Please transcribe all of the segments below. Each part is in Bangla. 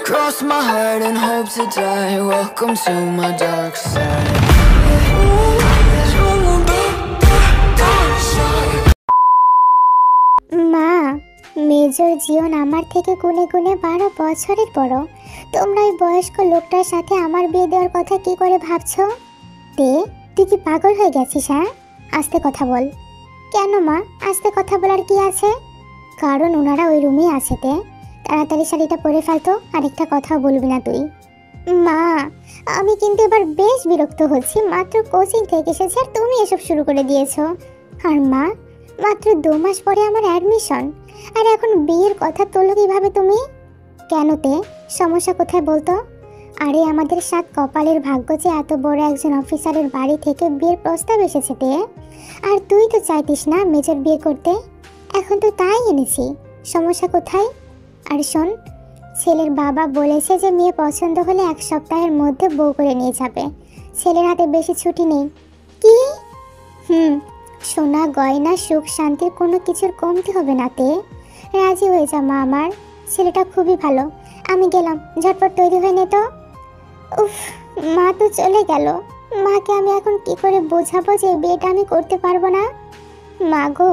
Cross my heart and hope to die. Welcome to my dark side. মা, মেজর জীবন আমার থেকে গুনে গুনে 12 বছরের বড়। তোমরা ওই বয়স্ক লোকটার সাথে আমার বিয়ে দেওয়ার কথা কি করে ভাবছো? তুই কি পাগল হয়ে গেছিস? হ্যাঁ, আস্তে কথা বল। কেন মা, আস্তে কথা বলার কি আছে? কারণ ওনারা ওই রুমেই আছে। তাড়াতাড়ি শাড়িটা পরে ফেলতো, আরেকটা কথাও বলবি না তুই। মা, আমি কিন্তু এবার বেশ বিরক্ত হচ্ছি। মাত্র কোচিং থেকে এসেছি আর তুমি এসব শুরু করে দিয়েছো। আর মা, মাত্র 2 মাস পরে আমার অ্যাডমিশন, আর এখন বিয়ের কথা তোলো কিভাবে তুমি? কেনতে, সমস্যা কোথায় বলতো? আরে আমাদের 7 কপালের ভাগ্য যে এত বড় একজন অফিসারের বাড়ি থেকে বিয়ের প্রস্তাব এসেছে। আর তুই তো চাইতিস না মেজর বিয়ে করতে, এখন তো তাই এনেছি। সমস্যা কোথায়? আর শোন, ছেলের বাবা বলেছে যে মেয়ে পছন্দ হলে 1 সপ্তাহের মধ্যে বউ করে নিয়ে যাবে। ছেলের হাতে বেশি ছুটি নেই। কি? সোনা গয়না সুখ শান্তির কোনো কিছুর কমতি হবে না। রাজি হয়ে যা মা, আমার ছেলেটা খুবই ভালো। আমি গেলাম, ঝটপট তৈরি হয়ে নে তো। উফ, মা তো চলে গেল। মাকে আমি এখন কি করে বোঝাবো যে বিয়েটা আমি করতে পারবো না? মা গো,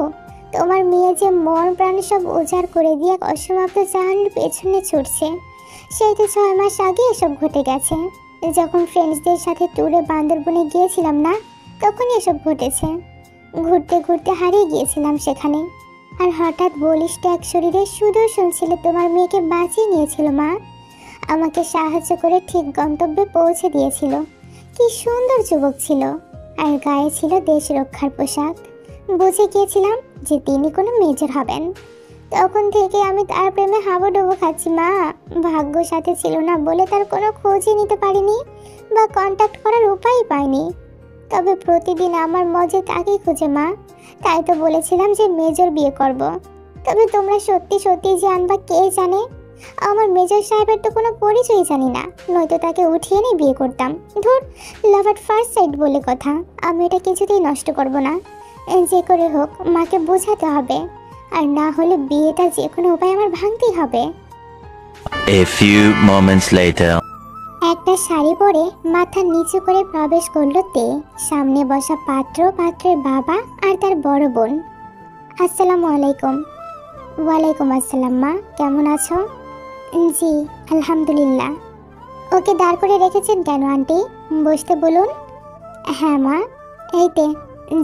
তোমার মেয়ে যে মন প্রাণ সব উজাড় করে দিয়ে অসমাপ্ত চাহানির পেছনে ছুটছে, সেই তো 6 মাস আগে এসব ঘটে গেছে। যখন ফ্রেন্ডসদের সাথে ট্যুরে বান্দরবনে গিয়েছিলাম না, তখনই এসব ঘটেছে। ঘুরতে ঘুরতে হারিয়ে গিয়েছিলাম সেখানে, আর হঠাৎ বলিষ্ঠ এক শরীরে সুদর্শন ছেলে তোমার মেয়েকে বাঁচিয়ে নিয়েছিল। মা আমাকে সাহায্য করে ঠিক গন্তব্যে পৌঁছে দিয়েছিল। কি সুন্দর যুবক ছিল, আর গায়ে ছিল দেশ রক্ষার পোশাক। বুঝে গিয়েছিলাম যে তিনি কোনো মেজর হবেন। তখন থেকে আমি তার প্রেমে হাবুডুবু খাচ্ছি। মা, ভাগ্য সাথে ছিল না বলে তার কোনো খোঁজই নিতে পারিনি বা কন্ট্যাক্ট করার উপায়ই পাইনি। তবে প্রতিদিন আমার মজে তাকেই খুঁজে। মা, তাই তো বলেছিলাম যে মেজর বিয়ে করব। তবে তোমরা সত্যি সত্যি জানবা কে জানে? আমার মেজর সাহেবের তো কোনো পরিচয় জানি না, নয়তো তাকে উঠিয়ে নিয়ে বিয়ে করতাম। ধুর, লাভ এট ফার্স্ট সাইট বলে কথা। আমি এটা কিছুতেই নষ্ট করব না। যে করে হোক মাকে বোঝাতে হবে, আর না হলে বিয়েটা যে কোনো উপায় আমার ভাঙতেই হবে। A few moments later. একটা শাড়ি পরে মাথা নিচু করে প্রবেশ করলো সামনে বসা পাত্র, পাত্রের বাবা আর তার বড় বোন। আসসালামু আলাইকুম। ওয়ালাইকুম আসসালাম। মা, কেমন আছো? জি আলহামদুলিল্লাহ। ওকে দাঁড় করে রেখেছেন কেন আন্টি? বসতে বলুন। হ্যাঁ মা, এই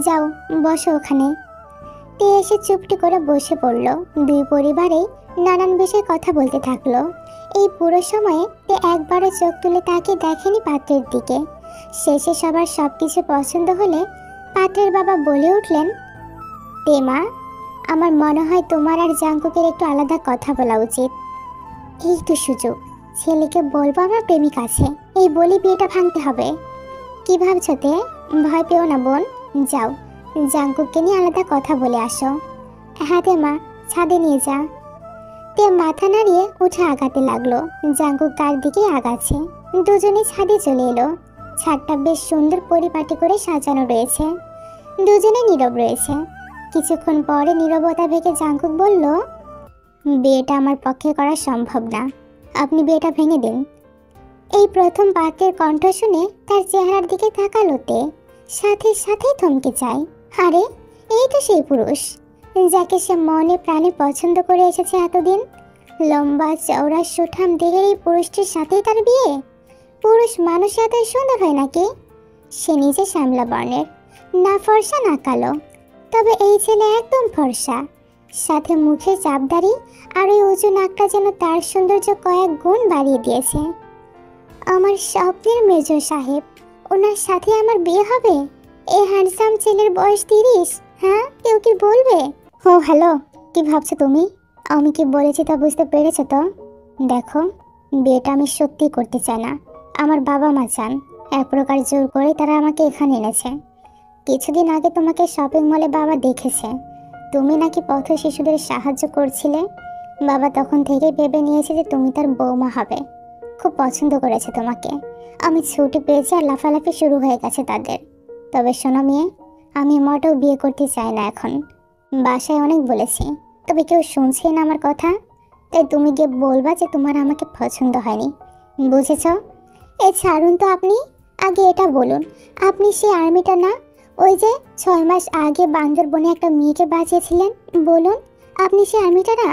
যাও বসো ওখানে। এসে চুপটি করে বসে পড়ল। দুই পরিবারেই নানান বিষয়ে কথা বলতে থাকলো। এই পুরো সময়ে একবারও চোখ তুলে তাকে দেখেনি পাত্রের দিকে। শেষে সবার সবকিছু পছন্দ হলে পাত্রের বাবা বলে উঠলেন, মা, আমার মনে হয় তোমার আর জাঙ্কুকের একটু আলাদা কথা বলা উচিত। এই তো সুযোগ, ছেলেকে বলবো আমার প্রেমিক আছে, এই বলি বিয়েটা ভাঙতে হবে। কি ভাবছো? ভয় পেও না বোন, যাও জাঙ্কুককে নিয়ে আলাদা কথা বলে আসো। হ্যাঁ মা, ছাদে নিয়ে যা। মাথা নাড়িয়ে উঠে আগাতে লাগলো। জাঙ্কুক তার দিকে আগাচ্ছে। দুজনে ছাদে চলে এলো। ছাদটা বেশ সুন্দর পরিপাটি করে সাজানো রয়েছে। দুজনে নীরব রয়েছে। কিছুক্ষণ পরে নীরবতা ভেঙে জাঙ্কুক বলল, বিয়েটা আমার পক্ষে করা সম্ভব না, আপনি বিয়েটা ভেঙে দিন। এই প্রথম পাত্রের কণ্ঠ শুনে তার চেহারার দিকে তাকালো সাথে সাথেই থমকে যায়। আরে, এই তো সেই পুরুষ যাকে সে মনে প্রাণে পছন্দ করে এসেছে এতদিন। লম্বা চওড়া সুঠাম দেহের এই পুরুষটির সাথেই তার বিয়ে? পুরুষ মানুষ এতই সুন্দর হয় নাকি? সে নিজে শ্যামলা বর্ণের, না ফর্সা না কালো। তবে এই ছেলে একদম ফর্সা, সাথে মুখে চাপদারি, আর ওই উঁচু নাকটা যেন তার সৌন্দর্য কয়েক গুণ বাড়িয়ে দিয়েছে। আমার স্বপ্নের মেজর সাহেব, ওনার সাথে আমার বিয়ে হবে? এই হ্যান্ডসাম ছেলের বয়স 30। হ্যাঁ, কেউ কি বলবে? ও হ্যালো, কি ভাবছো তুমি? আমি কি বলেছি তা বুঝতে পেরেছো তো? দেখো, বিয়েটা আমি সত্যি করতে চাই না। আমার বাবা মা চান, এক প্রকার জোর করে তারা আমাকে এখানে এনেছে। কিছুদিন আগে তোমাকে শপিং মলে বাবা দেখেছে, তুমি নাকি পথ শিশুদের সাহায্য করছিলে। বাবা তখন থেকেই ভেবে নিয়েছে যে তুমি তার বৌমা হবে। খুব পছন্দ করেছে তোমাকে। আমি ছুটি পেয়েছি আর লাফালাফি শুরু হয়ে গেছে তাদের। তবে শোনো মেয়ে, আমি মোটেও বিয়ে করতে চাই না এখন। বাসায় অনেক বলেছি, তবে কেউ শুনছে না আমার কথা। তাই তুমি গিয়ে বলবা যে তোমার আমাকে পছন্দ হয়নি, বুঝেছ? এ ছাড়ুন তো, আপনি আগে এটা বলুন, আপনি সেই আর্মিটা না, ওই যে 6 মাস আগে বান্দরবনে একটা মেয়েকে বাঁচিয়েছিলেন? বলুন, আপনি সেই আর্মিটা না?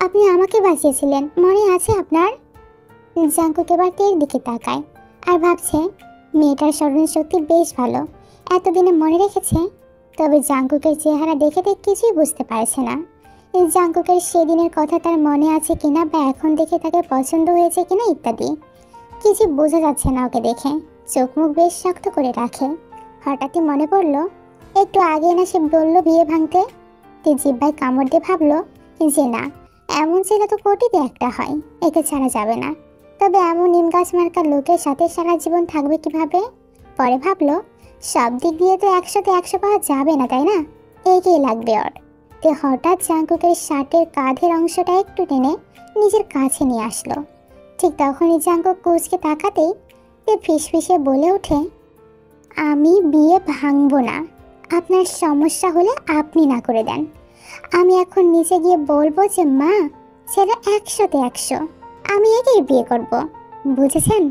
আপনি আমাকে বাঁচিয়েছিলেন, মনে আছে আপনার? জাঙ্কুক এবার তের দিকে তাকায় আর ভাবছে মেয়েটার স্মরণশক্তি বেশ ভালো, এতদিনে মনে রেখেছে। তবে জাঙ্কুকের চেহারা দেখে কিছুই বুঝতে পারছে না জাঙ্কুকের সেদিনের কথা তার মনে আছে কিনা, বা এখন দেখে তাকে পছন্দ হয়েছে কিনা ইত্যাদি। কিছু বোঝা যাচ্ছে না ওকে দেখে, চোখ মুখ বেশ শক্ত করে রাখে। হঠাৎই মনে পড়লো একটু আগে না সে বললো বিয়ে ভাঙতে। তে জিব্বায় কামড় দিয়ে ভাবলো যে না, এমন ছেলে তো কোটিতে একটা হয়, একে ছাড়া যাবে না। তবে এমন নিম গাছ মার্কা লোকের সাথে সারা জীবন থাকবে কিভাবে? পরে ভাবলো সব দিক দিয়ে তো 100তে 100 পাওয়া যাবে না, তাই না? এগিয়ে লাগবে ওর। তে হঠাৎ জাঙ্কুকের শার্টের কাঁধের অংশটা একটু টেনে নিজের কাছে নিয়ে আসলো। ঠিক তখনই জাঙ্কুক কুচকে তাকাতেই তে ফিসফিসে বলে ওঠে, আমি বিয়ে ভাঙবো না। আপনার সমস্যা হলে আপনি না করে দেন। আমি এখন নিচে গিয়ে বলবো যে মা, ছেলে 100তে 100, আমি একেই বিয়ে করব, বুঝেছেন?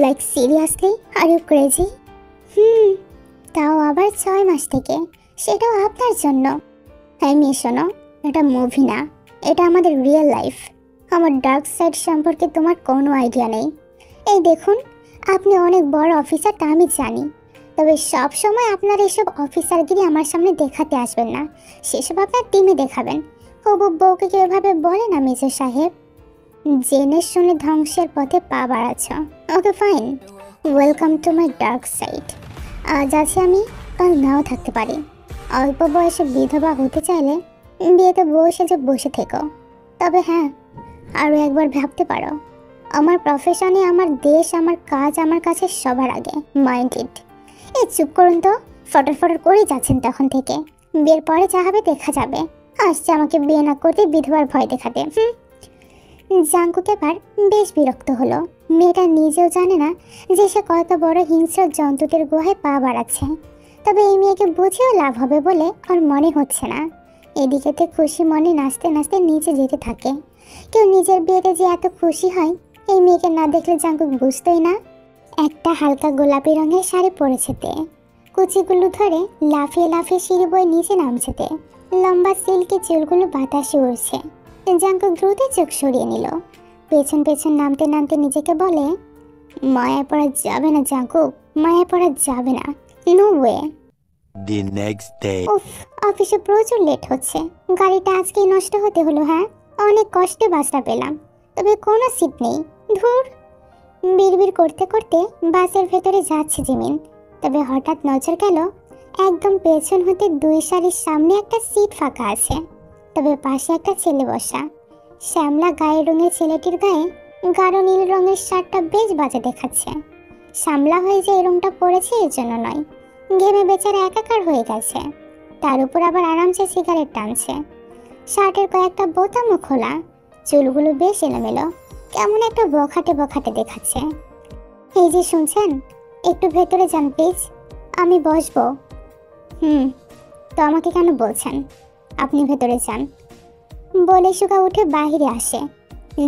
Like seriously, are you crazy? তাও আবার 6 মাস থেকে, সেটাও আপনার জন্য। হ্যাঁ মেয়ে শোনো, এটা মুভি না, এটা আমাদের রিয়েল লাইফ। আমার ডার্ক সাইড সম্পর্কে তোমার কোনো আইডিয়া নেই। এই দেখুন, আপনি অনেক বড় অফিসার তা আমি জানি, তবে সব সময় আপনার এইসব অফিসারগিরি আমার সামনে দেখাতে আসবেন না, সেসব আপনার টিমে দেখাবেন। হবু বউকে কেউ এভাবে বলে না মেজর সাহেব। জেনে শুনে ধ্বংসের পথে পা বাড়াচ্ছ। Okay fine, welcome to my dark side. আজ আছে আমি, কাল নাও থাকতে পারি। অল্প বয়সে বিধবা হতে চাইলে বিয়েতে বসে যে বসে থেকো। তবে হ্যাঁ, আরও একবার ভাবতে পারো। আমার প্রফেশনে, আমার দেশ, আমার কাজ আমার কাছে সবার আগে। মাইন্ডেড। এই চুপ করুন তো, ফটর ফটর করেই যাচ্ছেন তখন থেকে। বিয়ের পরে যা হবে দেখা যাবে। আসছে আমাকে বিয়ে না করতে বিধবার ভয় দেখাতে। জাঙ্কুক এবার বেশ বিরক্ত হলো। মেয়েটা নিজেও জানে না যে সে কত বড় হিংস্র জন্তুদের গুহায় পা বাড়াচ্ছে। তবে এই মেয়েকে বুঝেও লাভ হবে বলে ওর মনে হচ্ছে না। এদিকেতে খুশি মনে নাচতে নাচতে নিচে যেতে থাকে। কেউ নিজের বিয়েতে যে এত খুশি হয় এই মেয়েকে না দেখলে জাঙ্কুক বুঝতোই না। একটা হালকা গোলাপি রঙের শাড়ি পরেছে তে, কুচিগুলো ধরে লাফিয়ে লাফিয়ে সিঁড়ি বয়ে নিচে নামছে তে। লম্বা সিল্কি চুলগুলো বাতাসে উড়ছে। জাঙ্কুক দ্রুত চোখ সরিয়ে নিল। পেছন পেছন নামতে নামতে নিজেকে বলে, মায়া পড়া যাবে না জাঙ্কুক, মায়া পড়া যাবে না, no way. The next day. উফ, অফিসে প্রচুর লেট হচ্ছে। গাড়িটা আজকেই নষ্ট হতে হলো। হ্যাঁ, অনেক কষ্টে বাসটা পেলাম, তবে কোনো সিট নেই। ধুর। বিড়বিড় করতে করতে বাসের ভেতরে যাচ্ছে জিমিন। তবে হঠাৎ নজর গেল একদম পেছন হতে 2 সারির সামনে একটা সিট ফাঁকা আছে। তবে পাশে একটা ছেলে বসা। শ্যামলা গায়ের রঙের ছেলেটির গায়ে গাঢ় নীল রঙের শার্টটা বেশ বাজে দেখাচ্ছে। শ্যামলা হয়ে যে এই রঙটা পরেছে এর জন্য নয়, ঘেমে বেচারা একাকার হয়ে গেছে। তার উপর আবার আরামসে সিগারেট টানছে। শার্টের কয়েকটা বোতামও খোলা, চুলগুলো বেশ এলোমেলো, কেমন একটা বখাটে বখাটে দেখাচ্ছে। এই যে শুনছেন, একটু ভেতরে যান প্লিজ, আমি বসবো। তো আমাকে কেন বলছেন? আপনি ভেতরে যান। বলে সুগা উঠে বাহিরে আসে।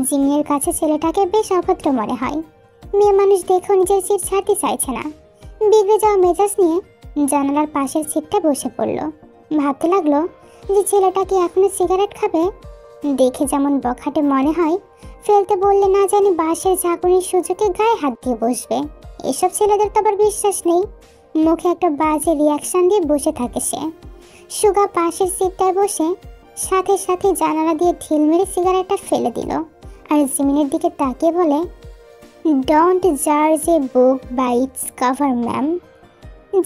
জিমিনের কাছে ছেলেটাকে বেশ অভদ্র মনে হয়। মেয়ে মানুষ দেখেও নিজের সিট ছাড়তে চাইছে না। বিগড়ে যাওয়া মেজাজ নিয়ে জানালার পাশের সিটটা বসে পড়ল। ভাবতে লাগলো যে ছেলেটা কি এখনো সিগারেট খাবে। দেখে যেমন বখাটে মনে হয়, ফেলতে বললে না জানি বাঁশের ঝাঁকুনির সুযোগে গায়ে হাত দিয়ে বসবে। এসব ছেলেদের তো আবার বিশ্বাস নেই। মুখে একটা বাজে রিয়াকশন দিয়ে বসে থাকে সে। সুগা পাশের সিটটায় বসে সাথে সাথে জানালা দিয়ে ঢিল মেরে সিগারেটটা ফেলে দিল আর জিমিনের দিকে তাকিয়ে বলে, ডোন্ট জাজ a book by its cover ma'am.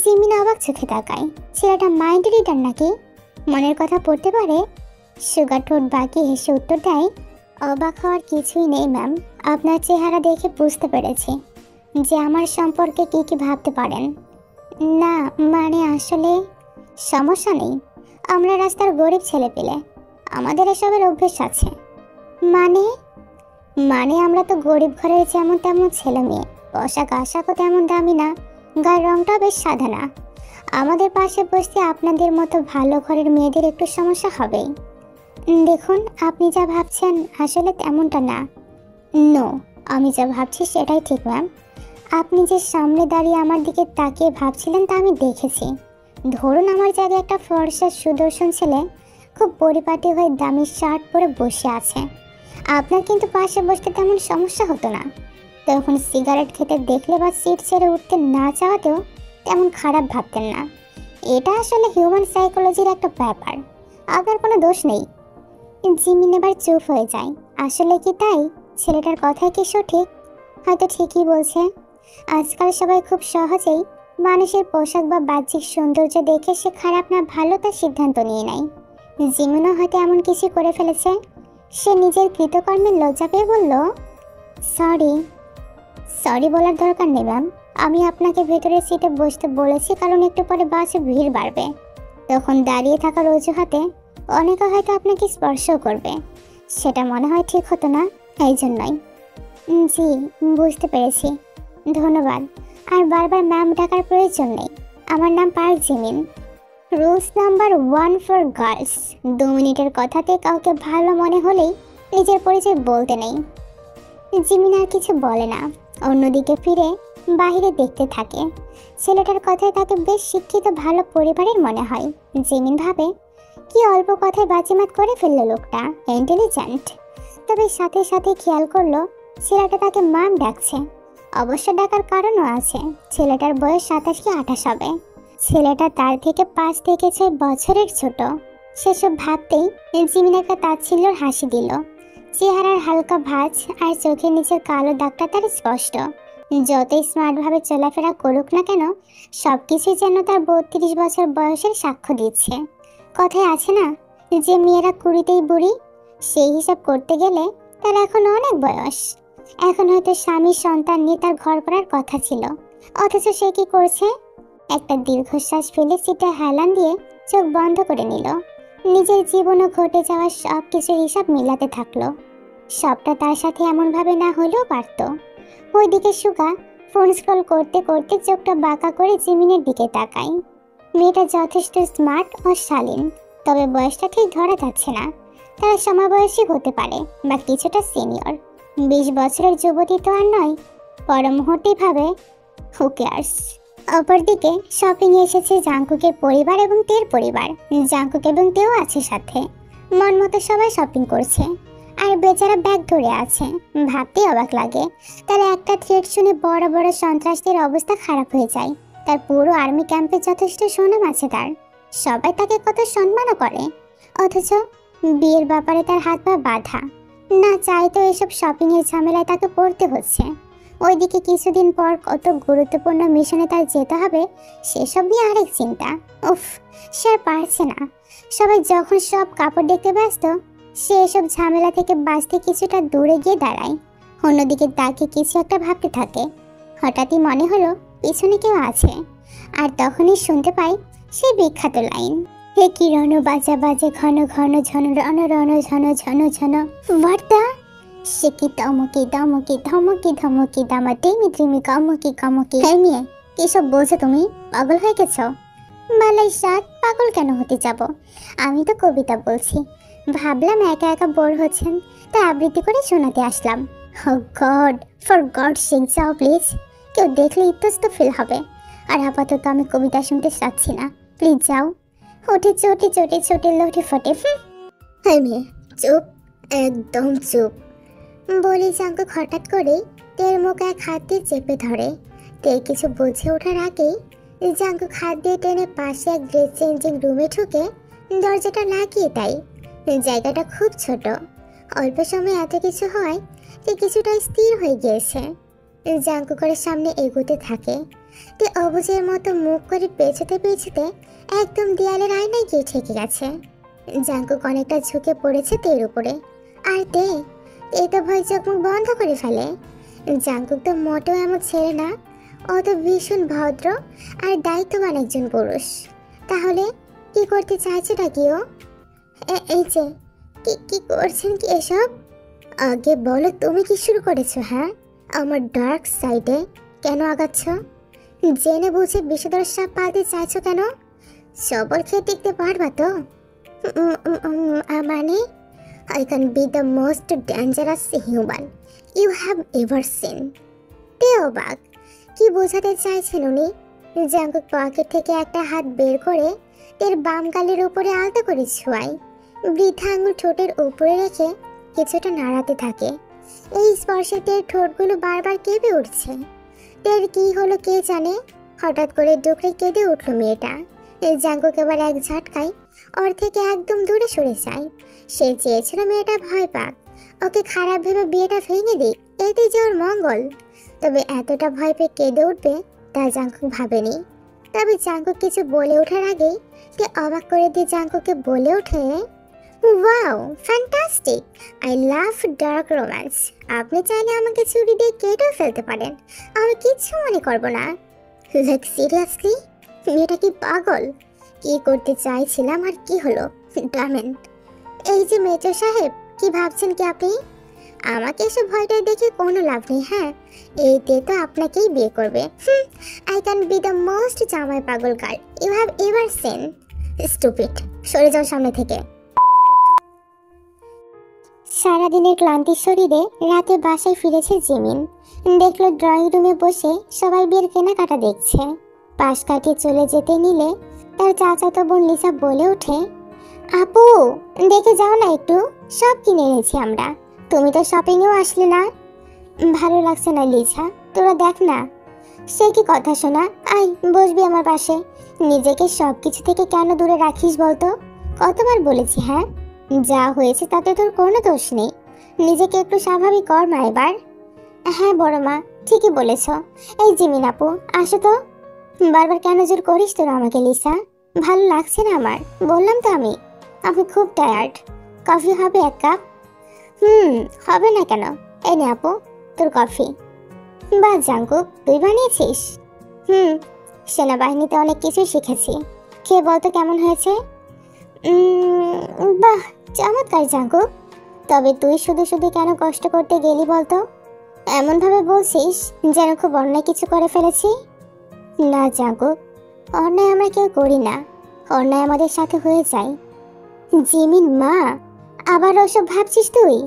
Jimin অবাক চোখে তাকায়। ছেলেটা মাইন্ড রিডার নাকি, মনের কথা পড়তে পারে? সুগার ঠোঁট বাঁকিয়ে হেসে উত্তর দেয়, অবাক হওয়ার কিছুই নেই ম্যাম, আপনার চেহারা দেখে বুঝতে পেরেছি যে আমার সম্পর্কে কি কি ভাবতে পারেন। না মানে আসলে সমস্যা নেই, আমরা রাস্তার গরিব ছেলে পেলে, আমাদের এসবের অভ্যেস আছে। মানে আমরা তো গরিব ঘরের যেমন তেমন ছেলে মেয়ে, পোশাক আশাকও তেমন দামি না, গায়ের রংটাও বেশ সাদা না। আমাদের পাশে বসতে আপনাদের মতো ভালো ঘরের মেয়েদের একটু সমস্যা হবেই। দেখুন, আপনি যা ভাবছেন আসলে তেমনটা না। নো, আমি যা ভাবছি সেটাই ঠিক ম্যাম। আপনি যে সামনে দাঁড়িয়ে আমার দিকে তাকিয়ে ভাবছিলেন তা আমি দেখেছি। ধরুন আমার জায়গায় একটা ফর্সা সুদর্শন ছেলে খুব পরিপাটি হয়ে দামি শার্ট পরে বসে আছে, আপনার কিন্তু পাশে বসতে তেমন সমস্যা হতো না। তখন সিগারেট খেতে দেখলে বা সিট ছেড়ে উঠতে না চাওয়াতেও তেমন খারাপ ভাবতেন না। এটা আসলে হিউম্যান সাইকোলজির একটা ব্যাপার, আপনার কোনো দোষ নেই। জিমিন এবার চুপ হয়ে যায়। আসলে কি তাই? ছেলেটার কথাই কি সঠিক? হয়তো ঠিকই বলছে। আজকাল সবাই খুব সহজেই মানুষের পোশাক বা বাহ্যিক সৌন্দর্য দেখে সে খারাপ না ভালো তার সিদ্ধান্ত নিয়ে নেয়। জিমিনও হয়তো এমন কিছু করে ফেলেছে। সে নিজের কৃতকর্মের লজ্জা পেয়ে বলল, সরি। সরি বলার দরকার নেই ম্যাম। আমি আপনাকে ভেতরের সিটে বসতে বলেছি কারণ একটু পরে বাসে ভিড় বাড়বে। তখন দাঁড়িয়ে থাকার অজুহাতে অনেকে হয়তো আপনাকে স্পর্শও করবে। সেটা মনে হয় ঠিক হতো না, এই জন্যই। জি, বুঝতে পেরেছি। ধন্যবাদ। আর বারবার ম্যাম ডাকার প্রয়োজন নেই। আমার নাম Park Jimin. Rules number 1 for girls, 2 মিনিটের কথাতে কাউকে ভালো মনে হলেই নিজের পরিচয় বলতে নেই। জিমিন আর কিছু বলে না, অন্যদিকে ফিরে বাইরে দেখতে থাকে। ছেলেটার কথায় তাকে বেশ শিক্ষিত ভালো পরিবারের মনে হয়। জিমিন ভাবে, কি অল্প কথায় বাজিমাত করে ফেললো লোকটা, ইন্টেলিজেন্ট। তবে সাথে সাথে খেয়াল করলো ছেলেটা তাকে ম্যাম ডাকছে। অবশ্য ডাকার কারণও আছে, ছেলেটার বয়স 27 কি 28 হবে। ছেলেটা তার থেকে 5 থেকে 6 বছরের ছোট। সেসব ভাবতেই জিমিন একটা তাচ্ছিল্যর হাসি দিল। চেহারার হালকা ভাঁজ আর চোখের নিচের কালো দাগটা তার স্পষ্ট। যতই স্মার্টভাবে চলাফেরা করুক না কেন, সবকিছুই যেন তার 32 বছর বয়সের সাক্ষ্য দিচ্ছে। কথায় আছে না যে মেয়েরা 20তেই বুড়ি, সেই হিসাব করতে গেলে তার এখন অনেক বয়স। এখন হয়তো স্বামী সন্তান নিয়ে তার ঘর করার কথা ছিল, অথচ সে কি করছে? একটা দীর্ঘশ্বাস ফেলে সিটে হেলান দিয়ে চোখ বন্ধ করে নিল। নিজের জীবনে ঘটে যাওয়া সব কিছুর হিসাব মিলাতে থাকলো। সবটা তার সাথে এমনভাবে না হলেও পারত। ওইদিকে সুগা ফোন স্ক্রল করতে করতে চোখটা বাঁকা করে জিমিনের দিকে তাকায়। মেয়েটা যথেষ্ট স্মার্ট ও শালীন, তবে বয়সটা ঠিক ধরা যাচ্ছে না। তারা সমবয়সী হতে পারে বা কিছুটা সিনিয়র। 20 বছরের যুবতী তো আর নয়। পর মুহূর্তেই ভাবে, হু কেয়ার্স। অপরদিকে শপিং এ এসেছে জাংকুকের পরিবার এবং তের পরিবার। জাংকুক এবং তেও আছে সাথে। মন মতো সবাই শপিং করছে, আর বেচারা ব্যাগ ধরে আছে। ভাবতে অবাক লাগে, তার একটা থ্রেড শুনে বড় বড় সন্ত্রাসীদের অবস্থা খারাপ হয়ে যায়। তার পুরো আর্মি ক্যাম্পে যথেষ্ট সুনাম আছে তার, সবাই তাকে কত সম্মানও করে। অথচ বিয়ের ব্যাপারে তার হাত পা বাঁধা। না চাইতেও এসব শপিং এর ঝামেলায় তাকে পড়তে হচ্ছে। ওইদিকে কিছুদিন পর কত গুরুত্বপূর্ণ মিশনে তার যেতে হবে, সেসব নিয়ে আরেক চিন্তা। উফ, সে আর পারছে না। সবাই যখন সব কাপড় দেখতে ব্যস্ত, সে এসব ঝামেলা থেকে বাঁচতে কিছুটা দূরে গিয়ে দাঁড়ায়। অন্যদিকে তাকে কিছু একটা ভাবতে থাকে। হঠাৎই মনে হলো পিছনে কেউ আছে, আর তখনই শুনতে পাই সেই বিখ্যাত লাইন, হে কি রণ বাজা বাজে ঘন ঘন ঝন রণ রণ ঝন ঝন ঝন বার্তা। সে কি ধমকি ধমকি ধমকি ধমকি দামা টিমি টিমি কামকি কামকি। হে মেয়ে, কিসব বলছো তুমি? পাগল হয়ে গেছ? বালাই সাত, পাগল কেন হতে যাব? আমি তো কবিতা বলছি। ভাবলাম একা একা বোর হচ্ছেন, তাই আবৃত্তি করে শোনাতে আসলাম। ও গড, ফর গড সেক যাও প্লিজ। কেউ দেখলে ইতস্ত ফিল হবে। আর আপাতত আমি কবিতা শুনতে চাচ্ছি না, প্লিজ যাও। উঠে চটে চটে চটে লটে ফটে। হ্যাঁ মেয়ে, চুপ, একদম চুপ। বলি জাঙ্কুক হঠাৎ করেই তের মুখ এক হাত দিয়ে চেপে ধরে। তে কিছু বুঝে ওঠার আগেই জাঙ্কুক হাত দিয়ে টেনে পাশে এক ড্রেস চেঞ্জিং রুমে ঢুকে দরজাটা লাগিয়ে দেয়। জায়গাটা খুব ছোট, অল্প সময় এত কিছু হয় যে কিছুটা স্থির হয়ে গিয়েছে। জাঙ্কুকের সামনে এগোতে থাকে। তে অবুঝের মতো মুখ করে পেছোতে পেছোতে একদম দেয়ালের আয়নায় গিয়ে ঠেকে গেছে। জাঙ্কুক অনেকটা ঝুঁকে পড়েছে তের উপরে। আর তে তো ভয় চোখ মুখ বন্ধ করে ফেলে। জাঙ্কুক তো মোটেও এমন ছেলে না, ও তো ভীষণ ভদ্র আর দায়িত্ববান একজন পুরুষ। তাহলে কি করতে চাইছে নাকি ও? এই যে কি করছেন কি এসব? আগে বলো, তুমি কি শুরু করেছো? হ্যাঁ, আমার ডার্ক সাইডে কেন আগাচ্ছ? জেনে বুঝে বিষধর সাপ পালতে চাইছো কেন? সবল খেয়ে টিকতে পারবা তো? মানে I can be the most dangerous human you have ever seen. তেওবাক কি বোঝাতে চাইছেন উনি? জাঙ্কুক পকেট থেকে একটা হাত বের করে এর বাম গালের উপরে আলতো করে ছোঁয়ায়। বৃদ্ধা আঙুল ঠোঁটের উপরে রেখে কিছুটা নাড়াতে থাকে। এই স্পর্শে তের ঠোঁটগুলো বারবার কেঁপে উঠছে। তের কি হলো কে জানে, হঠাৎ করে ডুকরে কেঁদে উঠল মেয়েটা। জাঙ্কুক এবার এক ঝটকায় ওর থেকে একদম দূরে সরে যায়। সে চেয়েছিল মেয়েটা ভয় পাক, ওকে খারাপ ভেবে বিয়েটা ভেঙে দিক, এতে যে ওর মঙ্গল। তবে এতটা ভয় পেয়ে কেঁদে উঠবে তা জাঙ্কুক ভাবেনি। তবে জাঙ্কুক কিছু বলে ওঠার আগেই তে অবাক করে দিয়ে জাঙ্কুককে বলে ওঠে, wow fantastic, I love dark romance. আপনি চাইলে আমাকে ছুরি দিয়ে কেটেও ফেলতে পারেন, আমি কিচ্ছু মনে করবো না। লাইক সিরিয়াসলি, মেয়েটা কি পাগল? কি করতে চাইছিলাম আর কি হলো? ডামেন। এই যে মেজর সাহেব, কি ভাবছেন কি আপনি? আমাকে এসব ভয়টাই দেখে কোনো লাভ নেই। হ্যাঁ, এইতে তো আপনাকেই বিয়ে করবে। I can be the most জামাই পাগল girl you have ever seen. Stupid, সরে যাও সামনে থেকে। সারাদিনের ক্লান্তির শরীরে রাতে বাসায় ফিরেছে জিমিন। দেখলো ড্রয়িং রুমে বসে সবাই বিয়ের কেনাকাটা দেখছে। পাশ কাটিয়ে চলে যেতে নিলে তার চাচাতো বোন লিসা বলে ওঠে, আপু দেখে যাও না একটু, সব কিনে এনেছি আমরা। তুমি তো শপিংয়েও আসলে না। ভালো লাগছে না লিসা, তোরা দেখ না। সে কি কথা শোনা, আয় বসবি আমার পাশে। নিজেকে সব কিছু থেকে কেন দূরে রাখিস বলতো? কতবার বলেছি হ্যাঁ? যা হয়েছে তাতে তোর কোনো দোষ নেই, নিজেকে একটু স্বাভাবিক কর মা এবার। হ্যাঁ বড় মা, ঠিকই বলেছ। এই জিমিন আপু আসো তো। বারবার কেন জোর করিস তোরা আমাকে লিসা? ভালো লাগছে না আমার, বললাম তো আমি খুব টায়ার্ড। কফি হবে এক কাপ? হবে না কেন, এই নে আপু তোর কফি। বা জাঙ্কুক, তুই বানিয়েছিস? সেনাবাহিনীতে অনেক কিছু শিখেছি। খেয়ে বলতো কেমন হয়েছে? বাহ চমৎকার জাঙ্কুক। তবে তুই শুধু শুধু কেন কষ্ট করতে গেলি বলতো? এমনভাবে বলছিস যেন খুব অন্যায় কিছু করে ফেলেছি। না জাঙ্কুক, অন্যায় আমরা কেউ করি না, অন্যায় আমাদের সাথে হয়ে যায়। জিমিন মা, আবার ওসব ভাবছিস তুই?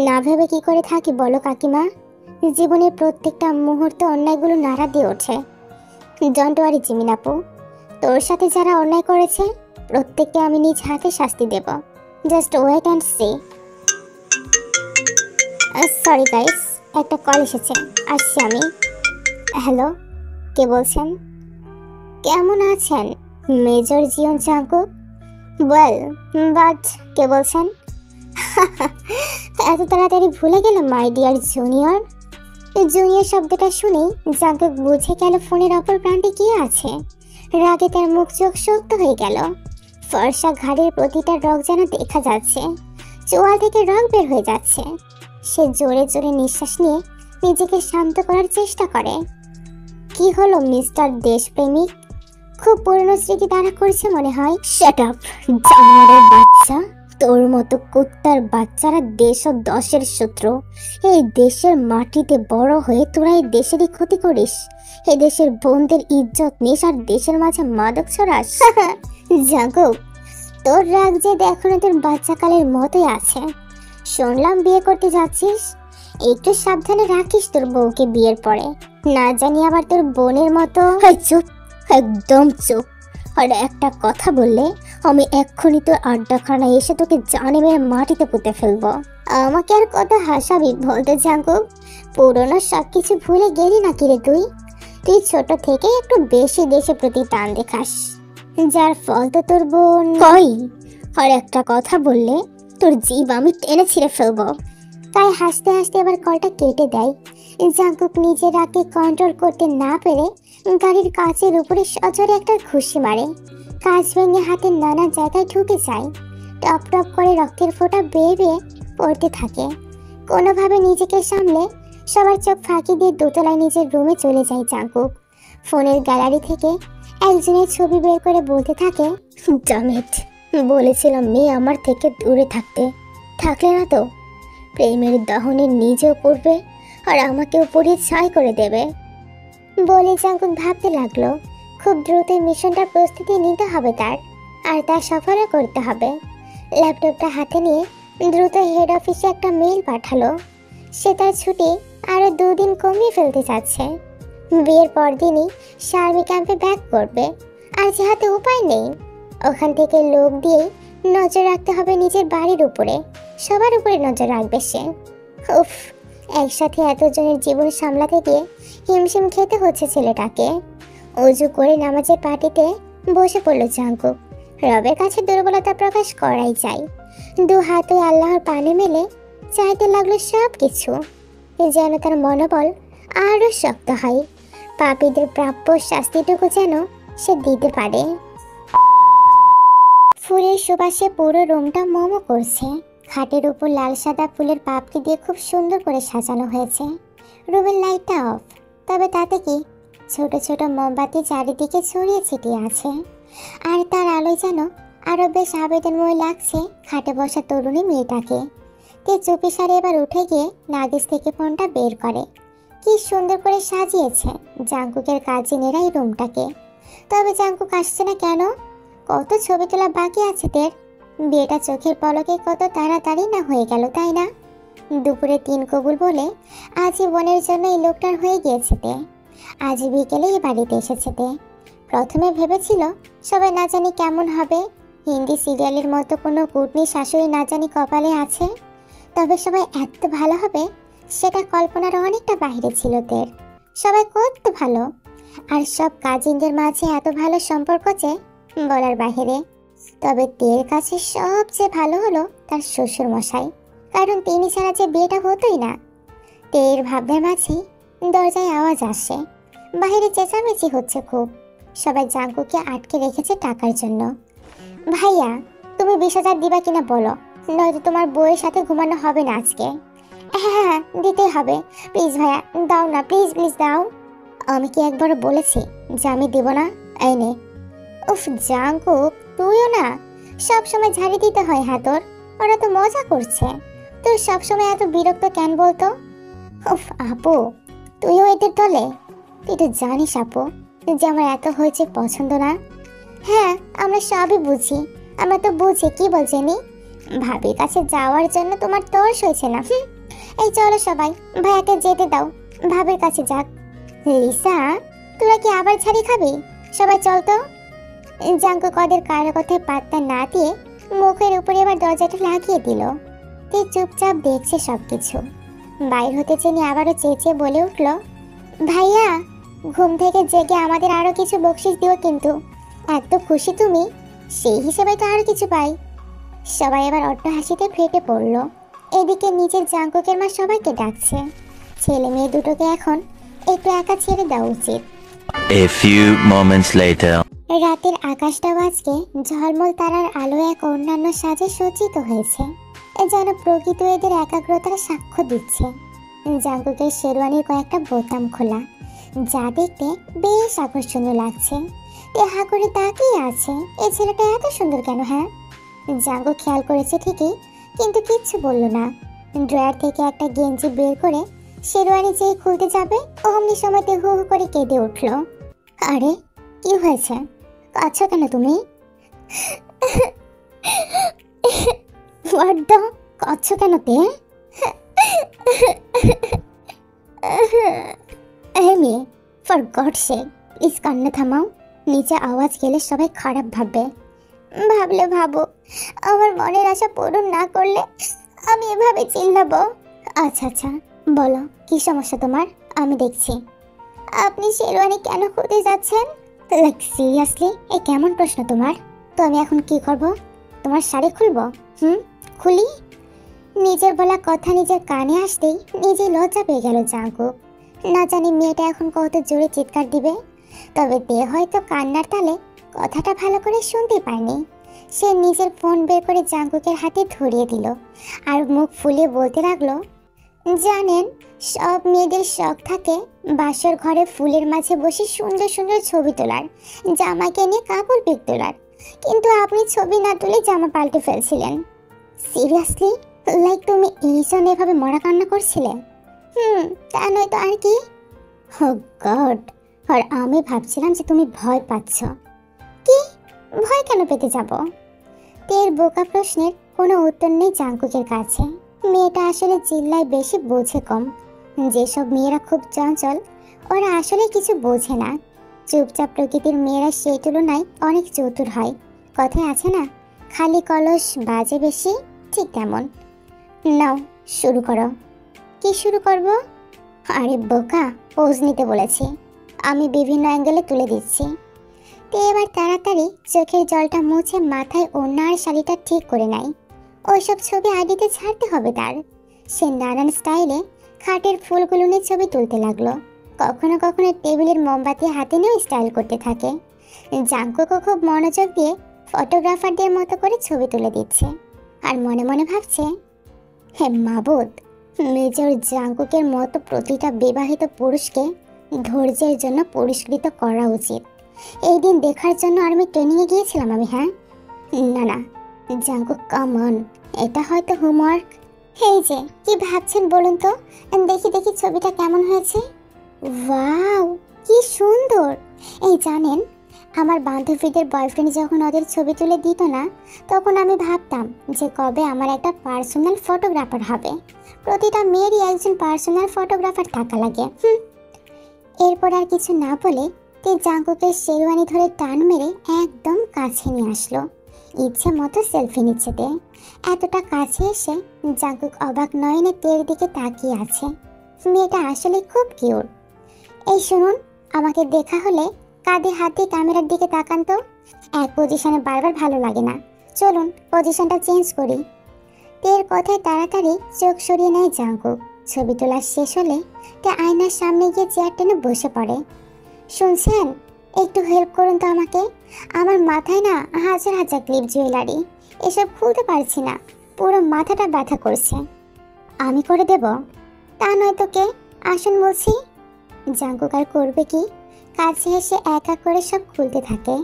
না ভেবে কি করে থাকি বলো কাকিমা? জীবনের প্রত্যেকটা মুহূর্তে অন্যায়গুলো নাড়া দিয়ে ওঠে। ডোন্ট ওয়ারি জিমিন আপু, তোর সাথে যারা অন্যায় করেছে প্রত্যেককে আমি নিজ হাতে শাস্তি দেব। Just wait and see. Sorry guys, একটা কল এসেছে, আসছি আমি। হ্যালো, কে বলছেন? কেমন আছেন major Jeon Jungkook? Well, but কে বলছেন? এত তাড়াতাড়ি ভুলে গেলাম মাই ডিয়ার জুনিয়র। জুনিয়র শব্দটা শুনেই জাঙ্কুক বুঝে গেল ফোনের অপর প্রান্তে কে আছে। রাগে তার মুখ চোখ শক্ত হয়ে গেল। ফর্সা ঘাড়ের প্রতিটা রগ যেন দেখা যাচ্ছে, চোয়াল থেকে রগ বের হয়ে যাচ্ছে। সে জোরে জোরে নিঃশ্বাস নিয়ে নিজেকে শান্ত করার চেষ্টা করে। কি হলো মিস্টার দেশপ্রেমিক? খুব পুরনো স্মৃতি তাড়া করছে মনে হয়। শাট আপ জানোয়ারের বাচ্চা, তোর মতো কুত্তার বাচ্চারা দেশ ও দশের শত্রু। এই দেশের মাটিতে বড় হয়ে তোরা এই দেশেরই ক্ষতি করিস। এই দেশের বোনদের ইজ্জত নিস আর দেশের মাঝে মাদক ছড়াস। জাঙ্কুক, তোর রাগ যে এখনো তোর বাচ্চাকালের মতোই আছে। শুনলাম বিয়ে করতে যাচ্ছিস, একটু সাবধানে রাখিস তোর বউকে বিয়ের পরে, না জানি আবার তোর বোনের মতো। চুপ, একদম চুপ। আর একটা কথা বললে আমি এক্ষুনি তোর আড্ডাখানায় এসে তোকে জানে মেরে মাটিতে পুঁতে ফেলবো। আমাকে আর কত হাসাবি বলতে জাঙ্কুক? পুরোনো সব কিছু ভুলে গেলি নাকি রে তুই? তুই ছোট থেকে একটু বেশি দেশের প্রতি টান দেখাস, যার ফল তো তোর বোন। কই, আর একটা কথা বললে তোর জিভ আমি টেনে ছিঁড়ে ফেলবো। তাই হাসতে হাসতে এবার কলটা কেটে দেয়। জাঙ্কুক নিজের রাগকে কন্ট্রোল করতে না পেরে গাড়ির কাচের উপরে সজোরে একটা ঘুষি মারে। কাঁচ ভেঙে হাতের নানা জায়গায় ঢুকে যায়। টপ টপ করে রক্তের ফোঁটা বেয়ে বেয়ে পড়তে থাকে। কোনোভাবে নিজেকে সামলে সবার চোখ ফাঁকি দিয়ে দোতলায় নিজের রুমে চলে যায় জাঙ্কুক। ফোনের গ্যালারি থেকে একজনের ছবি বের করে বলতে থাকে, ড্যামিট, বলেছিলাম মেয়ে আমার থেকে দূরে থাকলে না তো প্রেমের দহনে নিজেও পড়বে আর আমাকেও পড়িয়ে ছাই করে দেবে। বলে জাঙ্কুক ভাবতে লাগলো খুব দ্রুত মিশনটার প্রস্তুতি নিতে হবে তার। আর তা সফলও করতে হবে। ল্যাপটপটা হাতে নিয়ে দ্রুত হেড অফিসে একটা মেইল পাঠালো। সে তার ছুটি আরও 2 দিন কমিয়ে ফেলতে চাচ্ছে। বিয়ের পর দিনই সার্মি ক্যাম্পে ব্যাক করবে। আর যেহেতু উপায় নেই, ওখান থেকে লোক দিয়েই নজর রাখতে হবে নিজের বাড়ির উপরে। সবার উপরে নজর রাখবে সে। উফ, একসাথে এতজনের জীবন সামলাতে গিয়ে হিমশিম খেতে হচ্ছে ছেলেটাকে। অজু করে নামাজের পার্টিতে বসে পড়ল জাঙ্কুক। রবের কাছে দুর্বলতা প্রকাশ করাই চাই। 2 হাতে আল্লাহর পানে মেলে চাইতে লাগলো সব কিছু, যেন তার মনোবল আরও শক্ত হয়। পাপীদের প্রাপ্য শাস্তিটুকু যেন সে দিতে পারে। ফুলের সুবাসে পুরো রুমটা মোমো করছে। খাটের উপর লাল সাদা ফুলের পাপড়ি দিয়ে খুব সুন্দর করে সাজানো হয়েছে। রুমের লাইটটা অফ, তবে তাতে কি ছোট ছোট মোমবাতি চারিদিকে ছড়িয়ে ছিটিয়ে আছে। আর তার আলোয় যেন আরো বেশ আবেদনময় লাগছে খাটে বসা তরুণী মেয়েটাকে। তে চুপি সারে এবার উঠে গিয়ে নাগিস থেকে ফোনটা বের করে। কি সুন্দর করে সাজিয়েছে জাঙ্কুকের কাজিনেরা এই রুমটাকে। তবে জাঙ্কুক আসছে না কেন? কত ছবি তোলা বাকি আছে তের। বিয়েটা চোখের পলকে কত তাড়াতাড়ি না হয়ে গেল, তাই না? দুপুরে 3 কবুল বলে আজীবনের জন্য এই লোকটার হয়ে গিয়েছে তে। আজ বিকেলে এই বাড়িতে এসেছে তে। প্রথমে ভেবেছিল সবাই না জানি কেমন হবে, হিন্দি সিরিয়ালের মতো কোনো কুটনি শাশুড়ি না জানি কপালে আছে। তবে সবাই এত ভালো হবে সেটা কল্পনার অনেকটা বাইরে ছিল তের। সবাই কত ভালো, আর সব কাজিনদের মাঝে এত ভালো সম্পর্ক যে বলার বাহিরে। তবে তের কাছে সবচেয়ে ভালো হলো তার শ্বশুর মশাই, কারণ তিনি ছাড়া যে বিয়েটা হতোই না। তের ভাবনার মাঝে দরজায় আওয়াজ আসে। বাইরে চেঁচামেচি হচ্ছে খুব। সবাই জাঙ্কুকে আটকে রেখেছে টাকার জন্য। ভাইয়া, তুমি 20,000 দিবা কিনা বলো, নয়তো তোমার বউয়ের সাথে ঘুমানো হবে না আজকে। হ্যাঁ হ্যাঁ, দিতেই হবে। প্লিজ ভাইয়া, দাও না, প্লিজ প্লিজ দাও। আমি কি একবারও বলেছি যে আমি দেব না? এই নে। উফ জাঙ্কুক, তুইও না সব সময় ঝাড়ি দিতে হয় হাতর। ওরা তো মজা করছে, তুই সবসময় এত বিরক্ত কেন বলতো? উফ আপু, তুইও এদের দলে? তুই তো জানিস আপু যে আমার এত হয়েছে পছন্দ না। হ্যাঁ, আমরা সবই বুঝি, আমরা তো বুঝি। কি বলছেনি ভাবির কাছে যাওয়ার জন্য তোমার তর্স হয়েছে না? এই চলো সবাই, ভাইয়াকে যেতে দাও, ভাবির কাছে যাক। লিসা, তোরা কি আবার ছাড়ি খাবি? সবাই চল তো। জাঙ্কুক ওদের কারো কথায় পাত্তা না দিয়ে মুখের উপরে এবার দরজাটা লাগিয়ে দিল। তে চুপচাপ দেখছে সবকিছু। বাইর হতে চেনি আবারও চেঁচিয়ে বলে উঠল, ভাইয়া ঘুম থেকে জেগে আমাদের আরো কিছু বকশিস দিও কিন্তু। এত খুশি তুমি, সেই হিসেবে তো আরো কিছু পাই। সবাই এবার অট্ট হাসিতে ফেটে পড়ল। এদিকে নিজের জাঙ্কুকের মা সবাইকে ডাকছে। ছেলে মেয়ে দুটোকে এখন একটু একা ছেড়ে দেওয়া উচিত। A few moments later. রাতের আকাশটাও আজকে ঝলমল তারার আলো এক অন্যান্য সাজে সজ্জিত হয়েছে। এ যেন প্রকৃত এদের একাগ্রতার সাক্ষ্য দিচ্ছে। জাঙ্কুকের শেরওয়ানির কয়েকটা বোতাম খোলা, যা দেখতে বেশ আকর্ষণীয় লাগছে। হা করে তাকিয়ে আছে, এই ছেলেটা এত সুন্দর কেন? হ্যাঁ, জাঙ্কুক খেয়াল করেছে ঠিকই, কিন্তু কিচ্ছু বলল না। ড্রয়ার থেকে একটা গেঞ্জি বের করে শেরওয়ানি যেই খুলতে যাবে অমনি সময়তে হু হু করে কেঁদে উঠল। আরে কি হয়েছে? কাঁদছো কেন তুমি? কাঁদছো কেন তে? মেয়ে, ফর গড সেক প্লিজ কান্না থামাও। নিচে আওয়াজ গেলে সবাই খারাপ ভাববে। ভাবলে ভাবো, আমার মনের আশা পূরণ না করলে আমি এভাবে চিল্লাবো? আচ্ছা আচ্ছা বলো, কি সমস্যা তোমার? আমি দেখছি। আপনি শেরওয়ানি কেন খুলতে যাচ্ছেন? লাইক সিরিয়াসলি, এই কেমন প্রশ্ন তোমার? তো আমি এখন কি করব? তোমার শাড়ি খুলবো? খুলি? নিজের বলা কথা নিজের কানে আসতেই নিজেই লজ্জা পেয়ে গেল জাঙ্কুক। না জানি মেয়েটা এখন কত জোরে চিৎকার দিবে। তবে তে হয়তো কান্নার তালে কথাটা ভালো করে শুনতে পায়নি। সে নিজের ফোন বের করে জাঙ্কুকের হাতে ধরিয়ে দিল আর মুখ ফুলিয়ে বলতে লাগলো, জানেন সব মেয়েদের শখ থাকে বাসর ঘরে ফুলের মাঝে বসে সুন্দর সুন্দর ছবি তোলার, জামাকে নিয়ে কাপড় পিক তোলার, কিন্তু আপনি ছবি না তুলে জামা পাল্টে ফেলছিলেন। সিরিয়াসলি? লাইক তুমি এই জন্য এভাবে মরা কান্না করছিলে? তা নয় তো আর কি। ও গড, আর আমি ভাবছিলাম যে তুমি ভয় পাচ্ছ। কি ভয় কেন পেতে যাব? তের বোকা প্রশ্নের কোনো উত্তর নেই জাঙ্কুকের কাছে। মেয়েটা আসলে চিল্লায় বেশি, বোঝে কম। যেসব মেয়েরা খুব চঞ্চল ওরা আসলে কিছু বোঝে না। চুপচাপ প্রকৃতির মেয়েরা সেই তুলনায় অনেক চতুর হয়। কথায় আছে না, খালি কলস বাজে বেশি, ঠিক তেমন। নাও শুরু করো। কি শুরু করব? আরে বোকা, পোজ নিতে বলেছি, আমি বিভিন্ন অ্যাঙ্গেলে তুলে দিচ্ছি। তে এবার তাড়াতাড়ি চোখের জলটা মুছে মাথায় ওড়না আর শাড়িটা ঠিক করে নেয়। ওইসব ছবি আইডিতে ছাড়তে হবে তার। সে নানান স্টাইলে খাটের ফুলগুলোনের ছবি তুলতে লাগলো। কখনো কখনো টেবিলের মোমবাতি হাতে নিয়েও স্টাইল করতে থাকে। জাঙ্কুকও খুব মনোযোগ দিয়ে ফটোগ্রাফারদের মতো করে ছবি তুলে দিচ্ছে আর মনে মনে ভাবছে, হে মাবুদ, মেজর জাঙ্কুকের মতো প্রতিটা বিবাহিত পুরুষকে ধৈর্যের জন্য পুরস্কৃত করা উচিত। এই দিন দেখার জন্য আর্মি ট্রেনিংয়ে গিয়েছিলাম আমি। হ্যাঁ, না না জাঙ্কুক, কাম অন, এটা হয়তো হোমওয়ার্ক। এই যে কি ভাবছেন বলুন তো? দেখি দেখি ছবিটা কেমন হয়েছে। ওয়াও, কি সুন্দর! এই জানেন, আমার বান্ধবীদের বয়ফ্রেন্ড যখন ওদের ছবি তুলে দিত না, তখন আমি ভাবতাম যে কবে আমার একটা পার্সোনাল ফটোগ্রাফার হবে। প্রতিটা মেয়েরই একজন পার্সোনাল ফটোগ্রাফার থাকা লাগে। এরপর আর কিছু না বলে তে জাঙ্কুকের শেরওয়ানি ধরে টান মেরে একদম কাছে নিয়ে আসলো। ইচ্ছে মতো সেলফি নিচ্ছে তে। এতটা কাছে এসে জাঙ্কুক অবাক নয়নে তের দিকে তাকিয়ে আছে। মেয়েটা আসলে খুব কিউট। এই শুনুন, আমাকে দেখা হলে কাঁধে হাত দিয়ে ক্যামেরার দিকে তাকান তো। এক পজিশনে বারবার ভালো লাগে না, চলুন পজিশনটা চেঞ্জ করি। তের কথায় তাড়াতাড়ি চোখ সরিয়ে নেয় জাঙ্কুক। ছবি তোলা শেষ হলে তে আয়নার সামনে গিয়ে চেয়ার টেনে বসে পড়ে। শুনছেন, একটু হেল্প করুন তো আমাকে। আমার মাথায় না হাজার হাজার ক্লিপ জুয়েলারি, এসব খুলতে পারছি না, পুরো মাথাটা ব্যথা করছে। আমি করে দেব? তা নয় তো কে, আসুন বলছি। জাঙ্কুক আর করবে কি, কাছে এসে এক এক করে সব খুলতে থাকে।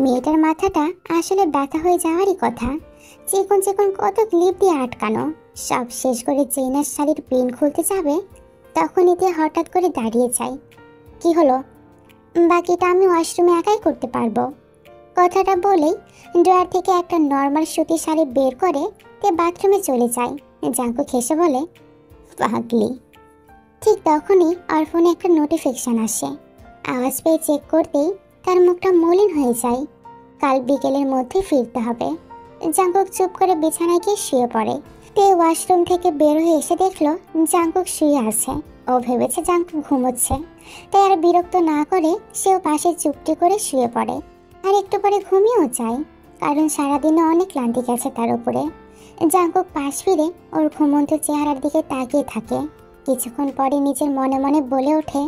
মেয়েটার মাথাটা আসলে ব্যথা হয়ে যাওয়ারই কথা। চিকন চিকন কত ক্লিপ দিয়ে আটকানো। সব শেষ করে চেইনার শাড়ির পিন খুলতে যাবে, তখনই তে হঠাৎ করে দাঁড়িয়ে যায়। কি হলো? বাকিটা আমি ওয়াশরুমে একাই করতে পারবো। কথাটা বলেই ড্রয়ার থেকে একটা নর্মাল সুতির শাড়ি বের করে তে বাথরুমে চলে যায়। জাঙ্কুক হেসে বলে, পাগলি। ঠিক তখনই ওর ফোনে একটা নোটিফিকেশন আসে। আওয়াজ পেয়ে চেক করতেই তার মুখটা মলিন হয়ে যায়। কাল বিকেলের মধ্যে ফিরতে হবে। জাঙ্কুক চুপ করে বিছানায় গিয়ে শুয়ে পড়ে। তে ওয়াশরুম থেকে বের হয়ে এসে দেখলো জাঙ্কুক শুয়ে আছে। ও ভেবেছে জাঙ্কুক ঘুমোচ্ছে, তাই আর বিরক্ত না করে সেও পাশে চুপটি করে শুয়ে পড়ে। আর একটু পরে ঘুমিয়েও যায়, কারণ সারাদিনে অনেক ক্লান্তি গেছে তার উপরে। জাঙ্কুক পাশ ফিরে ওর ঘুমন্ত চেহারার দিকে তাকিয়ে থাকে। কিছুক্ষণ পরে নিজের মনে মনে বলে ওঠে,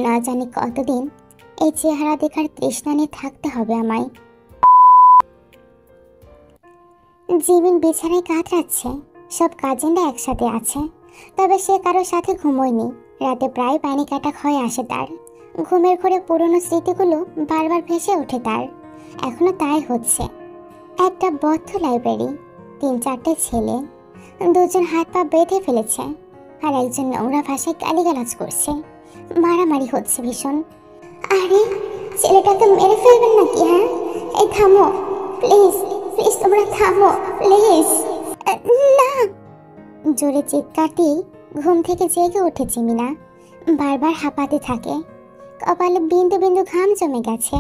না জানি কতদিন এই চেহারা দেখার তৃষ্ণা নিয়ে থাকতে হবে আমায়। জিমিন বিছানায় কাতরাচ্ছে। সব কাজিনরা একসাথে আছে, তবে সে কারোর সাথে ঘুমোয়নি। রাতে প্রায় প্যানিক অ্যাটাক হয়ে আসে তার। ঘুমের ঘরে পুরনো স্মৃতিগুলো বারবার ভেসে ওঠে তার। এখনো তাই হচ্ছে। একটা বদ্ধ লাইব্রেরি, 3-4টে ছেলে, দুজন হাত পা বেঁধে ফেলেছে, আর একজন নোংরা ভাষায় গালিগালাজ করছে। মারামারি হচ্ছে ভীষণ। আরে ছেলেটাকে মেরে ফেলবেন নাকি? হ্যাঁ, এই থামো প্লিজ, প্লিজ তোমরা থামো প্লিজ। না! জোরে চিৎকারটি ঘুম থেকে জেগে উঠে জিমিনা। বারবার হাঁপাতে থাকে, কপালে বিন্দু বিন্দু ঘাম জমে গেছে।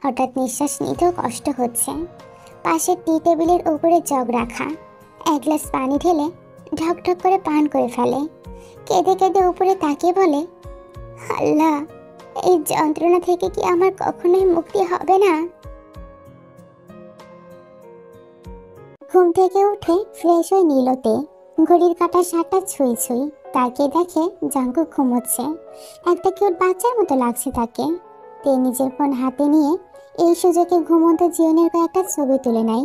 হঠাৎ নিঃশ্বাস নিতেও কষ্ট হচ্ছে। পাশের টি টেবিলের উপরে জগ রাখা, এক গ্লাস পানি ঢেলে ঢক ঢক করে পান করে ফেলে। কেঁদে কেঁদে উপরে তাকিয়ে বলে, আল্লাহ, এই যন্ত্রণা থেকে কি আমার কখনোই মুক্তি হবে না? ঘুম থেকে উঠে ফ্রেশ হয়ে নিলতে ঘড়ির কাঁটা 7টা ছুঁই ছুঁই। তাকে দেখে জাঙ্কুক ঘুমোচ্ছে। একটা কিউট বাচ্চার মতো লাগছে তাকে। তে নিজের ফোন হাতে নিয়ে এই সুযোগে ঘুমন্ত জীবনের কয়েকটা ছবি তুলে নেয়।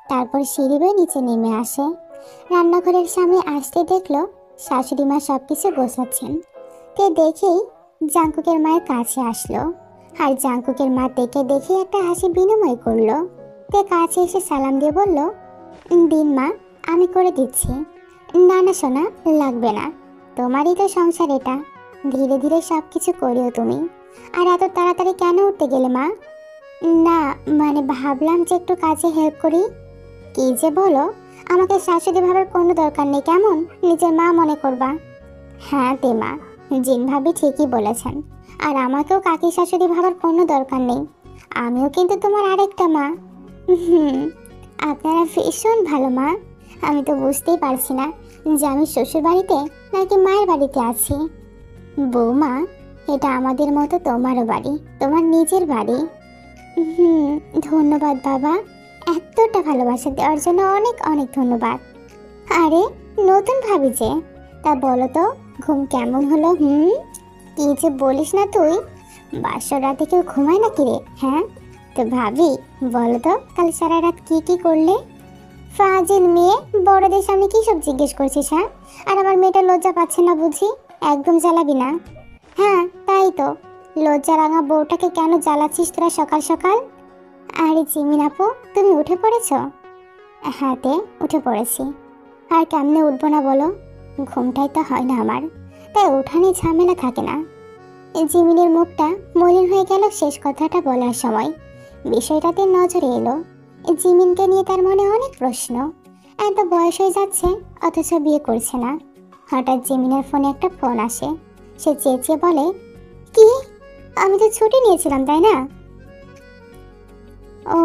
তারপর সিঁড়ি বেয়ে নিচে নেমে আসে। রান্নাঘরের সামনে আসতে দেখলো শাশুড়ি মা সবকিছু গোছাচ্ছেন। তে দেখেই জাঙ্কুকের মায়ের কাছে আসলো, আর জাঙ্কুকের মা দেখে একটা হাসি বিনিময় করলো। তে কাছে এসে সালাম দিয়ে বলল, দিন মা, আমি করে দিচ্ছি। না না সোনা, লাগবে না, তোমারই তো সংসার এটা, ধীরে ধীরে সব কিছু করিও তুমি। আর এত তাড়াতাড়ি কেন উঠতে গেলে মা? না, মানে ভাবলাম যে একটু কাজে হেল্প করি। কি যে বলো, আমাকে শাশুড়ি ভাবার কোনো দরকার নেই, কেমন? নিজের মা মনে করবা। হ্যাঁ তে মা, জিন ভাবি ঠিকই বলেছেন। আর আমাকেও কাকি শাশুড়ি ভাবার কোনো দরকার নেই, আমিও কিন্তু তোমার আরেকটা মা। হুম, আপনারা ভীষণ ভালো মা। আমি তো বুঝতেই পারছি না যে আমি শ্বশুর বাড়িতে নাকি মায়ের বাড়িতে আছি। বৌমা, এটা আমাদের মতো তোমারও বাড়ি, তোমার নিজের বাড়ি। হুম, ধন্যবাদ বাবা, এতটা ভালোবাসা দেওয়ার জন্য অনেক অনেক ধন্যবাদ। আরে নতুন ভাবি যে, তা বলো তো ঘুম কেমন হলো? কি যে বলিস না তুই, বাসর রাতে কেউ ঘুমায় নাকি রে? হ্যাঁ তো ভাবি, বলো তো কাল সারা রাত কি কি করলে? ফাজিল মেয়ে, বড়দের সামনে কি সব জিজ্ঞেস করছিস? হ্যাঁ, আর আমার মেয়েটা লজ্জা পাচ্ছে না বুঝি? একদম জ্বালাবি না। হ্যাঁ তাই তো, লজ্জা রাঙা বউটাকে কেন জ্বালাচ্ছিস তোরা সকাল সকাল? আরে জিমিন আপু, তুমি উঠে পড়েছো? হ্যাঁ তে, উঠে পড়েছি। আর কেমনে উঠবো না বলো, ঘুমটাই তো হয় না আমার, তাই ওঠানে ঝামেলা থাকে না। জিমিনের মুখটা মলিন হয়ে গেল শেষ কথাটা বলার সময়। বিষয়টাতে নজরে এলো, জিমিনকে নিয়ে তার মনে অনেক প্রশ্ন। এত বয়স হয়ে যাচ্ছে অথচ বিয়ে করছে না। হঠাৎ জিমিনের ফোনে একটা ফোন আসে। সে চেঁচিয়ে বলে, কি? আমি তো ছুটি নিয়েছিলাম তাই না? ও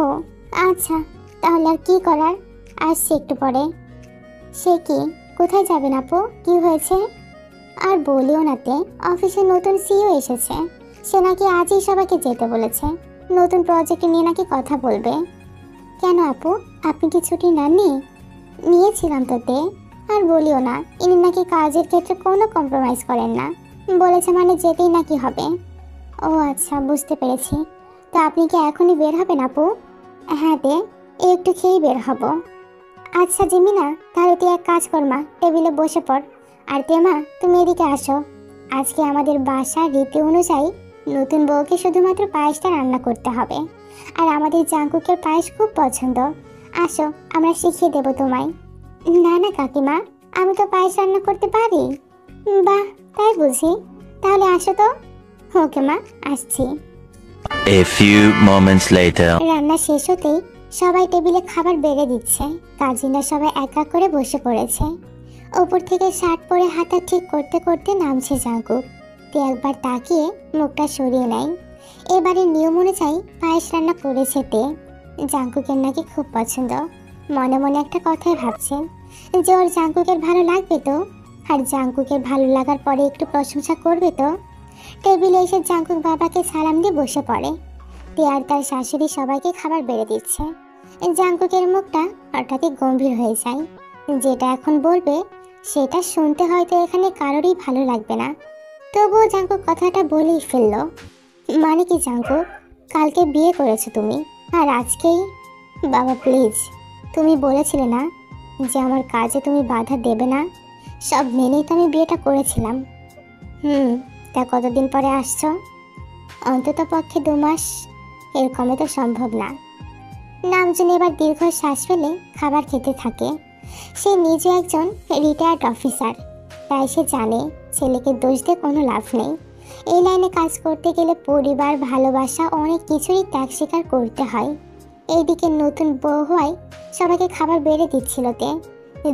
আচ্ছা, তাহলে আর কি করার, আসছি একটু পরে। সে কি, কোথায় যাবেন আপু? কি হয়েছে? আর বলিও না তে, অফিসে নতুন সিইও এসেছে। সে নাকি আজই সবাইকে যেতে বলেছে, নতুন প্রজেক্ট নিয়ে নাকি কথা বলবে। কেন আপু, আপনি কি ছুটি নেননি? নিয়েছিলাম তো তে। আর বলিও না, ইনি নাকি কাজের ক্ষেত্রে কোনো কম্প্রোমাইজ করেন না, বলেছে মানে যেতেই নাকি হবে। ও আচ্ছা, বুঝতে পেরেছি। তো আপনি কি এখনই বের হবেন আপু? হ্যাঁ তে, একটু খেয়েই বের হব। আচ্ছা জিমিনা, তাহলে তুই এক কাজ কর মা, টেবিলে বসে পড়। আর তেমা, তুমি এদিকে আসো। আজকে আমাদের বাসার রীতি অনুযায়ী নতুন বউকে শুধুমাত্র পায়েসটা রান্না করতে হবে। আর আমাদের জাঙ্কুকের পায়েস খুব পছন্দ। আসো, আমরা শিখিয়ে দেবো তোমায়। না না কাকিমা, আমি তো পায়েস রান্না করতে পারি। বাহ, তাই বুঝি? তাহলে আসো তো। ওকে মা, আসছি। A few moments later. রান্না শেষ হতেই সবাই টেবিলে খাবার বেড়ে দিচ্ছে। কাজিনরা সবাই এক এক করে বসে পড়েছে। ওপর থেকে শার্ট পরে হাতা ঠিক করতে করতে নামছে জাঙ্কুক। তে একবার তাকিয়ে মুখটা সরিয়ে নেয়। এবারে নিয়ম অনুযায়ী পায়েস রান্না করেছে তে। জাঙ্কুকের নাকি খুব পছন্দ। মনে মনে একটা কথাই ভাবছেন যে ওর জাঙ্কুকের ভালো লাগবে তো, আর জাঙ্কুকের ভালো লাগার পরে একটু প্রশংসা করবে তো। টেবিলে এসে জাঙ্কুক বাবাকে সালাম দিয়ে বসে পড়ে। তে আর তার শাশুড়ি সবাইকে খাবার বেড়ে দিচ্ছে। জাঙ্কুকের মুখটা হঠাৎই গম্ভীর হয়ে যায়। যেটা এখন বলবে সেটা শুনতে হয়তো এখানে কারোরই ভালো লাগবে না, তবুও জাঙ্কুক কথাটা বলেই ফেললো। মানে কি জাঙ্কুক, কালকে বিয়ে করেছো তুমি, আর আজকেই? বাবা প্লিজ, তুমি বলেছিলে না যে আমার কাজে তুমি বাধা দেবে না? সব মেনেই তো আমি বিয়েটা করেছিলাম। তা কতদিন পরে আসছো? অন্তত পক্ষে 2 মাস, এর কমে তো সম্ভব না। নামজুন এবার দীর্ঘ শ্বাস ফেলে খাবার খেতে থাকে। সে নিজে একজন রিটায়ার্ড অফিসার, তাই সে জানে ছেলেকে দোষ দিয়ে কোনো লাভ নেই। এই লাইনে কাজ করতে গেলে পরিবার, ভালোবাসা, অনেক কিছুরই ত্যাগ স্বীকার করতে হয়। এইদিকে নতুন বউ হওয়ায় সবাইকে খাবার বেড়ে দিচ্ছিল তে।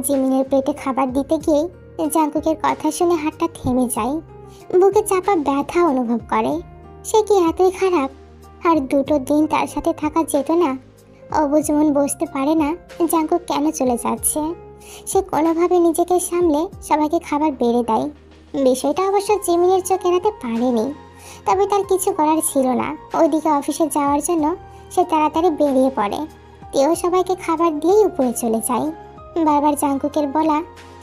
জিমিনের পেটে খাবার দিতে গিয়েই জাঙ্কুকের কথা শুনে হাতটা থেমে যায়। বুকে চাপা ব্যথা অনুভব করে। সে কি এতই খারাপ? আর 2টো দিন তার সাথে থাকা যেত না? অবুঝ মন বুঝতে পারে না জাঙ্কুক কেন চলে যাচ্ছে। সে কোনোভাবে নিজেকে সামলে সবাইকে খাবার বেড়ে দেয়। বিষয়টা অবশ্য জিমিনের চোখ এড়াতে পারেনি, তবে তার কিছু করার ছিল না। ওইদিকে অফিসে যাওয়ার জন্য সে তাড়াতাড়ি বেরিয়ে পড়ে। তেও সবাইকে খাবার দিয়েই উপরে চলে যায়। বারবার জাঙ্কুকের বলা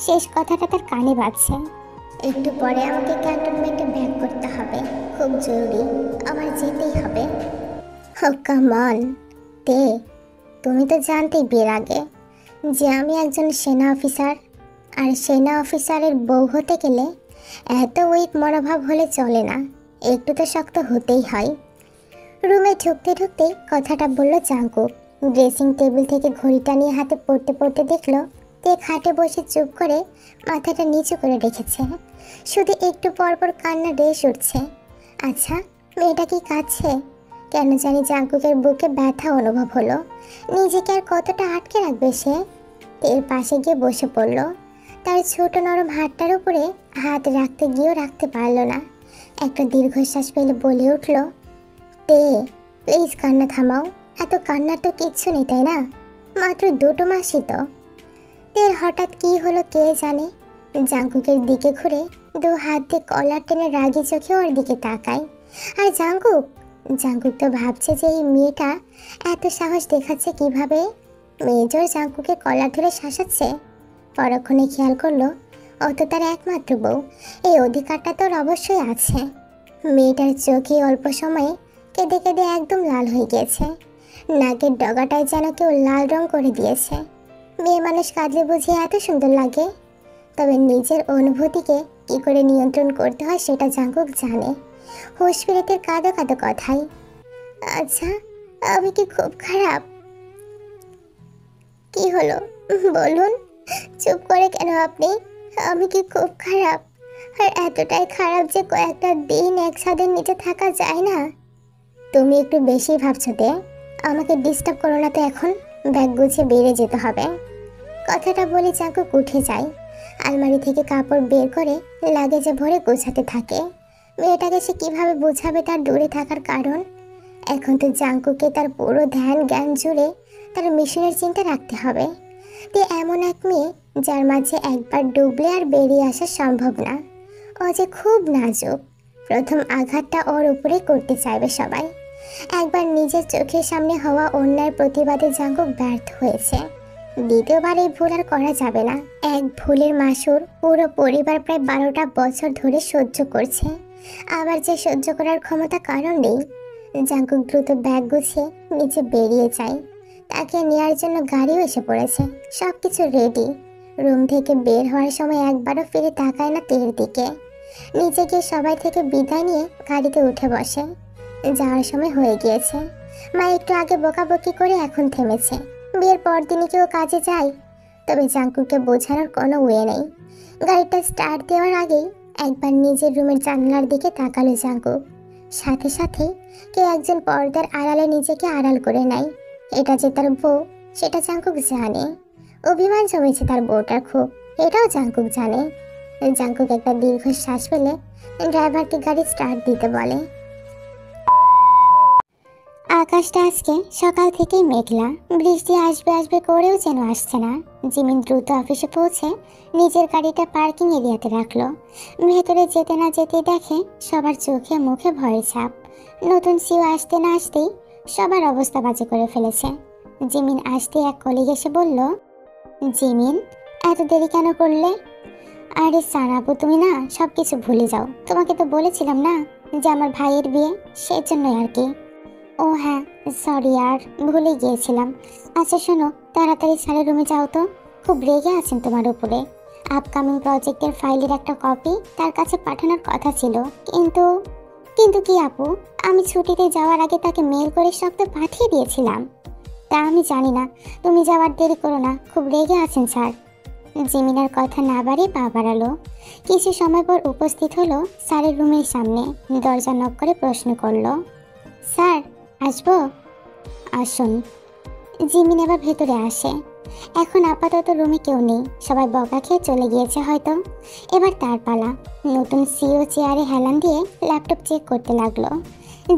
শেষ কথাটা তার কানে বাজছে। একটু পরে আমাকে ক্যান্টনমেন্টে ব্যাক করতে হবে, খুব জরুরি, আমার যেতেই হবে। কাম অন তে, তুমি তো জানতেই বিয়ের আগে যে আমি একজন সেনা অফিসার, আর সেনা অফিসারের বউ হতে গেলে এত উইক মনোভাব হলে চলে না, একটু তো শক্ত হতেই হয়। রুমে ঢুকতে ঢুকতেই কথাটা বলল জাঙ্কুক। ড্রেসিং টেবিল থেকে ঘড়িটা নিয়ে হাতে পড়তে পড়তে দেখলো তে খাটে বসে চুপ করে মাথাটা নিচু করে রেখেছে। শুধু একটু পরপর কান্না রেশ উঠছে। আচ্ছা, মেয়েটা কি কাঁদছে? কেন জানি জাঙ্কুকের বুকে ব্যথা অনুভব হলো। নিজেকে আর কতটা আটকে রাখবে সে। তের পাশে গিয়ে বসে পড়ল। তার ছোট নরম হাতটার উপরে হাত রাখতে গিয়েও রাখতে পারল না। একটা দীর্ঘশ্বাস পেলে বলে উঠল, তে প্লিজ কান্না থামাও। এত কান্নার তো কিচ্ছু নেই, তাই না? মাত্র 2 মাসই তো। তের হঠাৎ কি হলো কে জানে, জাঙ্কুকের দিকে ঘুরে 2 হাত দিয়ে কলার টেনে রাগি চোখে ওর দিকে তাকায়। আর জাঙ্কুক তো ভাবছে যে এই মেয়েটা এত সাহস দেখাচ্ছে কিভাবে। মেজর জাঙ্কুকে কলার ধরে শাসাচ্ছে। পরক্ষণে খেয়াল করলো ও তো তার একমাত্র বউ, এই অধিকারটা তোর অবশ্যই আছে। মেয়েটার চোখে অল্প সময়ে কেঁদে কেঁদে একদম লাল হয়ে গিয়েছে। নাকের ডগাটায় যেন কেউ লাল রং করে দিয়েছে। মেয়ে মানুষ কাঁদলে বুঝিয়ে এত সুন্দর লাগে, তবে নিজের অনুভূতিকে কি করে নিয়ন্ত্রণ করতে হয় সেটা জাঙ্কুক জানে। হুঁশ ফিরেতে কাঁদো কাঁদো কথাই, আচ্ছা আমি কি খুব খারাপ? কি হলো বলুন, চুপ করে কেন আপনি? আমি কি খুব খারাপ? আর এতটাই খারাপ যে কয়েকটা দিন এক ছাদের নিচে থাকা যায় না? তুমি একটু বেশি ভাবছো তে। আমাকে ডিস্টার্ব করো না তো এখন। ব্যাগ গুছিয়ে বেরিয়ে যেতে হবে। কথাটা বলে জাঙ্কুক উঠে যায়। আলমারি থেকে কাপড় বের করে লাগেজে ভরে গোছাতে থাকে। মেয়েটাকে সে কিভাবে বোঝাবে তার দূরে থাকার কারণ? এখন তো জাঙ্কুকে তার পুরো ধ্যান জ্ঞান জুড়ে তার মিশনের চিন্তা রাখতে হবে। তে এমন এক মেয়ে যার মাঝে একবার ডুবলে আর বেরিয়ে আসা সম্ভব না। ও যে খুব নাজুক। প্রথম আঘাতটা ওর উপরে করতে চাইবে সবাই। একবার নিজের চোখের সামনে হওয়া অন্যায়ের প্রতিবাদে জাঙ্কুক ব্যর্থ হয়েছে। দ্বিতীয়বার এই ভুল আর করা যাবে না। এক ভুলের মাসুর পুরো পরিবার প্রায় 12টা বছর ধরে সহ্য করছে। আবার যে সহ্য করার ক্ষমতা কারণ নেই। জাঙ্কুক দ্রুত ব্যাগ গুছিয়ে নিচে বেরিয়ে যায়। তাকে নেওয়ার জন্য গাড়িও এসে পড়েছে। সব কিছু রেডি। রুম থেকে বের হওয়ার সময় একবারও ফিরে তাকায় না তের দিকে। নিচে গিয়ে সবাই থেকে বিদায় নিয়ে গাড়িতে উঠে বসে। যাওয়ার সময় হয়ে গিয়েছে। মা একটু আগে বকাবকি করে এখন থেমেছে। বিয়ের পর দিনই কেউ কাজে যায়? তবে জাঙ্কুকে বোঝানোর কোনো ওয়ে নেই। গাড়িটা স্টার্ট দেওয়ার আগেই একবার নিজের রুমের জানলার দিকে তাকালো জাঙ্কুক। সাথে সাথে কেউ একজন পর্দার আড়ালে নিজেকে আড়াল করে নেয়। এটা যে তার বউ সেটা জাঙ্কুক জানে। অভিমান জমেছে তার বউটার খুব, এটাও জাঙ্কুক জানে। জাঙ্কুক একটা দীর্ঘ শ্বাস ফেলে ড্রাইভারকে গাড়ি স্টার্ট দিতে বলে। আকাশটা আজকে সকাল থেকেই মেঘলা। বৃষ্টি আসবে আসবে করেও যেন আসছে না। জিমিন দ্রুত অফিসে পৌঁছে নিজের গাড়িটা পার্কিং এরিয়াতে রাখলো। ভেতরে যেতে না যেতেই দেখে সবার চোখে মুখে ভয়ের ছাপ। নতুন সিও আসতে না আসতেই সবার অবস্থা বাজে করে ফেলেছে। জিমিন আসতে এক কলিগ এসে বলল, জিমিন এত দেরি কেন করলে? আরে সানাপু, তুমি না সব কিছু ভুলে যাও। তোমাকে তো বলেছিলাম না যে আমার ভাইয়ের বিয়ে, সেই জন্যই আর কি। ও হ্যাঁ, সরি আর ভুলে গিয়েছিলাম। আচ্ছা শোনো, তাড়াতাড়ি স্যারের রুমে যাও তো। খুব রেগে আছেন তোমার উপরে। আপকামিং প্রজেক্টের ফাইলের একটা কপি তার কাছে পাঠানোর কথা ছিল, কিন্তু কিন্তু কি আপু, আমি ছুটিতে যাওয়ার আগে তাকে মেল করে সব তো পাঠিয়ে দিয়েছিলাম। তা আমি জানি না, তুমি যাওয়ার দেরি করো না, খুব রেগে আছেন স্যার। জিমিনার কথা না বাড়িয়ে পা বাড়ালো। কিছু সময় পর উপস্থিত হলো স্যারের রুমের সামনে। দরজা নক করে প্রশ্ন করলো, স্যার আসবো? আসুন। জিমিন এবার ভেতরে আসে। এখন আপাতত রুমে কেউ নেই, সবাই বকা খেয়ে চলে গিয়েছে হয়তো। এবার তার পালা। নতুন সিও চেয়ারে হেলান দিয়ে ল্যাপটপ চেক করতে লাগলো।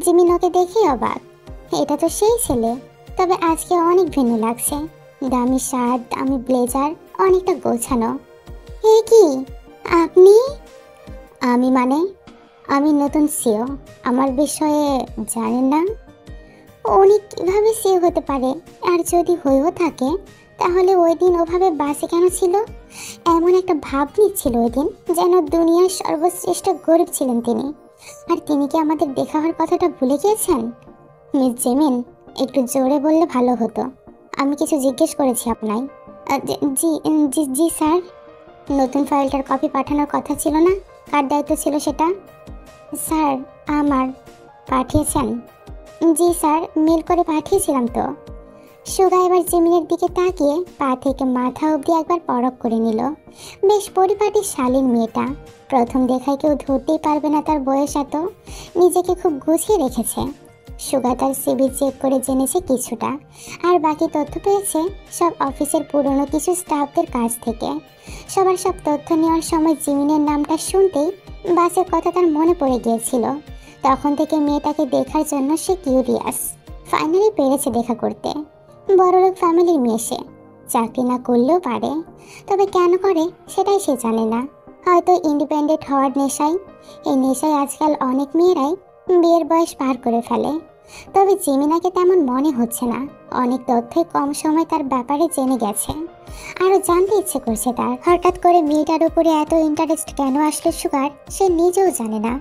জিমিন ওকে দেখেই অবাক। এটা তো সেই ছেলে, তবে আজকে অনেক ভিন্ন লাগছে। দামি শার্ট, দামি ব্লেজার, অনেকটা গোছানো। এ কি আপনি? আমি নতুন সিও। আমার বিষয়ে জানেন না? উনি কিভাবে সিও হতে পারে? আর যদি হয়েও থাকে তাহলে ওই দিন ওভাবে বাসে কেন ছিল? এমন একটা ভাব নিচ্ছিল ওই দিন যেন দুনিয়ার সর্বশ্রেষ্ঠ গরিব ছিলেন তিনি। আর তিনি কি আমাদের দেখা হওয়ার কথাটা ভুলে গিয়েছেন? মিস জেমিন, একটু জোরে বললে ভালো হতো। আমি কিছু জিজ্ঞেস করেছি আপনায়। জি জি জি স্যার। নতুন ফাইলটার কপি পাঠানোর কথা ছিল না? কার দায়িত্ব ছিল সেটা? স্যার আমার। পাঠিয়েছেন? জি স্যার, মেল করে পাঠিয়েছিলাম তো। সুগা এবার জিমিনের দিকে তাকিয়ে পা থেকে মাথা অবধি একবার পরখ করে নিল। বেশ পরিপাটি শালীন মেয়েটা। প্রথম দেখায় কেউ ধরতেই পারবে না তার বয়স এত। নিজেকে খুব গুছিয়ে রেখেছে। সুগা তার সিভি চেক করে জেনেছে কিছুটা, আর বাকি তথ্য পেয়েছে সব অফিসের পুরনো কিছু স্টাফদের কাছ থেকে। সবার সব তথ্য নেওয়ার সময় জিমিনের নামটা শুনতেই বাসের কথা তার মনে পড়ে গিয়েছিল। তখন থেকে মেয়েটাকে দেখার জন্য সে কিউরিয়াস। ফাইনালি পেরেছে দেখা করতে। বড়লোক ফ্যামিলির মেয়ে সে, চাকরি না করলেও পারে, তবে কেন করে সেটাই সে জানে না। হয়তো ইন্ডিপেন্ডেন্ট হওয়ার নেশায়। এই নেশায় আজকাল অনেক মেয়েরাই বিয়ের বয়স পার করে ফেলে। তবে জিমিনাকে তেমন মনে হচ্ছে না। অনেক তথ্যই কম সময় তার ব্যাপারে জেনে গেছে। আরও জানতে ইচ্ছে করছে তার। হঠাৎ করে মেয়েটার উপরে এত ইন্টারেস্ট কেন আসলো সুগার সে নিজেও জানে না।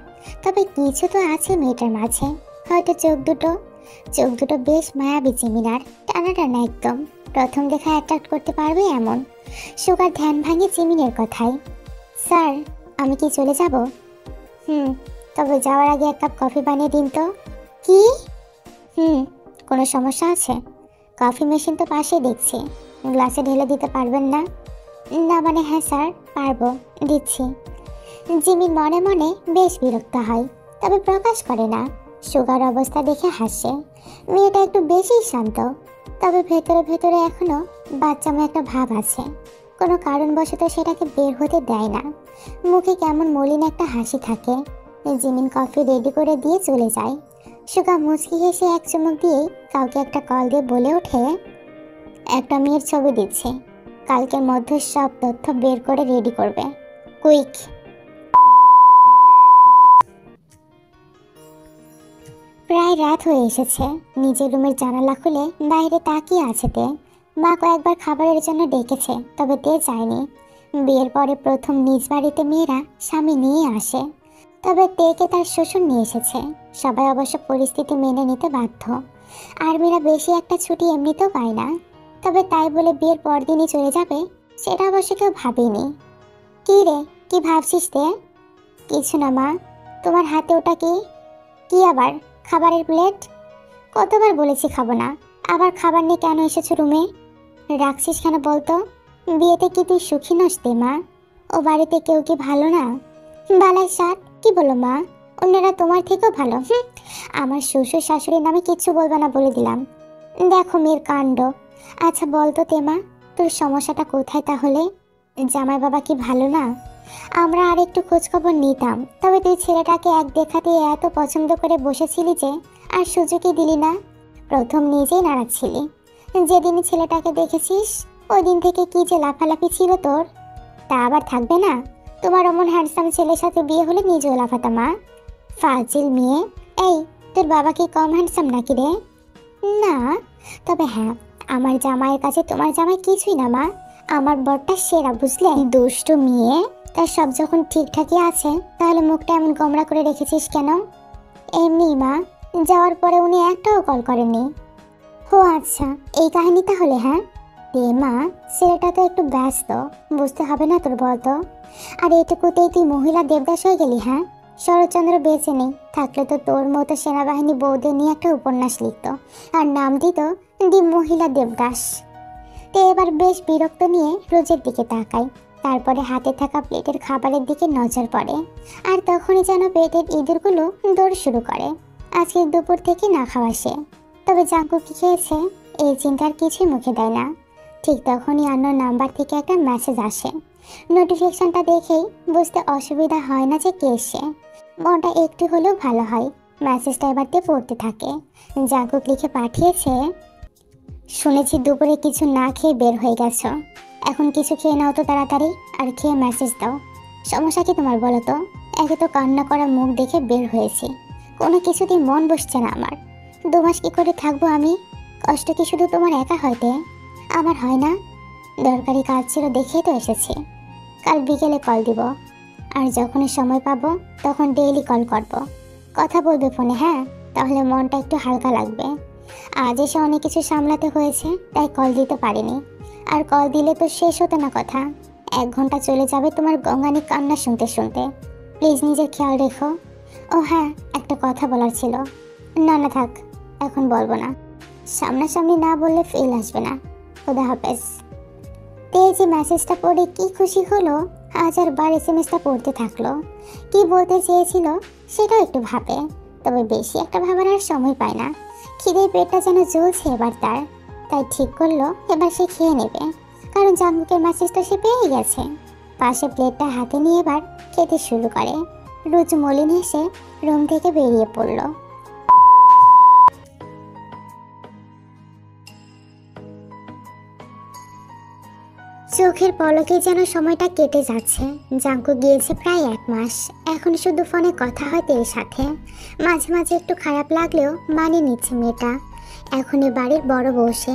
তবে কিছু তো আছে মেয়েটার মাঝে। হয়তো চোখ দুটো বেশ মায়াবী জিমিনার, টানা টানা একদম। প্রথম দেখা অ্যাট্রাক্ট করতে পারবে এমন। সুগার ধ্যান ভাঙে জিমিনের কথায়। স্যার, আমি কি চলে যাব? তবে যাওয়ার আগে এক কাপ কফি বানিয়ে দিন তো। কি? কোনো সমস্যা আছে? কফি মেশিন তো পাশেই দেখছি, গ্লাসে ঢেলে দিতে পারবেন না? না মানে হ্যাঁ স্যার, পারবো, দিচ্ছি। জিমি মনে মনে বেশ বিরক্ত হয়, তবে প্রকাশ করে না। সুগার অবস্থা দেখে হাসে। মেয়েটা একটু বেশি শান্ত, তবে ভেতরে ভেতরে এখনো বাচ্চামো একটা ভাব আছে। কোনো কারণবশত সেটাকে বের হতে দেয় না। মুখে কেমন মলিন একটা হাসি থাকে। জিমিন কফি রেডি করে দিয়ে চলে যায়। সুগা মুচকি হেসে এক চুমুক দিয়েই কাউকে একটা কল দিয়ে বলে ওঠে, একটা মেয়ের ছবি দিচ্ছে, কালকের মধ্যে সব তথ্য বের করে রেডি করবে, কুইক। প্রায় রাত হয়ে এসেছে। নিজের রুমের জানালা খুলে বাইরে তাকিয়ে আছে তে। মা কয়েকবার খাবারের জন্য ডেকেছে, তবে তে যায়নি। বিয়ের পরে প্রথম নিজ বাড়িতে মেয়েরা স্বামী নিয়ে আসে, তবে তেকে তার শ্বশুর নিয়ে এসেছে। সবাই অবশ্য পরিস্থিতি মেনে নিতে বাধ্য। আর মেয়েরা বেশি একটা ছুটি এমনিতেও পায় না, তবে তাই বলে বিয়ের পর দিনই চলে যাবে সেটা অবশ্য কেউ ভাবেনি। কি রে, কি ভাবছিস তে? কিছু না মা। তোমার হাতে ওটা কি? কি আবার? খাবারের প্লেট? কতবার বলেছি খাবো না, আবার খাবার নিয়ে কেন এসেছো রুমে? রাখছিস কেন বলতো? বিয়েতে কি তুই সুখী নস তে মা? ও বাড়িতে কেউ কি ভালো না? বালাই সাত, কি বলো মা? অন্যরা তোমার থেকেও ভালো। আমার শ্বশুর শাশুড়ির নামে কিচ্ছু বলবে না বলে দিলাম। দেখো মেয়ের কাণ্ড। আচ্ছা বলতো তেমা, তোর সমস্যাটা কোথায় তাহলে? জামাই বাবা কি ভালো না? আমরা আর একটু খোঁজখবর নিতাম, তবে তুই ছেলেটাকে এক দেখাতে এত পছন্দ করে বসেছিলি যে আর সুযোগই দিলি না। প্রথম নিজেই নাড়াচ্ছিলি। যেদিনই ছেলেটাকে দেখেছিস ওই দিন থেকে কি যে লাফালাফি ছিল তোর। তা আবার থাকবে না? তোমার অমন হ্যান্ডসাম ছেলের সাথে বিয়ে হলে নিজেও লাফাতাম। মা ফাজিল মেয়ে। এই, তোর বাবা কি কম হ্যান্ডসাম নাকি রে? না, তবে হ্যাঁ, আমার জামাইয়ের কাছে তোমার জামাই কিছুই না মা। আমার বরটা সেরা, বুঝলে? দুষ্টু মেয়ে। তার সব যখন ঠিকঠাকই আছে, তাহলে মুখটা এমন গোমরা করে রেখেছিস কেন? এমনি মা, যাওয়ার পরে উনি একটাও কল করেননি। ও আচ্ছা, এই কাহিনী তাহলে। হ্যাঁ এ মা, ছেলেটা তো একটু ব্যস্ত, বুঝতে হবে না তোর বলতো? আর এটুকুতেই তুই মহিলা দেবদাস হয়ে গেলি? হ্যাঁ, শরৎচন্দ্র বেঁচে নেই, থাকলে তো তোর মতো সেনাবাহিনী বৌদের নিয়ে একটা উপন্যাস লিখত আর নাম দিত দি মহিলা দেবদাস। তে এবার বেশ বিরক্ত নিয়ে রোজের দিকে তাকায়। তারপরে হাতে থাকা প্লেটের খাবারের দিকে নজর পড়ে, আর তখনই যেন পেটের ইঁদুরগুলো দৌড় শুরু করে। আজকে দুপুর থেকে না খাওয়া সে, তবে জাঙ্কু কি খেয়েছে এই চিন্তার কিছুই মুখে দেয় না। ঠিক তখনই আননোন নাম্বার থেকে একটা মেসেজ আসে। নোটিফিকেশনটা দেখেই বুঝতে অসুবিধা হয় না যে কে সে। মনটা একটু হলেও ভালো হয়। মেসেজটা এবার দিয়ে পড়তে থাকে। জাঙ্কুক লিখে পাঠিয়েছে, শুনেছি দুপুরে কিছু না খেয়ে বের হয়ে গেছো, এখন কিছু খেয়ে নাও তো তাড়াতাড়ি, আর খেয়ে মেসেজ দাও। সমস্যা কি তোমার বলো তো? একে তো কান্না করা মুখ দেখে বের হয়েছি, কোনো কিছুতেই মন বসছে না আমার। 2 মাস কি করে থাকবো আমি? কষ্ট কি শুধু তোমার একা হয়তে? আমার হয় না? দরকারি কাজ ছিল দেখেই তো এসেছি। কাল বিকেলে কল দিব, আর যখনই সময় পাবো তখন ডেইলি কল করব। কথা বলবে ফোনে, হ্যাঁ? তাহলে মনটা একটু হালকা লাগবে। আজ এসে অনেক কিছু সামলাতে হয়েছে, তাই কল দিতে পারিনি। আর কল দিলে তো শেষ হতো না কথা। 1 ঘন্টা চলে যাবে তোমার গঙ্গানি কান্না শুনতে শুনতে। প্লিজ নিজের খেয়াল রেখো। ও হ্যাঁ, একটা কথা বলার ছিল। না না থাক, এখন বলবো না। সামনাসামনি না বললে ফিল আসবে না। খোদা হাফেজ। তে যে মেসেজটা পড়ে কি খুশি হলো, আজ আর বার এসএমএসটা পড়তে থাকলো। কি বলতে চেয়েছিল সেটাও একটু ভাবে। তবে বেশি একটা ভাবার আর সময় পায় না। খিদে পেটটা যেন জ্বলছে এবার তার, তাই ঠিক করলো এবার সে খেয়ে নেবে, কারণ জাঙ্কুকের মেসেজ তো সে পেয়ে গেছে। পাশে প্লেটটা হাতে নিয়ে এবার খেতে শুরু করে। রুজু মলিন হেসে রুম থেকে বেরিয়ে পড়ল। চোখের পলকে যেন সময়টা কেটে যাচ্ছে। জাঙ্কু গিয়েছে প্রায় 1 মাস। এখন শুধু ফোনে কথা হয় তের সাথে। মাঝে মাঝে একটু খারাপ লাগলেও মানিয়ে নিচ্ছে মেয়েটা। এখনই বাড়ির বড় বসে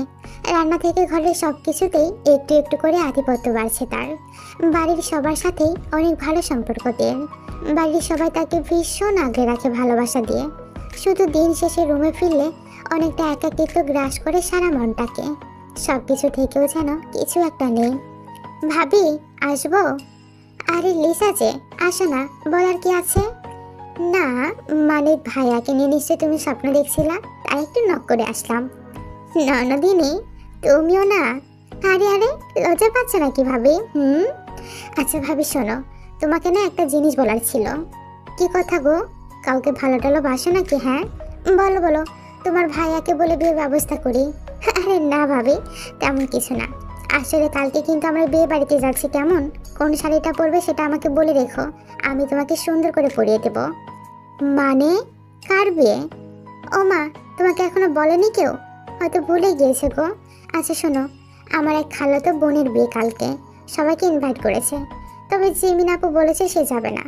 রান্না থেকে ঘরের সব কিছুতেই একটু একটু করে আধিপত্য বাড়ছে তার। বাড়ির সবার সাথেই অনেক ভালো সম্পর্ক তের। বাড়ির সবাই তাকে ভীষণ আগলে রাখে ভালোবাসা দিয়ে। শুধু দিন শেষে রুমে ফিরলে অনেকটা একাকিত্ব গ্রাস করে সারা মনটাকে। সব কিছু থেকেও যেন কিছু একটা নেই। ভাবি আসবো? আরে লিসা যে, আসো না, বলার কি আছে? না মানে ভাইয়াকে নিয়ে নিশ্চয়ই তুমি স্বপ্ন দেখছিলা, তাই একটু নক করে আসলাম। ননদিনী তুমিও না? আরে আরে লজ্জা পাচ্ছ নাকি ভাবি? আচ্ছা ভাবি শোনো, তোমাকে না একটা জিনিস বলার ছিল। কি কথা গো? কাউকে ভালো টালো বাসো নাকি? হ্যাঁ বলো বলো, তোমার ভাইয়াকে বলে বিয়ের ব্যবস্থা করি। আরে না ভাবি, তেমন কিছু না। আসলে কালকে কিন্তু আমরা বিয়ে বাড়িতে যাচ্ছি। কেমন কোন শাড়িটা পরবে সেটা আমাকে বলে রেখো, আমি তোমাকে সুন্দর করে পরিয়ে দেব। মানে কার বিয়ে? ও মা, তোমাকে এখনো বলেনি কেউ? হয়তো ভুলে গিয়েছে গো। আচ্ছা শোনো, আমার এক খালাতো বোনের বিয়ে কালকে, সবাইকে ইনভাইট করেছে। তবে জিমিন আপু বলেছে সে যাবে না।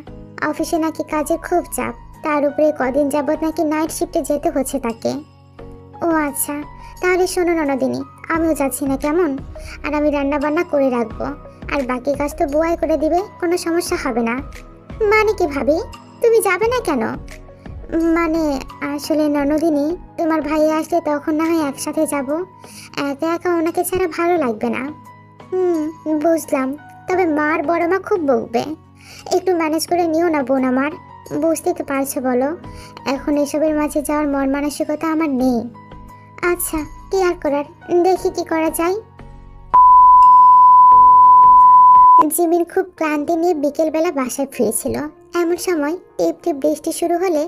অফিসে নাকি কাজের খুব চাপ, তার উপরে কদিন যাবত নাকি নাইট শিফটে যেতে হচ্ছে তাকে। ও আচ্ছা, তাহলে শোনো ননদিনী, আমিও যাচ্ছি না কেমন? আর আমি রান্না বান্না করে রাখবো, আর বাকি কাজ তো বুয়াই করে দিবে, কোনো সমস্যা হবে না। মানে কি ভাবি, তুমি যাবে না কেন? মানে আসলে ননদিনী, তোমার ভাই আসলে তখন না হয় একসাথে যাব। একা একা ওনাকে ছাড়া ভালো লাগবে না। বুঝলাম, তবে মার বড় মা খুব বকবে। একটু ম্যানেজ করে নিও না বোন আমার, বুঝতে তো পারছো বলো, এখন এসবের মাঝে যাওয়ার মন মানসিকতা আমার নেই। আচ্ছা কি আর করার, দেখি কি করা যায়। জিমিন খুব ক্লান্তি নিয়ে বিকেলবেলা বাসায় ফিরেছিল। এমন সময় টিপ টিপ বৃষ্টি শুরু হলে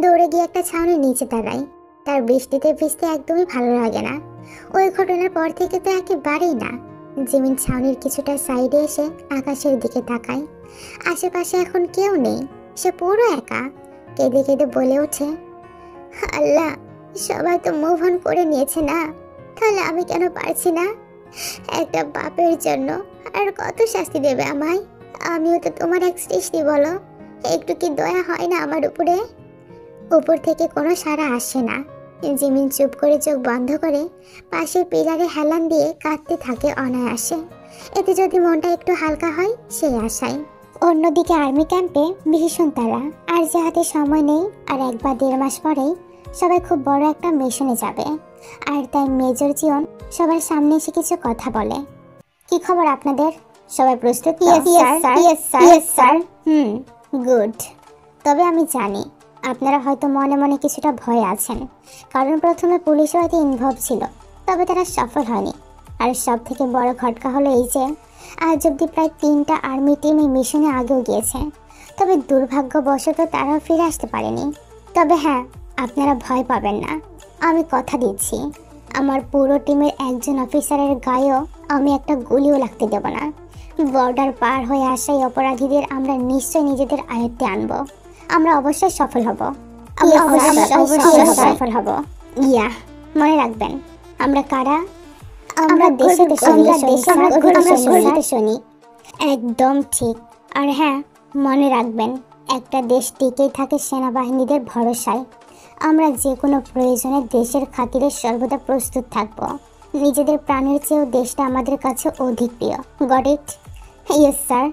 দৌড়ে গিয়ে একটা ছাউনির নিচে দাঁড়ায়। তার বৃষ্টিতে ভিজতে একদমই ভালো লাগে না। ওই ঘটনার পর থেকে তো একেবারেই না। জিমিন ছাউনির কিছুটা সাইডে এসে আকাশের দিকে তাকায়। আশেপাশে এখন কেউ নেই, সে পুরো একা। কেঁদে কেঁদে বলে ওঠে, আল্লাহ, সবাই তো মুভ অন করে নিয়েছে না, তাহলে আমি কেন পারছি না? একটা বাপের জন্য আর কত শাস্তি দেবে আমায়? আমিও তো তোমার এক সৃষ্টি, বলো, একটু কি দয়া হয় না আমার উপরে? উপর থেকে কোনো সাড়া আসে না। জিমিন চুপ করে চোখ বন্ধ করে পাশের পিলারে হেলান দিয়ে কাঁদতে থাকে অনায়াসে। এতে যদি মনটা একটু হালকা হয় সেই আশায়। অন্যদিকে আর্মি ক্যাম্পে ভীষণ তারা, আর যে হাতে সময় নেই, আর 1 বা 1.5 মাস পরেই সবাই খুব বড় একটা মিশনে যাবে। আর তাই মেজর জিয়ন সবার সামনে এসে কিছু কথা বলে। কি খবর আপনাদের? সবাই প্রস্তুত? Yes sir. গুড। তবে আমি জানি আপনারা হয়তো মনে মনে কিছুটা ভয় আছেন, কারণ প্রথমে পুলিশও হয়তো ইনভলভ ছিল, তবে তারা সফল হয়নি। আর সব থেকে বড় ঘটকা হলো এই যে আজ অব্দি প্রায় 3টা আর্মি টিম এই মিশনে আগেও গিয়েছে, তবে দুর্ভাগ্যবশত তারাও ফিরে আসতে পারেনি। তবে হ্যাঁ, আপনারা ভয় পাবেন না, আমি কথা দিচ্ছি আমার পুরো টিমের একজন অফিসারের গায়েও আমি একটা গুলিও লাগতে দেব না। বর্ডার পার হয়ে আসা এই অপরাধীদের আমরা নিশ্চয়ই নিজেদের আয়ত্তে আনবো। আমরা অবশ্যই সফল হব। সফল হব। ইয়া, মনে রাখবেন আমরা কারা? আমরা দেশের সৈনিক। একদম ঠিক। আর হ্যাঁ, মনে রাখবেন একটা দেশ টিকে থাকে সেনাবাহিনীদের ভরসায়। আমরা যে কোনো প্রয়োজনে দেশের খাতিরে সর্বদা প্রস্তুত থাকব। নিজেদের প্রাণের চেয়েও দেশটা আমাদের কাছে অধিক প্রিয়। Got it? Yes sir.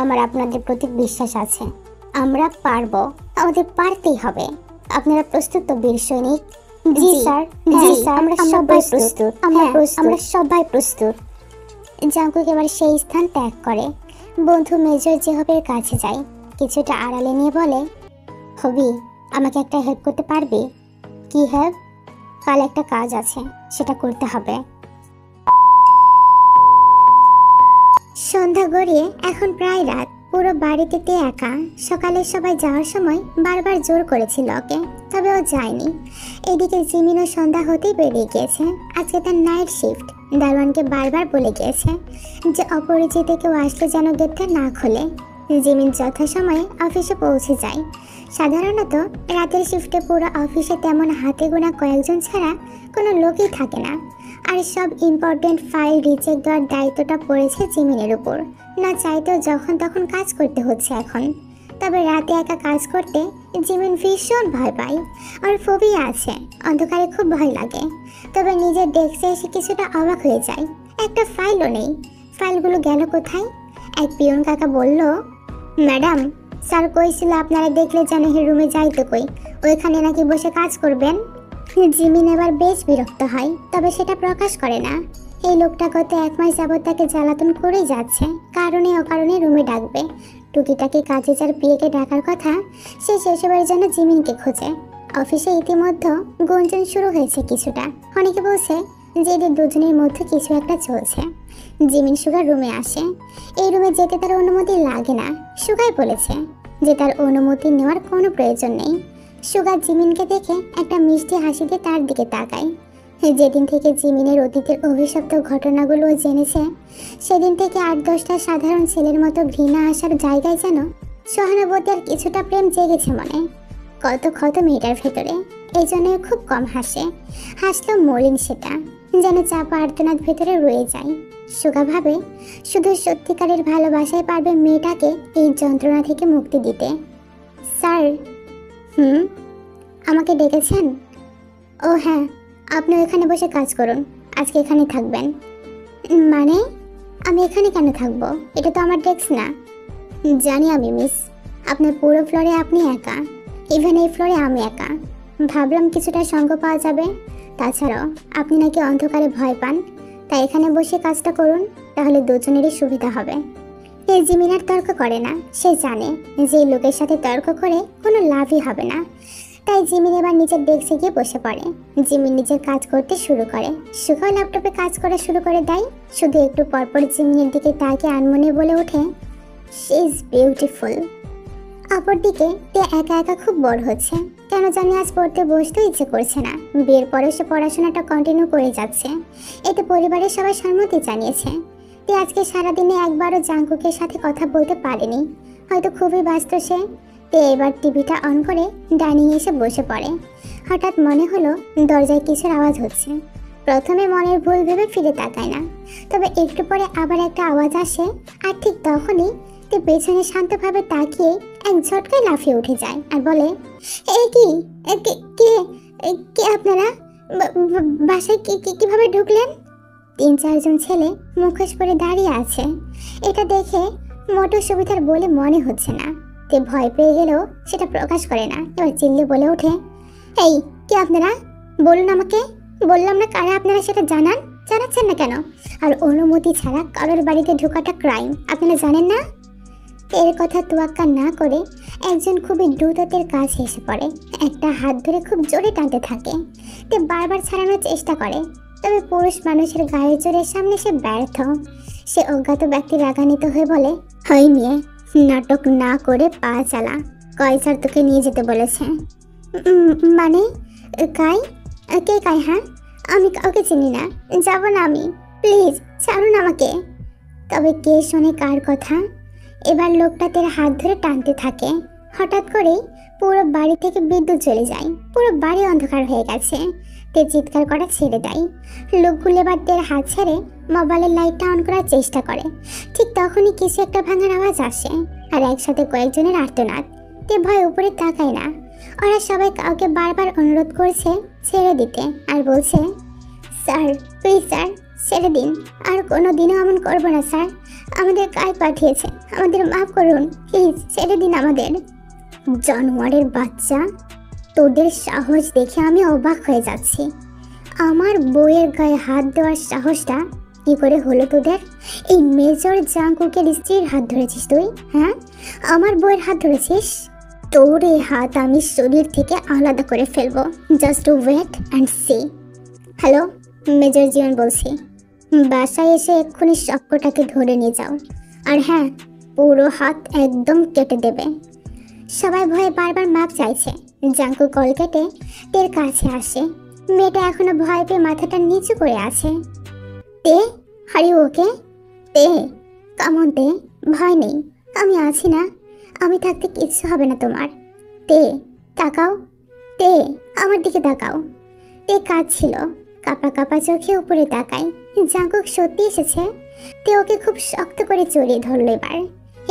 আমার আপনাদের প্রতি বিশ্বাস আছে, আমরা পারবো, আমাদের পারতেই হবে। আপনারা প্রস্তুত তো বীর সৈনিক? জি স্যার, জি স্যার, আমরা সবাই প্রস্তুত। আমরা সবাই প্রস্তুত। জাঙ্কুক এবার সেই স্থান ত্যাগ করে বন্ধু মেজর জেহবের কাছে যায়। কিছুটা আড়ালে নিয়ে বলে, হবি, আমাকে একটা হেল্প করতে পারবি? কি হেল্প? কাল একটা কাজ আছে, সেটা করতে হবে। সন্ধ্যা গড়িয়ে এখন প্রায় রাত। পুরো পুরো বাড়িতে তে একা। সকালে সবাই যাওয়ার সময় বারবার জোর করেছিল ওকে, তবে ও যায়নি। এদিকে জিমিনও সন্ধ্যা হতেই বেরিয়ে গিয়েছে। আজকে তার নাইট শিফট। দারোয়ানকে বারবার বলে গিয়েছে যে অপরিচিত কেউ আসলে যেন গেটটা না খোলে। জিমিন যথাসময়ে অফিসে পৌঁছে যায়। সাধারণত রাতের শিফটে পুরো অফিসে তেমন হাতে গোনা কয়েকজন ছাড়া কোনো লোকই থাকে না। আর সব ইম্পর্টেন্ট ফাইল রিচেক দেওয়ার দায়িত্বটা পড়েছে জিমিনের উপর। না চাইতেও যখন তখন কাজ করতে হচ্ছে এখন। তবে রাতে একা কাজ করতে জিমিন ভীষণ ভয় পায়। আর ফোবিয়া আছে, অন্ধকারে খুব ভয় লাগে। তবে নিজের ডেস্কে এসে কিছুটা অবাক হয়ে যায়, একটা ফাইলও নেই। ফাইলগুলো গেল কোথায়? এক পিয়ন কাকা বলল, ম্যাডাম, স্যার কইছিল আপনারা দেখলে যেন হে রুমে যাইতে কই, ওইখানে নাকি বসে কাজ করবেন। জিমিন এবার বেশ বিরক্ত হয়, তবে সেটা প্রকাশ করে না। এই লোকটা গত 1 মাস যাবৎ তাকে জ্বালাতন করেই যাচ্ছে। কারণে অকারণে রুমে ডাকবে। টুকিটাকি কাজে যার বিয়েকে ডাকার কথা, সে সেসবের জন্য জিমিনকে খোঁজে। অফিসে ইতিমধ্যে গুঞ্জন শুরু হয়েছে কিছুটা। অনেকে বলছে যে এদের দুজনের মধ্যে কিছু একটা চলছে। জিমিন সুগার রুমে আসে। এই রুমে যেতে তার অনুমতি লাগে না। সুগাই বলেছে যে তার অনুমতি নেওয়ার কোনো প্রয়োজন নেই। সুগা জিমিনকে দেখে একটা মিষ্টি হাসি দিয়ে তার দিকে তাকায়। যেদিন থেকে জিমিনের অতীতের অভিশপ্ত ঘটনাগুলো জেনেছে, সেদিন থেকে 8-10টা সাধারণ ছেলের মতো ঘৃণা আসার জায়গায় যেন সহানুভূতি আর কিছুটা প্রেম জেগেছে মনে। কত ক্ষত মেয়েটার ভেতরে। এই জন্য খুব কম হাসে। হাসলেও মলিন সেটা, যেন চাপা আর্তনাদ ভেতরে রয়ে যায়। সুগা ভাবে শুধু সত্যিকারের ভালোবাসায় পারবে মেয়েটাকে এই যন্ত্রণা থেকে মুক্তি দিতে। স্যার। আমাকে ডেকেছেন? ও হ্যাঁ, আপনি এখানে বসে কাজ করুন, আজকে এখানে থাকবেন। মানে আমি এখানে কেন থাকবো? এটা তো আমার ডেস্ক না। জানি আমি মিস, আপনার পুরো ফ্লোরে আপনি একা, ইভেন এই ফ্লোরে আমি একা। ভাবলাম কিছুটা সঙ্গ পাওয়া যাবে। তাছাড়াও আপনি নাকি অন্ধকারে ভয় পান, তাই এখানে বসে কাজটা করুন, তাহলে দুজনেরই সুবিধা হবে। এই জিমিন আর তর্ক করে না। সে জানে যে এই লোকের সাথে তর্ক করে কোনো লাভই হবে না। তাই জিমিন এবার নিজের ডেস্কে গিয়ে বসে পড়ে। জিমিন নিজের কাজ করতে শুরু করে। সুগাও ল্যাপটপে কাজ করা শুরু করে দেয়। শুধু একটু পরপর জিমিনের দিকে তাকে আনমনে বলে ওঠে, শি ইজ বিউটিফুল। অপরদিকে তে একা একা খুব বোর হচ্ছে। কেন জানি আজ পড়তে বসতেও ইচ্ছে করছে না। বিয়ের পরে সে পড়াশোনাটা কন্টিনিউ করে যাচ্ছে। এতে পরিবারের সবাই সম্মতি জানিয়েছে। তে আজকে সারাদিনে একবারও জাঙ্কুকের সাথে কথা বলতে পারেনি। হয়তো খুবই ব্যস্ত সে। তে এবার টিভিটা অন করে ডাইনিং এসে বসে পড়ে। হঠাৎ মনে হলো দরজায় কিছুর আওয়াজ হচ্ছে। প্রথমে মনের ভুল ভেবে ফিরে তাকায় না, তবে একটু পরে আবার একটা আওয়াজ আসে। আর ঠিক তখনই তে পেছনে শান্তভাবে তাকিয়ে এক ঝটকায় লাফিয়ে উঠে যায় আর বলে, এই কি, কে আপনারা? বাসায় কিভাবে ঢুকলেন? 3-4 জন ছেলে মুখোশ পরে দাঁড়িয়ে আছে। এটা দেখে মোটর সুবিধার বলে মনে হচ্ছে না। তে ভয় পেয়ে গেলেও সেটা প্রকাশ করে না। এবার চিল্লে বলে ওঠে, এই কে আপনারা? বলুন আমাকে। বললাম না কারা আপনারা সেটা জানাচ্ছেন না কেন? আর অনুমতি ছাড়া কারোর বাড়িতে ঢোকাটা ক্রাইম, আপনারা জানেন না? এর কথা তোয়াক্কা না করে একজন খুবই দ্রুততের কাছে এসে পড়ে। একটা হাত ধরে খুব জোরে টানতে থাকে। তে বারবার ছাড়ানোর চেষ্টা করে, তবে পুরুষ মানুষের গায়ের জোরের সামনে সে ব্যর্থ। সে অজ্ঞাত ব্যক্তি রাগান্বিত হয়ে বলে, হয় মেয়ে, নাটক না করে পা চালা। কয়সার তোকে নিয়ে যেতে বলেছে? মানে কাই? কে কাই? হ্যাঁ, আমি কাউকে চিনি না, যাব না আমি, প্লিজ ছাড়ুন আমাকে। তবে কে শোনে কার কথা? এবার লোকটা তের হাত ধরে টানতে থাকে। হঠাৎ করেই পুরো বাড়ি থেকে বিদ্যুৎ চলে যায়। পুরো বাড়ি অন্ধকার হয়ে গেছে। তে চিৎকার করা ছেড়ে দেয়। লোকগুলো এবার তের হাত ছেড়ে মোবাইলের লাইটটা অন করার চেষ্টা করে। ঠিক তখনই কিছু একটা ভাঙার আওয়াজ আসে আর একসাথে কয়েকজনের আর্তনাদ। তে ভয় উপরে তাকায় না। ওরা সবাই কাউকে বারবার অনুরোধ করছে ছেড়ে দিতে আর বলছে, স্যার প্লিজ স্যার ছেড়ে দিন, আর কোনো দিনও এমন করবো না স্যার। আমাদের কাজ পাঠিয়েছে, আমাদের মাফ করুন, প্লিজ ছেড়ে দিন আমাদের। জানোয়ারের বাচ্চা, তোদের সাহস দেখে আমি অবাক হয়ে যাচ্ছি। আমার বউয়ের গায়ে হাত দেওয়ার সাহসটা কি করে হলো তোদের? এই মেজর জাঙ্কুকের স্ত্রীর হাত ধরেছিস তুই? হ্যাঁ, আমার বউয়ের হাত ধরেছিস? তোর এই হাত আমি শরীর থেকে আলাদা করে ফেলবো। Just wait and see. Hello, major জীবন বলছি। বাসায় এসে এক্ষুনি সবকটাকে ধরে নিয়ে যাও। আর হ্যাঁ, পুরো হাত একদম কেটে দেবে। সবাই ভয়ে বারবার মাপ চাইছে। জাঙ্কুক কল কেটে তের কাছে আসে। মেয়েটা এখনো ভয় পেয়ে মাথাটা নিচু করে আছে। তে, হারি ওকে? তে, কামন তে, ভয় নেই, আমি আছি না। আমি থাকতে কিচ্ছু হবে না তোমার। তে, তাকাও। তে, আমার দিকে তাকাও। তে কাঁদছিল, কাপা কাপা চোখে উপরে তাকায়। জাঙ্কুক সত্যি এসেছে। তে ওকে খুব শক্ত করে জড়িয়ে ধরল এবার।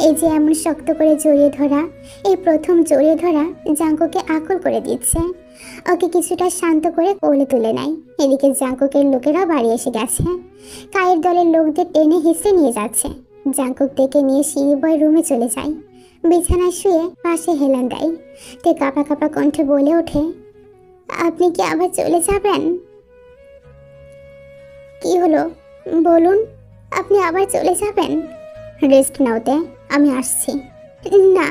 এই যে এমন শক্ত করে জড়িয়ে ধরা, এই প্রথম জড়িয়ে ধরা জাঙ্কুকে আকুল করে দিচ্ছে। ওকে কিছুটা শান্ত করে কোলে তুলে নেয়। এদিকে জাঙ্কুকের লোকেরা বাড়ি এসে গেছে। কায়ের দলের লোকদের টেনে হিসে নিয়ে যাচ্ছে। জাঙ্কুক থেকে নিয়ে সিঁড়ি বয় রুমে চলে যায়। বিছানায় শুয়ে পাশে হেলান দেয়। তে কাঁপা কাঁপা কণ্ঠে বলে ওঠে, আপনি কি আবার চলে যাবেন? কি হলো বলুন, আপনি আবার চলে যাবেন? রেস্ট নাওতে, আমি আসছি। না,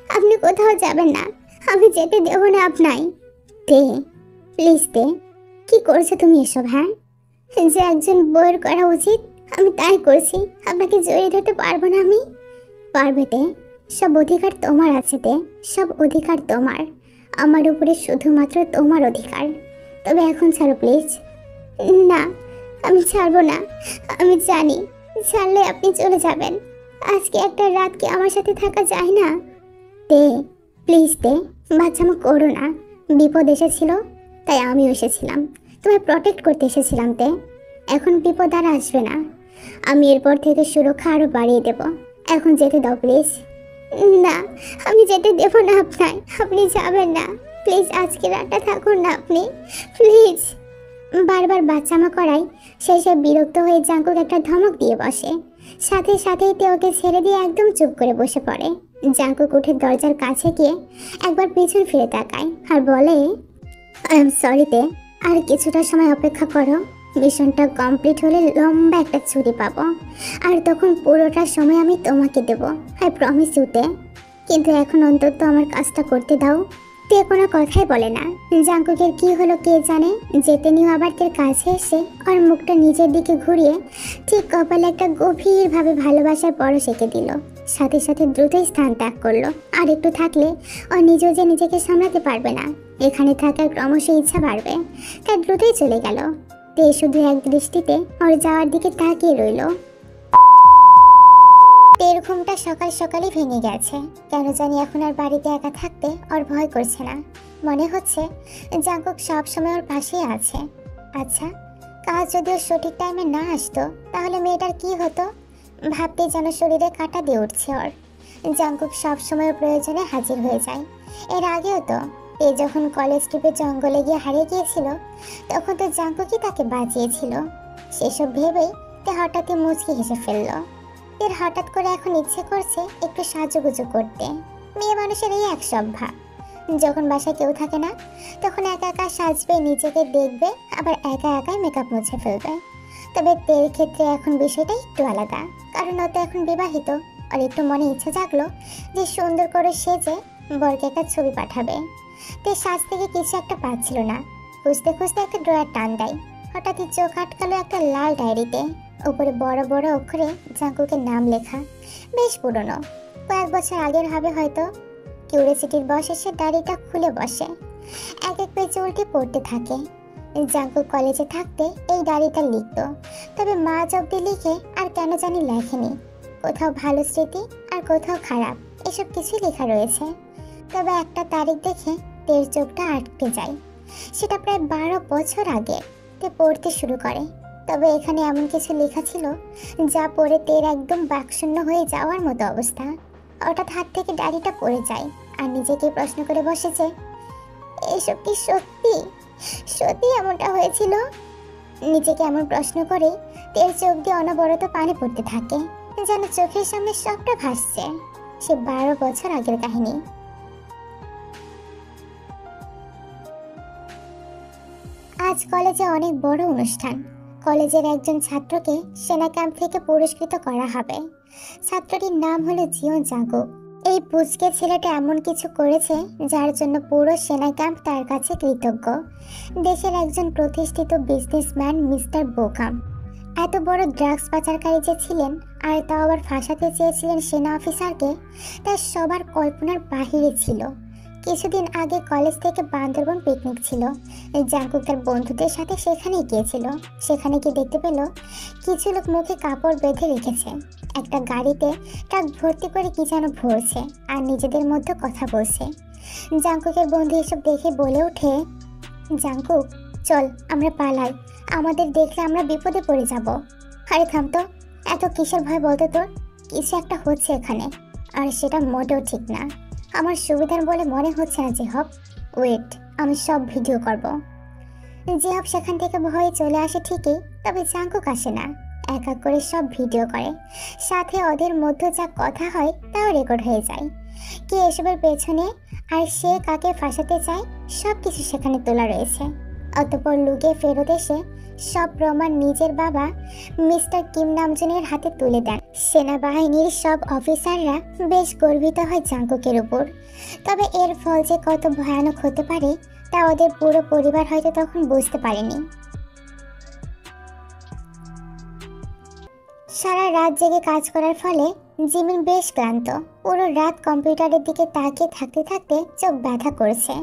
আপনি কোথাও যাবেন না, আমি যেতে দেব না আপনায়। তে, প্লিজ তে, কি করছো তুমি এসব? হ্যাঁ, যে একজন বউয়ের করা উচিত আমি তাই করছি। আপনাকে জড়িয়ে ধরতে পারবো না আমি? পারবে তে, সব অধিকার তোমার আছে তে, সব অধিকার তোমার। আমার উপরে শুধুমাত্র তোমার অধিকার। তবে এখন ছাড়ো প্লিজ। না, আমি ছাড়বো না। আমি জানি ছাড়লে আপনি চলে যাবেন। আজকে একটা রাত কি আমার সাথে থাকা যায় না? তে, প্লিজ তে, বাচ্চামো করো না। বিপদ এসেছিল তাই আমিও এসেছিলাম, তোমায় প্রটেক্ট করতে এসেছিলাম তে। এখন বিপদ আর আসবে না। আমি এরপর থেকে সুরক্ষা আরো বাড়িয়ে দেব। এখন যেতে দাও প্লিজ। না, আমি যেতে দেব না আপনার। আপনি যাবেন না প্লিজ, আজকে রাতটা থাকুন না আপনি, প্লিজ। বারবার বাচ্চামা করায় শেষে বিরক্ত হয়ে জাঙ্কুক একটা ধমক দিয়ে বসে। সাথে সাথেই তে ওকে ছেড়ে দিয়ে একদম চুপ করে বসে পড়ে। জাঙ্কুক উঠে দরজার কাছে গিয়ে একবার পিছন ফিরে তাকায় আর বলে, আই এম সরি তে, আর কিছুটা সময় অপেক্ষা করো। মিশনটা কমপ্লিট হলে লম্বা একটা ছুটি পাবো, আর তখন পুরোটা সময় আমি তোমাকে দেব। আই প্রমিস ইউ তে। কিন্তু এখন অন্তত আমার কাজটা করতে দাও। তে কোনো কথাই বলে না। জাঙ্কুকের কি হলো কে জানে। যেতে নিয়েও আবার তের কাছে এসে ওর মুখটা নিজের দিকে ঘুরিয়ে ঠিক কপালে একটা গভীরভাবে ভালোবাসার পরশ এঁকে দিল। সাথে সাথে দ্রুতই স্থান ত্যাগ করলো। আর একটু থাকলে ও নিজেও যে নিজেকে সামলাতে পারবে না। এখানে থাকার ক্রমশ ইচ্ছা বাড়বে, তাই দ্রুতই চলে গেল। তে শুধু এক দৃষ্টিতে ওর যাওয়ার দিকে তাকিয়ে রইল। তের ঘুমটা সকাল সকালই ভেঙে গেছে। কেন জানি এখন আর বাড়িতে একা থাকতে ওর ভয় করছে না। মনে হচ্ছে জাঙ্কুক সবসময় ওর পাশেই আছে। আচ্ছা, কাজ যদি ওর সঠিক টাইমে না আসতো তাহলে মেয়েটার কি হতো? ভাবতেই যেন শরীরে কাঁটা দিয়ে উঠছে ওর। জাঙ্কুক সবসময় প্রয়োজনে হাজির হয়ে যায়। এর আগেও তো এ যখন কলেজ ট্রিপে জঙ্গলে গিয়ে হারিয়ে গিয়েছিল তখন তো জাঙ্কুকই তাকে বাঁচিয়েছিল। সেসব ভেবেই তে হঠাৎই মুচকি হেসে ফেলল। এর হঠাৎ করে এখন ইচ্ছে করছে একটু সাজুগুজু করতে। মেয়ে মানুষের এই এক স্বভাব, যখন বাসায় কেউ থাকে না তখন একা একা সাজবে, নিজেকে দেখবে, আবার একা একাই মেকআপ মুছে ফেলবে। তবে তের ক্ষেত্রে এখন বিষয়টা একটু আলাদা, কারণ ও তো এখন বিবাহিত। আর একটু মনে ইচ্ছে জাগলো যে সুন্দর করে সেজে বরকে একটা ছবি পাঠাবে। তে সাজ থেকে কিছু একটা পাচ্ছিল না। খুঁজতে খুঁজতে একটা ড্রয়ার টান দেয়। হঠাৎই চোখ আটকালো একটা লাল ডায়েরিতে। উপরে বড় বড় অক্ষরে জাঙ্কুকের নাম লেখা, বেশ পুরনো, কয়েক বছর আগের হবে হয়তো। কিউরিওসিটির বস এসে ডায়েরিটা খুলে বসে। এক এক পেজে উল্টে পড়তে থাকে। জাঙ্কুক কলেজে থাকতে এই ডায়েরিটা লিখত, তবে মাঝ অব্দি লিখে আর কেন জানি লেখেনি। কোথাও ভালো স্মৃতি আর কোথাও খারাপ, এসব কিছুই লেখা রয়েছে। তবে একটা তারিখ দেখে তের চোখটা আটকে যায়। সেটা প্রায় 12 বছর আগে। তে পড়তে শুরু করে। তবে এখানে এমন কিছু লেখা ছিল যা পড়ে তের একদম বাকশূন্য হয়ে যাওয়ার মতো অবস্থা। হঠাৎ হাত থেকে ডায়েরিটা পড়ে যায় আর নিজেকে প্রশ্ন করে বসেছে, এসব কি সত্যি? সত্যি এমনটা হয়েছিল? নিজেকে এমন প্রশ্ন করে তের চোখ দিয়ে অনবরত পানি পড়তে থাকে, যেন চোখের সামনে সবটা ভাসছে। সে 12 বছর আগের কাহিনী। আজ কলেজে অনেক বড় অনুষ্ঠান। কলেজের একজন ছাত্রকে সেনা ক্যাম্প থেকে পুরস্কৃত করা হবে। ছাত্রটির নাম হলো জিওন জাঙ্কুক। এই পুচকে ছেলেটা এমন কিছু করেছে যার জন্য পুরো সেনা ক্যাম্প তার কাছে কৃতজ্ঞ। দেশের একজন প্রতিষ্ঠিত বিজনেসম্যান মিস্টার বোকাম এত বড় ড্রাগস পাচারকারী যে ছিলেন আর তাও আবার ফাঁসাতে চেয়েছিলেন সেনা অফিসারকে, তা সবার কল্পনার বাহিরে ছিল। কিছুদিন আগে কলেজ থেকে বান্দরবন পিকনিক ছিল। জাঙ্কুক তার বন্ধুদের সাথে সেখানেই গিয়েছিল। সেখানে গিয়ে দেখতে পেল কিছু লোক মুখে কাপড় বেঁধে রেখেছে, একটা গাড়িতে ট্রাক ভর্তি করে কি যেন ভরছে আর নিজেদের মধ্যে কথা বলছে। জাঙ্কুকের বন্ধু এসব দেখে বলে ওঠে, জাঙ্কুক চল আমরা পালাই, আমাদের দেখলে আমরা বিপদে পড়ে যাব। আরে থাম তো, এত কিসের ভয় বলতো তোর? কিছু একটা হচ্ছে এখানে, আর সেটা মোটেও ঠিক না। আমার সুবিধার বলে মনে হচ্ছে না জিহব। ওয়েট, আমি সব ভিডিও করব। জিহব সেখান থেকে ভয়ে চলে আসে ঠিকই, তবে জাঙ্কুক আসে না। এক এক করে সব ভিডিও করে, সাথে ওদের মধ্যে যা কথা হয় তাও রেকর্ড হয়ে যায়। কে এসবের পেছনে আর সে কাকে ফাঁসাতে চায় সব কিছু সেখানে তোলা রয়েছে। অতঃপর লুকে ফেরত এসে সব প্রমাণ নিজের বাবা মিস্টার কিম নামজনের হাতে তুলে দেন। সেনাবাহিনীর সব অফিসাররা বেশ গর্বিত হয় জাঙ্কুকের উপর। তবে এর ফল যে কত ভয়ানক হতে পারে তা ওদের পুরো পরিবার হয়তো তখন বুঝতে পারেনি। সারা রাত জেগে কাজ করার ফলে জিমিন বেশ ক্লান্ত। পুরো রাত কম্পিউটারের দিকে তাকিয়ে থাকতে থাকতে চোখ ব্যথা করছে।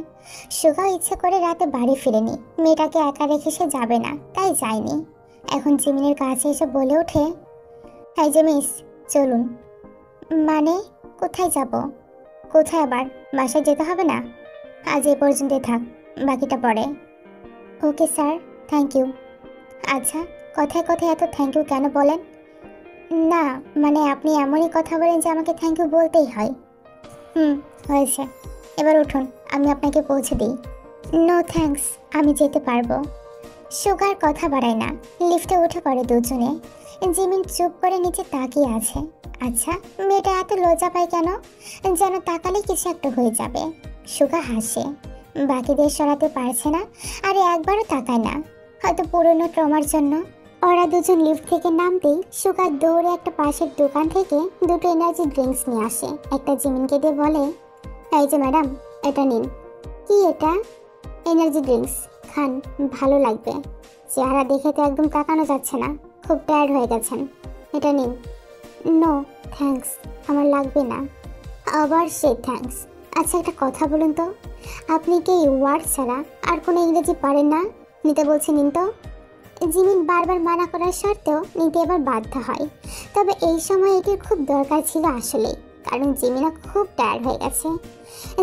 সুগাও ইচ্ছে করে রাতে বাড়ি ফিরেনি, মেয়েটাকে একা রেখে সে যাবে না, তাই যায়নি। এখন জিমিনের কাছে এসে বলে ওঠে, হ্যাঁ জেমিস চলুন। মানে কোথায় যাব? কোথায় আবার? বাসায় যেতে হবে না? আজ এই পর্যন্ত থাক, বাকিটা পরে। Okay sir, thank you. আচ্ছা, কথায় কথায় এত থ্যাংক ইউ কেন বলেন? না মানে আপনি এমনই কথা বলেন যে আমাকে থ্যাংক ইউ বলতেই হয়। হয়েছে, এবার উঠুন, আমি আপনাকে পৌঁছে দিই। নো থ্যাঙ্কস, আমি যেতে পারবো। সুগার কথা বাড়ায় না, লিফটে উঠে পড়ে দুজনে। জিমিন চুপ করে নিচে তাকিয়ে আছে। আচ্ছা, মেয়েটা এত লজ্জা পায় কেন? যেন তাকালে কিছু একটা হয়ে যাবে। সুগা হাসে, বাকিদের সরাতে পারছে না আর একবারও তাকায় না, হয়তো পুরনো ট্রমার জন্য। ওরা দুজন লিফট থেকে নামতেই সুগা দৌড়ে একটা পাশের দোকান থেকে দুটো এনার্জি ড্রিঙ্কস নিয়ে আসে। একটা জিমিনকে দিয়ে বলে, এই যে ম্যাডাম, এটা নিন। কি এটা? এনার্জি ড্রিঙ্কস, খান, ভালো লাগবে। চেহারা দেখে তো একদম তাকানো যাচ্ছে না, খুব টায়ার্ড হয়ে গেছেন। এটা নিন। নো থ্যাঙ্কস, আমার লাগবে না। আবার সে থ্যাঙ্কস। আচ্ছা একটা কথা বলুন তো, আপনি কি এই ওয়ার্ড ছাড়া আর কোনো ইংরেজি পারেন না? নিতে বলছি নিন তো। জিমিন বারবার মানা করার সত্ত্বেও নিতে এবার বাধ্য হয়। তবে এই সময় এটির খুব দরকার ছিল আসলে, কারণ জিমিনা খুব টায়ার্ড হয়ে গেছে।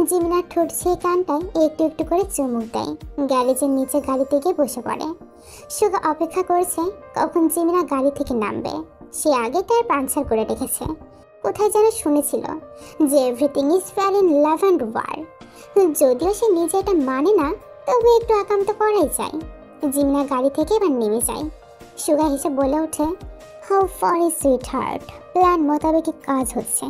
জিমিনার ঠোঁট সেই কানটায় একটু একটু করে চুমুক দেয়। গ্যারেজের নিচে গাড়িতে গিয়ে বসে পড়ে। সুগা অপেক্ষা করছে কখন জিমিনা গাড়ি থেকে নামবে। সে আগে টায়ার পাঞ্চার করে রেখেছে। কোথায় যেন শুনেছিল যে everything is fair in love and war. যদিও সে নিজে এটা মানে না, তবে একটু আকাম তো করাই যায়। জিমিনা গাড়ি থেকে এবার নেমে যায়। সুগা হেসে বলে ওঠে, how far is sweetheart, plan মোতাবেকই কাজ হচ্ছে।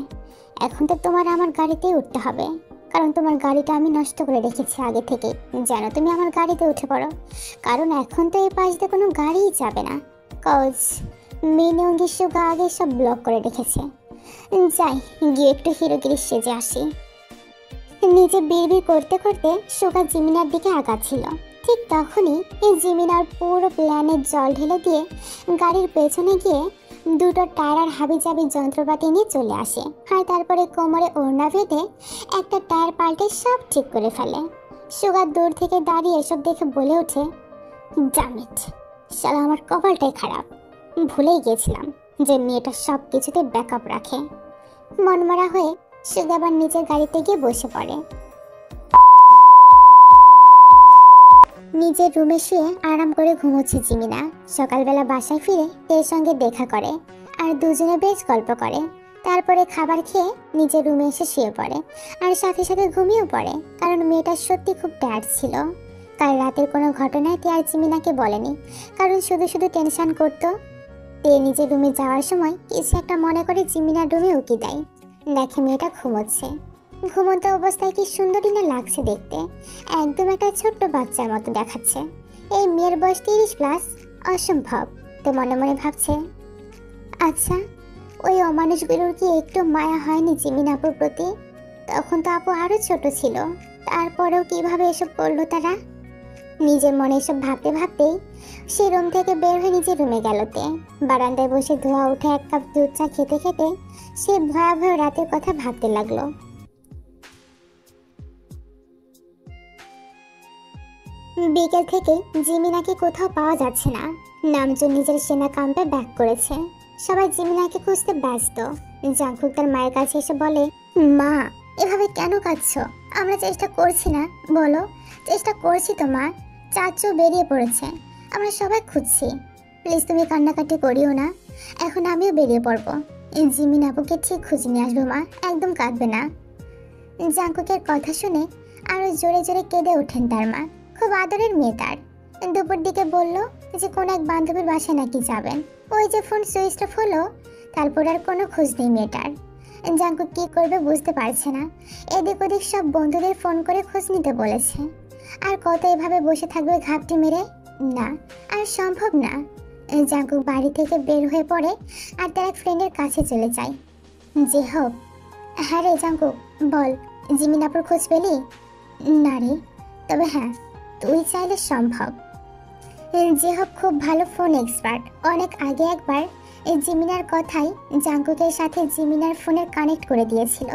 এখন তো তোমার আমার গাড়িতেই উঠতে হবে, কারণ তোমার গাড়িটা আমি নষ্ট করে রেখেছি আগে থেকে, যেন তুমি আমার গাড়িতে উঠে পড়ো। কারণ এখন তো এই পাশ দিয়ে কোনো গাড়িই যাবে না, কজ মিনিয়ঙ্গি সুগা আগে সব ব্লক করে রেখেছে। যাই গিয়ে একটু হিরোগিরি সেজে আসি। নিজে বিড়বিড় করতে করতে সুগা জিমিনার দিকে আগাচ্ছিল। ঠিক তখনই এই জিমিনার পুরো প্ল্যানের জল ঢেলে দিয়ে গাড়ির পেছনে গিয়ে দুটো টায়ার আর হাবিজাবি যন্ত্রপাতি নিয়ে চলে আসে। আর তারপরে কোমরে ওড়না বেঁধে একটা টায়ার পাল্টে সব ঠিক করে ফেলে। সুগা দূর থেকে দাঁড়িয়ে এসব দেখে বলে ওঠে, ড্যামিট, শালা আমার কপালটাই খারাপ। ভুলেই গিয়েছিলাম যে মেয়েটা সব কিছুতে ব্যাকআপ রাখে। মনমরা হয়ে সুগা আবার নিজের গাড়িতে গিয়ে বসে পড়ে। নিজের রুমে শুয়ে আরাম করে ঘুমোচ্ছে জিমিনা। সকালবেলা বাসায় ফিরে তের সঙ্গে দেখা করে আর দুজনে বেশ গল্প করে। তারপরে খাবার খেয়ে নিজের রুমে এসে শুয়ে পড়ে আর সাথে সাথে ঘুমিয়েও পড়ে, কারণ মেয়েটা সত্যি খুব টায়ার্ড ছিল। কাল রাতের কোনো ঘটনায় তে আর জিমিনাকে বলেনি, কারণ শুধু শুধু টেনশন করতো। তে নিজের রুমে যাওয়ার সময় কিছু একটা মনে করে জিমিনার রুমে উকি দেয়। দেখে মেয়েটা ঘুমোচ্ছে। ঘুমন্ত অবস্থায় কি সুন্দরী না লাগছে দেখতে, একদম একটা ছোট্ট বাচ্চার মতো দেখাচ্ছে। এই মেয়ের বয়স 30+, অসম্ভব। তো মনে মনে ভাবছে, আচ্ছা ওই অমানুষগুলোর কি একটু মায়া হয়নি জিমিন আপুর প্রতি? তখন তো আপু আরও ছোট ছিল, তারপরেও কিভাবে এসব করলো তারা? নিজের মনে এসব ভাবতে ভাবতেই সে রুম থেকে বের হয়ে নিজের রুমে গেলতে বারান্দায় বসে ধোয়া উঠে এক কাপ দুধ চা খেতে খেতে সে ভয়াবহ রাতের কথা ভাবতে লাগলো। বিকেল থেকে জিমিনাকে কোথাও পাওয়া যাচ্ছে না। নামজুন নিজের সেনা ক্যাম্পে ব্যাক করেছে। সবাই জিমিনাকে খুঁজতে ব্যস্ত। জাংকুক তার মায়ের কাছে এসে বলে, মা এভাবে কেন কাঁদছো? আমরা চেষ্টা করছি না? বলো, চেষ্টা করছি তো মা। চাচু বেরিয়ে পড়েছে, আমরা সবাই খুঁজছি। প্লিজ তুমি কান্নাকাটি করিও না, এখন আমিও বেরিয়ে পড়বো। জিমিন আপুকে ঠিক খুঁজে নিয়ে আসবো মা, একদম কাঁদবে না। জাংকুকের কথা শুনে আরো জোরে জোরে কেঁদে ওঠেন তার মা। খুব আদরের মেয়ে তার। দুপুর দিকে বলল যে কোন এক বান্ধবীর বাসায় নাকি যাবেন। ওই যে ফোন সুইচ অফ হলো, তারপর আর কোনো খোঁজ নেই মেয়েটার। জাংকুক কি করবে বুঝতে পারছে না। এদিক ওদিক সব বন্ধুদের ফোন করে খোঁজ নিতে বলেছে। আর কত এভাবে বসে থাকবে ঘাপটি মেরে? না, আর সম্ভব না। জাংকুক বাড়ি থেকে বের হয়ে পড়ে আর তার এক ফ্রেন্ডের কাছে চলে যায়। জেহব। হ্যাঁ রে জাংকুক, বল, জিমিন আপুর খোঁজ পেলি? না রে, তবে হ্যাঁ, তুই চাইলে সম্ভব। জেহব খুব ভালো ফোন এক্সপার্ট। অনেক আগে একবার এই জিমিনার কথাই জাংকুকের সাথে জিমিনার ফোনের কানেক্ট করে দিয়েছিল,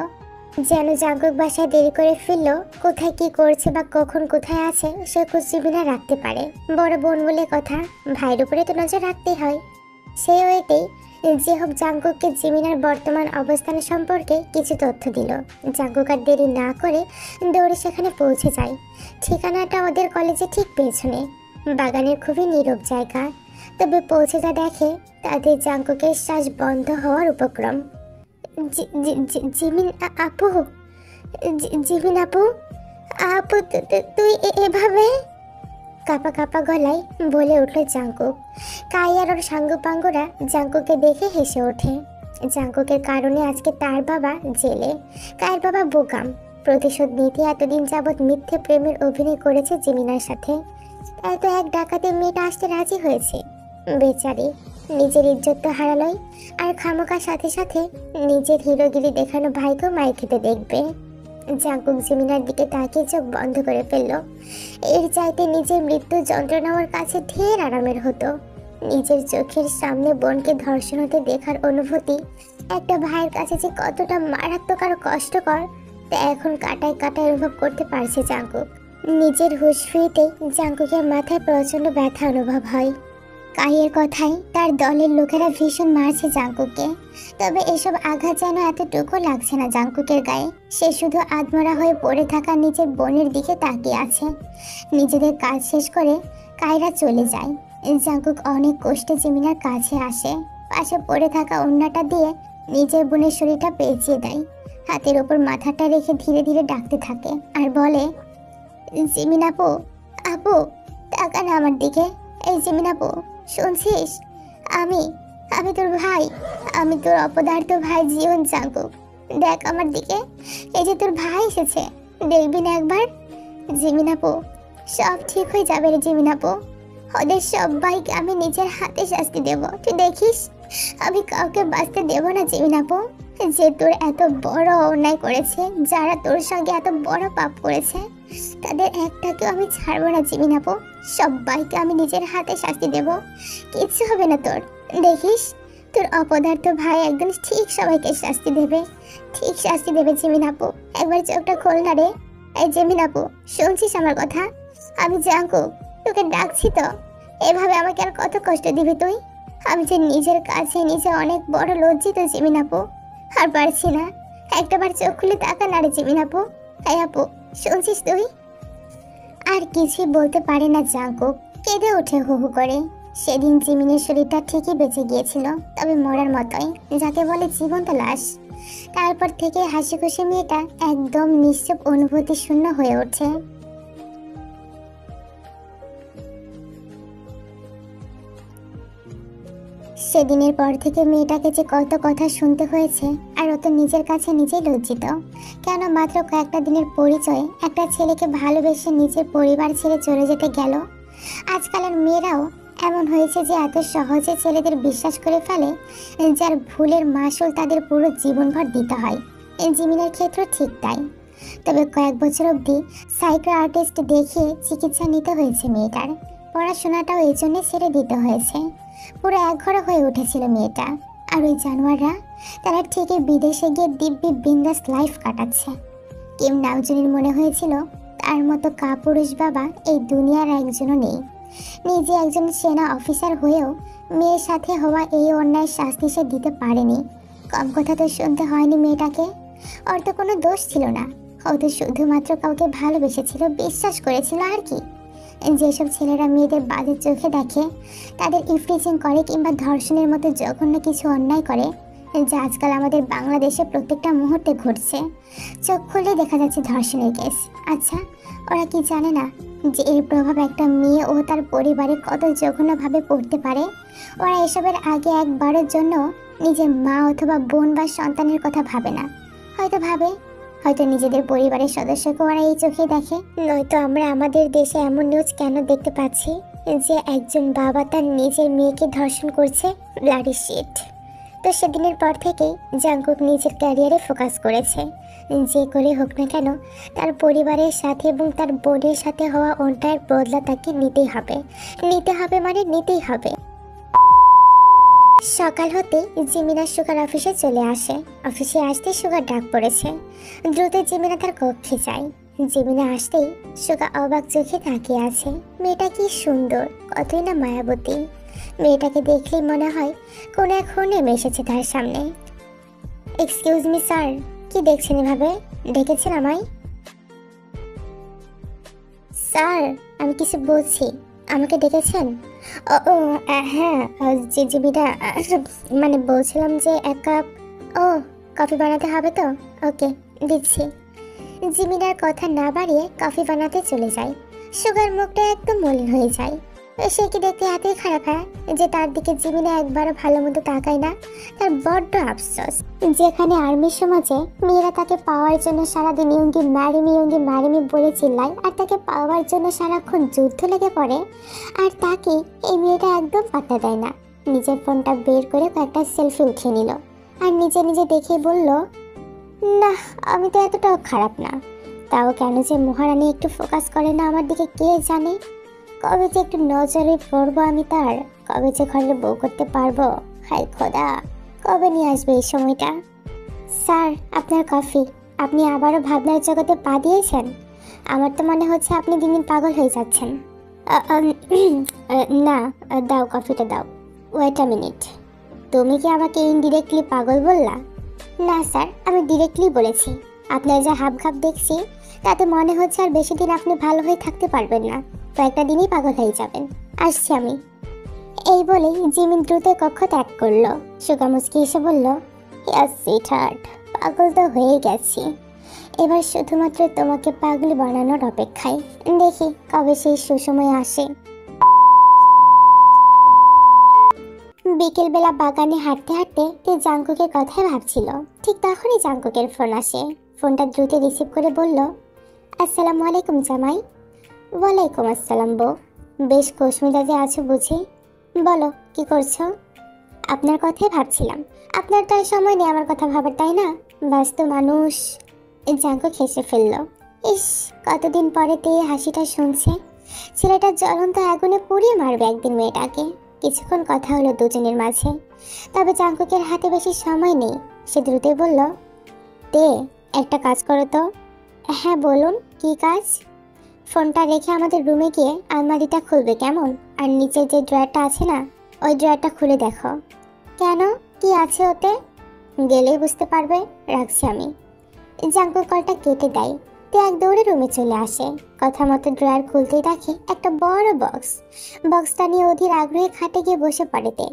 যেন জাংকুক বাসায় দেরি করে ফিরলো কোথায় কি করছে বা কখন কোথায় আছে সে খোঁজ জিমিনা রাখতে পারে। বড় বোন বলে কথা, ভাইয়ের উপরে তো নজর রাখতেই হয়। সেই ওয়েতেই জেহব জাংকুককে জিমিনার বর্তমান অবস্থান সম্পর্কে কিছু তথ্য দিল। জাংকুক আর দেরি না করে দৌড়ে সেখানে পৌঁছে যায়। ঠিকানাটা ওদের কলেজে ঠিক পেছনে, বাগানের খুবই নীরব জায়গা। তবে পৌঁছে যা দেখে তাদের জাংকুকের শ্বাস বন্ধ হওয়ার উপক্রম। জিমিন আপু, জিমিন আপু, আপু তুই এভাবে? কাপা কাপা গলায় বলে উঠল জাংকুক। কাই আর ওর সাঙ্গুপাঙ্গুরা জাংকুককে দেখে হেসে ওঠে। জাংকুকের কারণে আজকে তার বাবা জেলে। কায়ের বাবা বোকাম। প্রতিশোধ নিতে এতদিন যাবৎ মিথ্যে প্রেমের অভিনয় করেছে জিমিনার সাথে। তাই তো এক ডাকাতে মেয়েটা আসতে রাজি হয়েছে। বেচারি নিজের ইজ্জত তো হারালোই, আর খামোকার সাথে সাথে নিজের হিরোগিরি দেখানো ভাইকেও মায়ের খেতে দেখবে। জাংকুক জিমিনার দিকে তাকিয়ে চোখ বন্ধ করে ফেলল। এর চাইতে নিজের মৃত্যু যন্ত্রণা ওর কাছে ঢের আরামের হতো। নিজের চোখের সামনে বোনকে ধর্ষণ হতে দেখার অনুভূতি একটা ভাইয়ের কাছে যে কতটা মারাত্মক আর কষ্টকর তা এখন কাটায় কাটায় অনুভব করতে পারছে জাংকুক। নিজের হুঁশ ফিরতেই জাংকুকের মাথায় প্রচন্ড ব্যথা অনুভব হয়। কাইয়ের কথায় তার দলের লোকেরা ভীষণ মারছে জাংকুককে। তবে এসব আঘাত যেন এতটুকু লাগছে না জাংকুকের গায়ে। সে শুধু আধমরা হয়ে পড়ে থাকা নিজের বোনের দিকে তাকিয়ে আছে। নিজেদের কাজ শেষ করে কাইরা চলে যায়। জাংকুক অনেক কষ্টে জিমিনার কাছে আসে। পাশে পড়ে থাকা ওড়নাটা দিয়ে নিজের বোনের শরীরটা পেঁচিয়ে দেয়। হাতের ওপর মাথাটা রেখে ধীরে ধীরে ডাকতে থাকে আর বলে, জিমিন আপু, আপু তাকা না আমার দিকে। এই জিমিন আপু, শুনছিস? আমি আমি তোর ভাই, আমি তোর অপদার্থ ভাই জীবন জাংকুক। দেখ আমার দিকে, এই যে তোর ভাই এসেছে, দেখবি না একবার? জিমিন আপু, সব ঠিক হয়ে যাবে রে জিমিন আপু। ওদের সবাইকে আমি নিজের হাতে শাস্তি দেব, তুই দেখিস। আমি কাউকে বাঁচতে দেব না জিমিন আপু। যে তোর এত বড় অন্যায় করেছে, যারা তোর সঙ্গে এত বড় পাপ করেছে, তাদের একটাকেও আমি ছাড়বো না জিমিন আপু। সবাইকে আমি নিজের হাতে শাস্তি দেব, কিচ্ছু হবে না তোর। দেখিস তোর অপদার্থ ভাই একদম ঠিক সবাইকে শাস্তি দেবে, ঠিক শাস্তি দেবে জিমিন আপু। একবার চোখটা খোল না রে। এই জিমিন আপু, শুনছিস আমার কথা? আমি জাংকুক, তোকে ডাকছি তো। এভাবে আমাকে আর কত কষ্ট দিবি তুই? আমি যে নিজের কাছে নিজে অনেক বড় লজ্জিত জিমিন আপু, আর পারছি না। একটাবার চোখ খুলে তাকা না রে জিমিন আপু। এই আপু, শুনছিস তুই? আর কিছুই বলতে পারে না জাংকুক, কেঁদে ওঠে হু হু করে। সেদিন জিমিনের শরীরটা ঠিকই বেঁচে গিয়েছিল, তবে মরার মতোই, যাকে বলে জীবন্ত লাশ। তারপর থেকে হাসি খুশি মেয়েটা একদম নিশ্চুপ অনুভূতি শূন্য হয়ে ওঠে। সেদিনের পর থেকে মেয়েটাকে যে কত কথা শুনতে হয়েছে, আর ও তো নিজের কাছে নিজেই লজ্জিত। কেন মাত্র কয়েকটা দিনের পরিচয়ে একটা ছেলেকে ভালোবেসে নিজের পরিবার ছেড়ে চলে যেতে গেল। আজকালের মেয়েরাও এমন হয়েছে যে এত সহজে ছেলেদের বিশ্বাস করে ফেলে, যার ভুলের মাসুল তাদের পুরো জীবনভর দিতে হয়। জিমিনের ক্ষেত্র ঠিক তাই। তবে কয়েক বছর অবধি সাইকিয়াট্রিস্ট দেখিয়ে চিকিৎসা নিতে হয়েছে মেয়েটার। পড়াশোনাটাও এই জন্য ছেড়ে দিতে হয়েছে। পুরো একঘরে হয়ে উঠেছিল মেয়েটা। আর ওই জানোয়াররা, তারা ঠিকই বিদেশে গিয়ে দিব্যি বিন্দাস লাইফ কাটাচ্ছে। কিম নাওজুনির মনে হয়েছিল তার মতো কাপুরুষ বাবা এই দুনিয়ার একজনও নেই। নিজে একজন সেনা অফিসার হয়েও মেয়ের সাথে হওয়া এই অন্যায় শাস্তি সে দিতে পারেনি। কম কথা তো শুনতে হয়নি মেয়েটাকে। ওর তো কোনো দোষ ছিল না। ও তো শুধুমাত্র কাউকে ভালোবেসেছিল, বিশ্বাস করেছিল, আর কি। যেসব ছেলেরা মেয়েদের বাজে চোখে দেখে, তাদের ইফটিজিং করে কিংবা ধর্ষণের মতো জঘন্য কিছু অন্যায় করে, যা আজকাল আমাদের বাংলাদেশে প্রত্যেকটা মুহূর্তে ঘটছে। চোখ খুলে দেখা যাচ্ছে ধর্ষণের কেস। আচ্ছা, ওরা কি জানে না যে এর প্রভাব একটা মেয়ে ও তার পরিবারে কত জঘন্যভাবে পড়তে পারে? ওরা এসবের আগে একবারের জন্য নিজের মা অথবা বোন বা সন্তানের কথা ভাবে না। হয়তো ভাবে, হয়তো নিজেদের পরিবারের সদস্যকে ওরা এই চোখে দেখে। নয়তো আমরা আমাদের দেশে এমন নিউজ কেন দেখতে পাচ্ছি যে একজন বাবা তার নিজের মেয়েকে ধর্ষণ করছে? Bloody shit. তো সেদিনের পর থেকেই জাংকুক নিজের ক্যারিয়ারে ফোকাস করেছে। যে করে হোক না কেন, তার পরিবারের সাথে এবং তার বোনের সাথে হওয়া অন্যায়ের বদলা তাকে নিতেই হবে। মানে নিতেই হবে। সকাল হতে জিমিনা সুগার অফিসে চলে আসে। অফিসে আসতে সুগার ডাক পড়েছে। দ্রুত জিমিনা তার কক্ষে যায়। জিমিনা আসতেই সুগা অবাক চোখে তাকিয়ে আছে। মেয়েটা কি সুন্দর, কতই না মায়াবতী। মেয়েটাকে দেখলেই মনে হয় কোন এক নেমে এসেছে তার সামনে। এক্সকিউজ মি স্যার, কি দেখছেন এভাবে? ডেকেছেন আমায়? স্যার, আমি কিছু বলছি, আমাকে ডেকেছেন? ও হ্যাঁ, জিমিনা, মানে বলছিলাম যে এক কাপ কফি বানাতে হবে তো। ওকে, দিচ্ছি। জিমিনার কথা না বাড়িয়ে কফি বানাতে চলে যায়। সুগার মুখটা একদম মলিন হয়ে যায়। সে কি দেখতে এতই খারাপ হয় যে তার দিকে জিমিনা একবারও ভালো মতো তাকায় না? তার বড্ড আফসোস। যেখানে আর্মির সমাজে মেয়েরা তাকে পাওয়ার জন্য সারাদিন ইয়ঙ্গি ম্যারিমি বলে চিল্লায়, আর তাকে পাওয়ার জন্য সারাক্ষণ যুদ্ধ লেগে পড়ে, আর তাকে এই মেয়েটা একদম পাত্তা দেয় না। নিজের ফোনটা বের করে কয়েকটা সেলফি উঠিয়ে নিল আর নিজে নিজে দেখে বলল, না, আমি তো এতটাও খারাপ না। তাও কেন যে মহারানী একটু ফোকাস করে না আমার দিকে কে জানে। কবে যে একটু নজরে পড়বো আমি তার, কবে যে ঘরে বউ করতে পারবো। হায় খোদা, কবে নিয়ে আসবে এই সময়টা? স্যার, আপনার কফি। আপনি আবারও ভাবনার জগতে পা দিয়েছেন। আমার তো মনে হচ্ছে আপনি দিন দিন পাগল হয়ে যাচ্ছেন। না, দাও, কফিটা দাও। ওয়েট আ মিনিট, তুমি কি আমাকে ইনডিরেক্টলি পাগল বললা? না স্যার, আমি ডিরেক্টলি বলেছি। আপনার যা হাবভাব দেখছি তাতে মনে হচ্ছে আর বেশি দিন আপনি ভালো হয়ে থাকতে পারবেন না। কয়েকটা দিনই পাগল হয়ে যাবেন। আসছি আমি। এই বলেই জিমিন দ্রুত কক্ষ ত্যাগ করলো। সুগা মুচকি এসে বলল, ইয়াস সুইটহার্ট, পাগল তো হয়ে গেছি। এবার শুধুমাত্র তোমাকে পাগল বানানোর অপেক্ষায়। দেখি কবে সেই সুসময় আসে। বিকেলবেলা বাগানে হাঁটতে হাঁটতে জাংকুকের কথাই ভাবছিল। ঠিক তখনই জাংকুকের ফোন আসে। ফোনটা দ্রুত রিসিভ করে বলল, আসসালামু আলাইকুম জামাই। ওয়ালাইকুম আসসালাম বউ। বেশ কোশমিজাজে আছো বুঝি? বলো, কি করছো? আপনার কথাই ভাবছিলাম। আপনার তো আর সময় নেই আমার কথা ভাবার, তাই না? ব্যস্ত মানুষ। জাংকুক হেসে ফেলল। ইস, কতদিন পরে তে হাসিটা শুনছে। ছেলেটা জ্বলন্ত আগুনে পুড়িয়ে মারবে একদিন মেয়েটাকে। কিছুক্ষণ কথা হলো দুজনের মাঝে। তবে জাংকুকের হাতে বেশি সময় নেই। সে দ্রুত বলল, তে, একটা কাজ করো তো। হ্যাঁ বলুন, কি কাজ? ফোনটা রেখে আমাদের রুমে গিয়ে আলমারিটা খুলবে কেমন? আর নিচের যে ড্রয়ারটা আছে না, ওই ড্রয়ারটা খুলে দেখো। কেন, কি আছে ওতে? গেলেই বুঝতে পারবে। রাখছি আমি। জাংকুক কলটা কেটে দেয়। তে এক দৌড়ে রুমে চলে আসে। কথা মতো ড্রয়ার খুলতেই দেখে একটা বড় বক্স। বক্সটা নিয়ে অধীর আগ্রহে খাটে গিয়ে বসে পড়ে তে।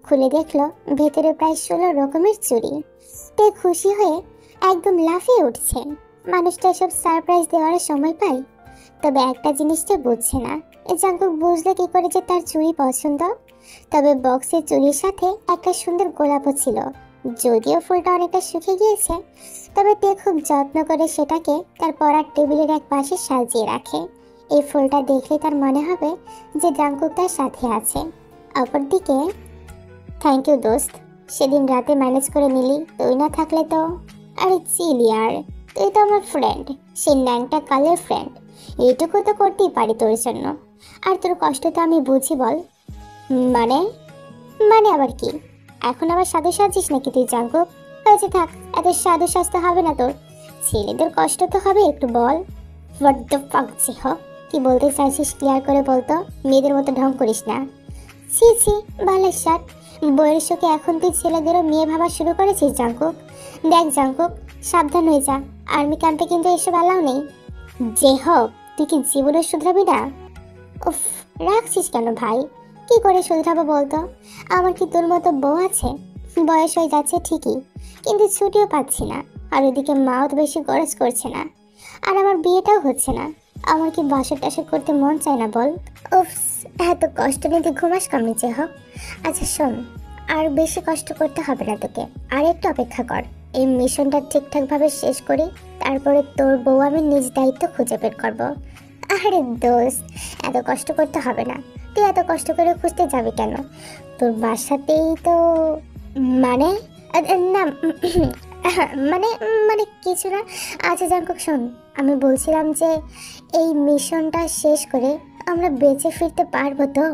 খুলে দেখলো ভেতরে প্রায় 16 রকমের চুড়ি। তে খুশি হয়ে একদম লাফিয়ে উঠছে। মানুষটা এসব সারপ্রাইজ দেওয়ার সময় পায়। তবে একটা জিনিসটা বুঝছে না, জাংকুক বুঝলে কি করে যে তার চুড়ি পছন্দ। তবে বক্সের চুড়ির সাথে একটা সুন্দর গোলাপও ছিল। যদিও ফুলটা অনেকটা শুকিয়ে গিয়েছে, তবে তে খুব যত্ন করে সেটাকে তার পড়ার টেবিলের এক পাশে সাজিয়ে রাখে। এই ফুলটা দেখলে তার মনে হবে যে জাংকুক তার সাথে আছে। অপরদিকে, থ্যাংক ইউ দোস্ত, সেদিন রাতে ম্যানেজ করে নিলি। তুই না থাকলে তো। আরে চিল ইয়ার, তুই তো আমার ফ্রেন্ড। সে ন্যাংটা কালের ফ্রেন্ড, এইটুকু তো করতেই পারি তোর জন্য। আর তোর কষ্ট তো আমি বুঝি বল। মানে মানে আবার কি? এখন আবার সাধু সাজিস নাকি তুই জাঙ্কুক? হয়েছে থাক, এত সাধু সাজতে হবে না তোর। ছেলেদের কষ্ট তো হবে একটু বল। হোয়াট দ্য ফাক জিহ, কি বলতে চাইছিস ক্লিয়ার করে বলতো, মেয়েদের মতো ঢং করিস না। ছি ছি, বালের শার্ট, বইয়ের শোকে এখন তুই ছেলেদেরও মেয়ে ভাবা শুরু করেছিস জাঙ্কুক। দেখ জাঙ্কুক, সাবধান হয়ে যা, আর্মি ক্যাম্পে কিন্তু এসব অ্যালাউ নেই। যে হোক, তুই কি জীবনে শুধরাবি না? উফ, রাখছিস কেন ভাই? কি করে শুধরাবো বলতো? আমার কি তোর মতো বউ আছে? বয়স হয়ে যাচ্ছে ঠিকই, কিন্তু ছুটিও পাচ্ছি না। আর ওদিকে মাও তো বেশি গরজ করছে না। আর আমার বিয়েটাও হচ্ছে না। আমার কি বাসর টাসর করতে মন চায় না বল? উফ, এত কষ্ট নিতে ঘুমাস কম নিচে হোক। আচ্ছা শোন, আর বেশি কষ্ট করতে হবে না তোকে, আর একটু অপেক্ষা কর। এই মিশনটা ঠিকঠাকভাবে শেষ করি, তারপরে তোর বউ আমি নিজ দায়িত্ব খুঁজে বের করবো। আরে দোস্ত, এত কষ্ট করতে হবে না। তুই এত কষ্ট করে খুঁজতে যাবি কেন? তোর বাসাতেই তো। মানে না, মানে মানে কিছু না। আচ্ছা জাঙ্কুক শোন, আমি বলছিলাম যে এই মিশনটা শেষ করে আমরা বেঁচে ফিরতে পারবো তো?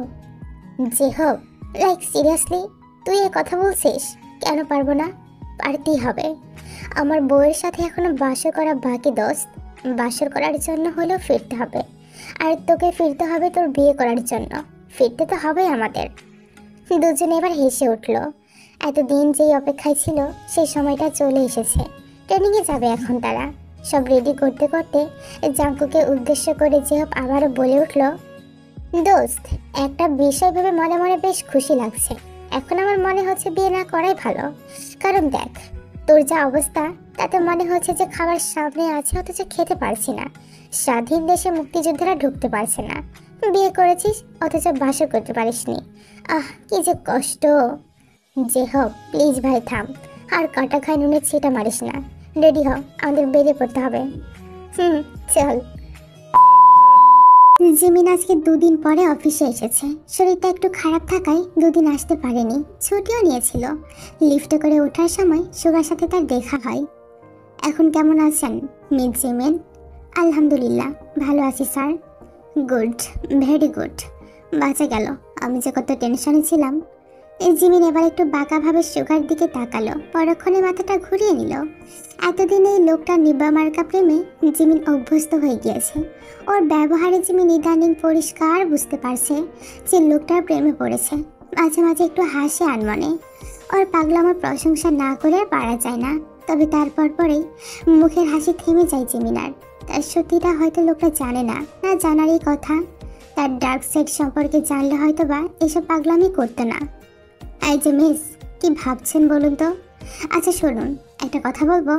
যে হোক, লাইক সিরিয়াসলি তুই এ কথা বলছিস? কেন পারবো না? পারতেই হবে। আমার বউয়ের সাথে এখনো বাসর করা বাকি দোস্ত। বাসর করার জন্য হলেও ফিরতে হবে, আর তোকে ফিরতে হবে তোর বিয়ে করার জন্য। ফিরতে তো হবেই আমাদের। দুজনে এবার হেসে উঠল। এতদিন যেই অপেক্ষায় ছিল সেই সময়টা চলে এসেছে। ট্রেনিংয়ে যাবে এখন তারা। সব রেডি করতে করতে জাঙ্কুকে উদ্দেশ্য করে যেহব আবারও বলে উঠল, দোস্ত, একটা বিষয় ভেবে মনে মনে বেশ খুশি লাগছে। এখন আমার মনে হচ্ছে বিয়ে না করাই ভালো। কারণ দেখ, তোর যা অবস্থা তাতে মনে হচ্ছে যে খাবার সামনে আছে অথচ খেতে পারছি না। স্বাধীন দেশে মুক্তিযোদ্ধারা ঢুকতে পারছে না। বিয়ে করেছিস অথচ বাসর করতে পারিসনি। আহ, কি যে কষ্ট। যে হোক, প্লিজ ভাই থাম, আর কাটা খায় নুনের ছিটা মারিস না। রেডি হ, আমাদের বেরিয়ে পড়তে হবে। চল। জিমিন আজকে দুদিন পরে অফিসে এসেছে। শরীরটা একটু খারাপ থাকায় দুদিন আসতে পারেনি, ছুটিও নিয়েছিল। লিফটে করে ওঠার সময় সুগার সাথে তার দেখা হয়। এখন কেমন আছেন মিস জিমিন? আলহামদুলিল্লাহ, ভালো আছি স্যার। Good, very good. বাঁচা গেল, আমি যে কত টেনশনে ছিলাম। জিমিন এবার একটু বাঁকাভাবে সুগার দিকে তাকালো, পরক্ষণে মাথাটা ঘুরিয়ে নিল। এতদিন এই লোকটা নিবা মার্কা প্রেমে জিমিন অভ্যস্ত হয়ে গিয়েছে। ওর ব্যবহারে জিমিন ইদানিং পরিষ্কার বুঝতে পারছে যে লোকটার প্রেমে পড়েছে। মাঝে মাঝে একটু হাসে আনমনে। ওর পাগলামোর প্রশংসা না করে আর পারা যায় না, তবে তারপর পরেই মুখের হাসি থেমে যায় জিমিনার। তার সত্যিটা হয়তো লোকটা জানে না, না জানারই কথা। তার ডার্ক সাইড সম্পর্কে জানলে হয়তো বা এসব পাগলামি করতো না। এই যে মিস, কি ভাবছেন বলুন তো? আচ্ছা শুনুন, একটা কথা বলবো।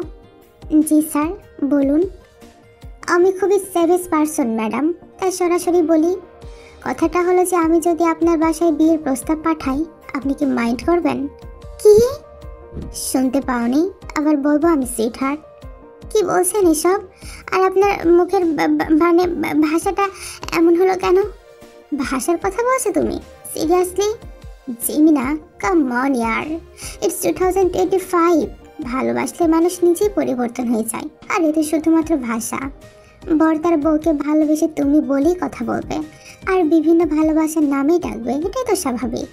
জি স্যার, বলুন। আমি খুবই সেভিস পারসন ম্যাডাম, তাই সরাসরি বলি। কথাটা হলো যে আমি যদি আপনার বাসায় বিয়ের প্রস্তাব পাঠাই, আপনি কি মাইন্ড করবেন? কি শুনতে পাওনি? আবার বলবো আমি সুইট হার্ট? কি বলছেন এসব? আর আপনার মুখের মানে ভাষাটা এমন হলো কেন? ভাষার কথা বলছো তুমি? সিরিয়াসলি? জিমিনা, কাম অন ইয়ার, ইটস 2025। ভালোবাসলে মানুষ নিজেই পরিবর্তন হয়ে যায়। আর এতে শুধুমাত্র ভাষা। বর তার বউকে ভালোবেসে তুমি বলেই কথা বলবে, আর বিভিন্ন ভালোবাসার নামেই ডাকবে, এটাই তো স্বাভাবিক।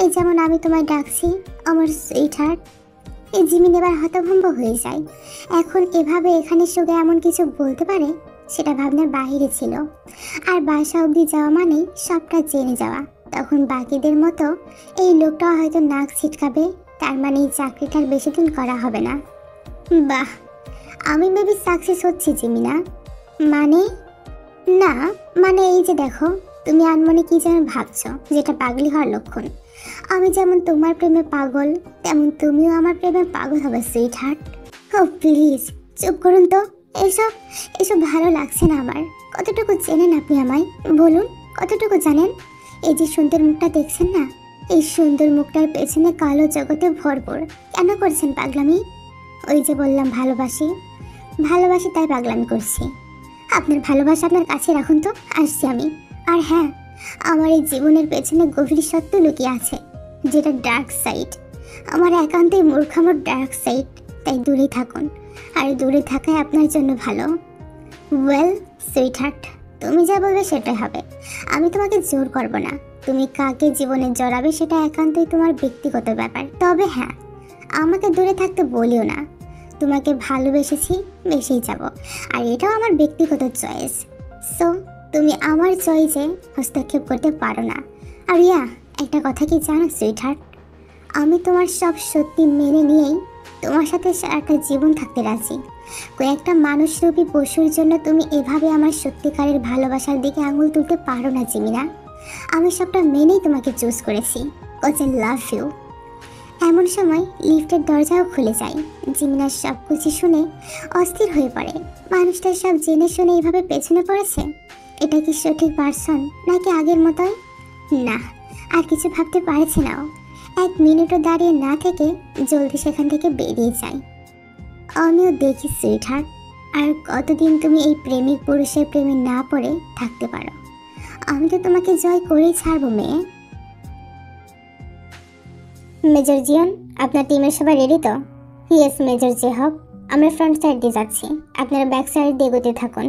এই যেমন আমি তোমায় ডাকছি আমার সুইট হার্ট। এই জিমিন এবার হতভম্ব হয়ে যায়। এখন এভাবে এখানে সুগে এমন কিছু বলতে পারে সেটা ভাবনার বাহিরে ছিল। আর বাসা অবধি যাওয়া মানে সবটা জেনে যাওয়া। তখন বাকিদের মতো এই লোকটাও হয়তো নাক ছিটকাবে। তার মানে এই চাকরিটার বেশি দিন করা হবে না। বাহ, আমি মেবি সাকসেস হচ্ছি জিমিনা। মানে না, মানে এই যে দেখো, তুমি আনমনে কি যেন ভাবছো, যেটা পাগলি হওয়ার লক্ষণ। আমি যেমন তোমার প্রেমে পাগল, তেমন তুমিও আমার প্রেমে পাগল হবে সুইট হার্ট। ও প্লিজ চুপ করুন তো। এসব এসব ভালো লাগছে না আমার। কতটুকু চেনেন আপনি আমায় বলুন? কতটুকু জানেন? এই যে সুন্দর মুখটা দেখছেন না, এই সুন্দর মুখটার পেছনে কালো জগতে ভরপুর। কেন করছেন পাগলামি? ওই যে বললাম ভালোবাসি, ভালোবাসি তাই পাগলামি করছি। আপনার ভালোবাসা আপনার কাছে রাখুন তো, আসছি আমি। আর হ্যাঁ, আমার এই জীবনের পেছনে গভীর সত্য লুকিয়ে আছে, যেটা ডার্ক সাইড। আমার একান্তই মূর্খামোর ডার্ক সাইড, তাই দূরে থাকুন। আর দূরে থাকাই আপনার জন্য ভালো। ওয়েল সুইটহার্ট, তুমি যা বলবে সেটাই হবে। আমি তোমাকে জোর করব না। তুমি কাকে জীবনে জড়াবে সেটা একান্তই তোমার ব্যক্তিগত ব্যাপার। তবে হ্যাঁ, আমাকে দূরে থাকতে বলিও না। তোমাকে ভালোবেসেছি, বেসেই যাব, আর এটাও আমার ব্যক্তিগত চয়েস। সো তুমি আমার চয়েসে হস্তক্ষেপ করতে পারো না। আর একটা কথা কি জানো সুইটহার্ট, আমি তোমার সব সত্যি মেনে নিয়েই তোমার সাথে সারাটা জীবন থাকতে রাজি। কয়েকটা মানুষরূপী পশুর জন্য তুমি এভাবে আমার সত্যিকারের ভালোবাসার দিকে আঙুল তুলতে পারো না জিমিনা। আমি সবটা মেনেই তোমাকে চুজ করেছি। Cause I love you. এমন সময় লিফটের দরজাও খুলে যায়। জিমিনার সব কিছু শুনে অস্থির হয়ে পড়ে। মানুষটা সব জেনে শুনে এইভাবে পেছনে পড়েছে। এটা কি সঠিক পার্সন নাকি আগের মতোই? না, আর কিছু ভাবতে পারছে না। 1 মিনিটও দাঁড়িয়ে না থেকে জলদি সেখান থেকে বেরিয়ে যায়। আমিও দেখি সুইটহার্ট, আর কতদিন তুমি এই প্রেমিক পুরুষের প্রেমে না পড়ে থাকতে পারো। আমি তো তোমাকে জয় করেই ছাড়বো মেয়ে। মেজর জিয়ন, আপনার টিমের সবাই রেডি তো? ইয়েস মেজর জেহব, আমরা ফ্রন্ট সাইড দিয়ে যাচ্ছি, আপনারা ব্যাক সাইড দিয়ে এগোতে থাকুন।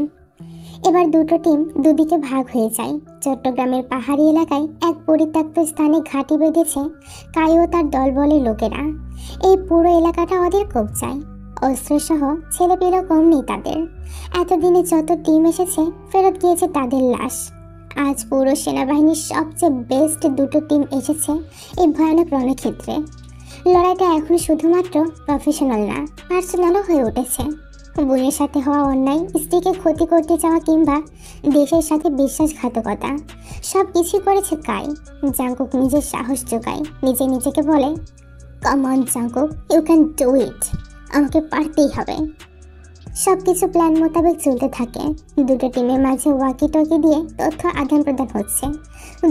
এবার দুটো টিম দুদিকে ভাগ হয়ে যায়। চট্টগ্রামের পাহাড়ি এলাকায় এক পরিত্যক্ত স্থানে ঘাঁটি বেঁধেছে কায়ো তার দলবলের লোকেরা। এই পুরো এলাকাটা ওদের কবজায়। অস্ত্রসহ ছেলেপেলেও কম নেই তাদের। এতদিনে যত টিম এসেছে ফেরত গিয়েছে তাদের লাশ। আজ পুরো সেনাবাহিনীর সবচেয়ে বেস্ট দুটো টিম এসেছে এই ভয়ানক রণক্ষেত্রে। লড়াইটা এখন শুধুমাত্র প্রফেশনাল না, পার্সোনালও হয়ে উঠেছে। বোনের সাথে হওয়া অন্যায়, স্ত্রীকে ক্ষতি করতে চাওয়া কিংবা দেশের সাথে বিশ্বাসঘাতকতা, সব কিছুই করেছে কাই। জাংকুক নিজের সাহস যোগায়, নিজেকে বলে, come on Jungkook, you can do it. আমাকে পারতেই হবে। সব কিছু প্ল্যান মোতাবেক চলতে থাকে। দুটো টিমের মাঝে ওয়াকি টকি দিয়ে তথ্য আদান প্রদান হচ্ছে।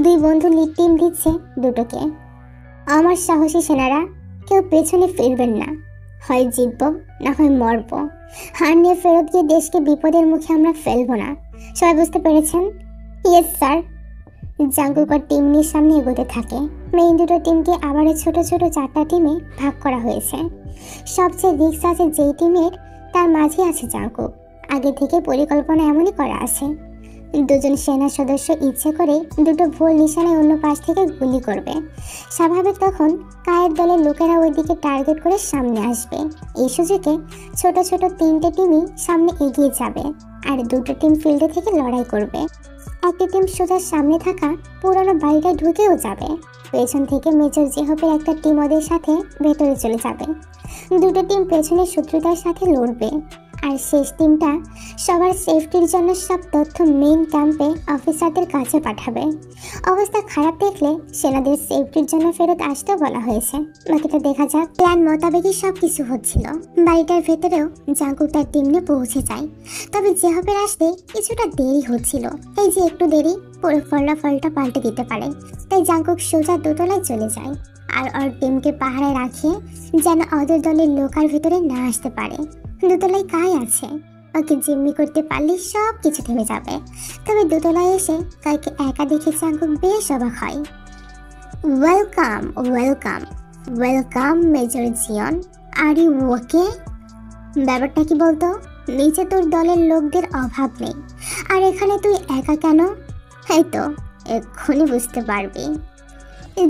দুই বন্ধু লিড টিম দিচ্ছে দুটোকে। আমার সাহসী সেনারা, কেউ পেছনে ফিরবেন না। হয় জিতবো না হয় মরবো। হার নিয়ে ফেরত গিয়ে দেশকে বিপদের মুখে আমরা ফেলবো না। সবাই বুঝতে পেরেছেন? Yes sir. জাংকুক আর টিম নিয়ে সামনে এগোতে থাকে। মেইন দুটো টিমকে আবারও ছোট ছোট 4টা টিমে ভাগ করা হয়েছে। সবচেয়ে রিস্ক আছে যেই টিমের, তার মাঝে আছে জাংকুক। আগে থেকে পরিকল্পনা এমনই করা আছে। দুজন সেনা সদস্য ইচ্ছে করে দুটো ভুল নিশানায় অন্য পাশ থেকে গুলি করবে। স্বাভাবিক তখন কায়ের দলের লোকেরা ওই দিকে টার্গেট করে সামনে আসবে। এই সুযোগে ছোট ছোট 3টে টিমই সামনে এগিয়ে যাবে, আর দুটো টিম ফিল্ডে থেকে লড়াই করবে। একটা টিম সোজা সামনে থাকা পুরোনো বাড়িটায় ঢুকেও যাবে। পেছন থেকে মেজর জেহবের একটা টিম ওদের সাথে ভেতরে চলে যাবে। দুটো টিম পেছনে শত্রুতার সাথে লড়বে, আর শেষ টিমটা সবার সেফটির জন্য সব তথ্য মেইন ক্যাম্পে অফিসারদের কাছে পাঠাবে। অবস্থা খারাপ দেখলে সেনাদের সেফটির জন্য ফেরত আসতেও বলা হয়েছে। বাকিটা দেখা যাক। প্ল্যান মোতাবেকই সব কিছু হচ্ছিল। বাড়িটার ভেতরেও জাংকুক তার টিম নিয়ে পৌঁছে যায়। তবে জেহবের আসতে কিছুটা দেরি হচ্ছিল। এই যে একটু দেরি পুরো ফলটা পাল্টে দিতে পারে। তাই জাংকুক সোজা দোতলায় চলে যায় আর ওর টিমকে পাহারায় রাখে যেন ওদের দলের লোক আর ভিতরে না আসতে পারে। দোতলায় কাই আছে, ওকে জিম্মি করতে পারলে সব কিছু থেমে যাবে। তবে দোতলায় এসে কাইকে একা দেখে জাংকুক বেশ অবাক হয়। Welcome welcome welcome major Jeon, are you okay? ব্যাপারটা কি বলতো? নিচে তোর দলের লোকদের অভাব নেই, আর এখানে তুই একা কেন? এই তো এক্ষুনি বুঝতে পারবি।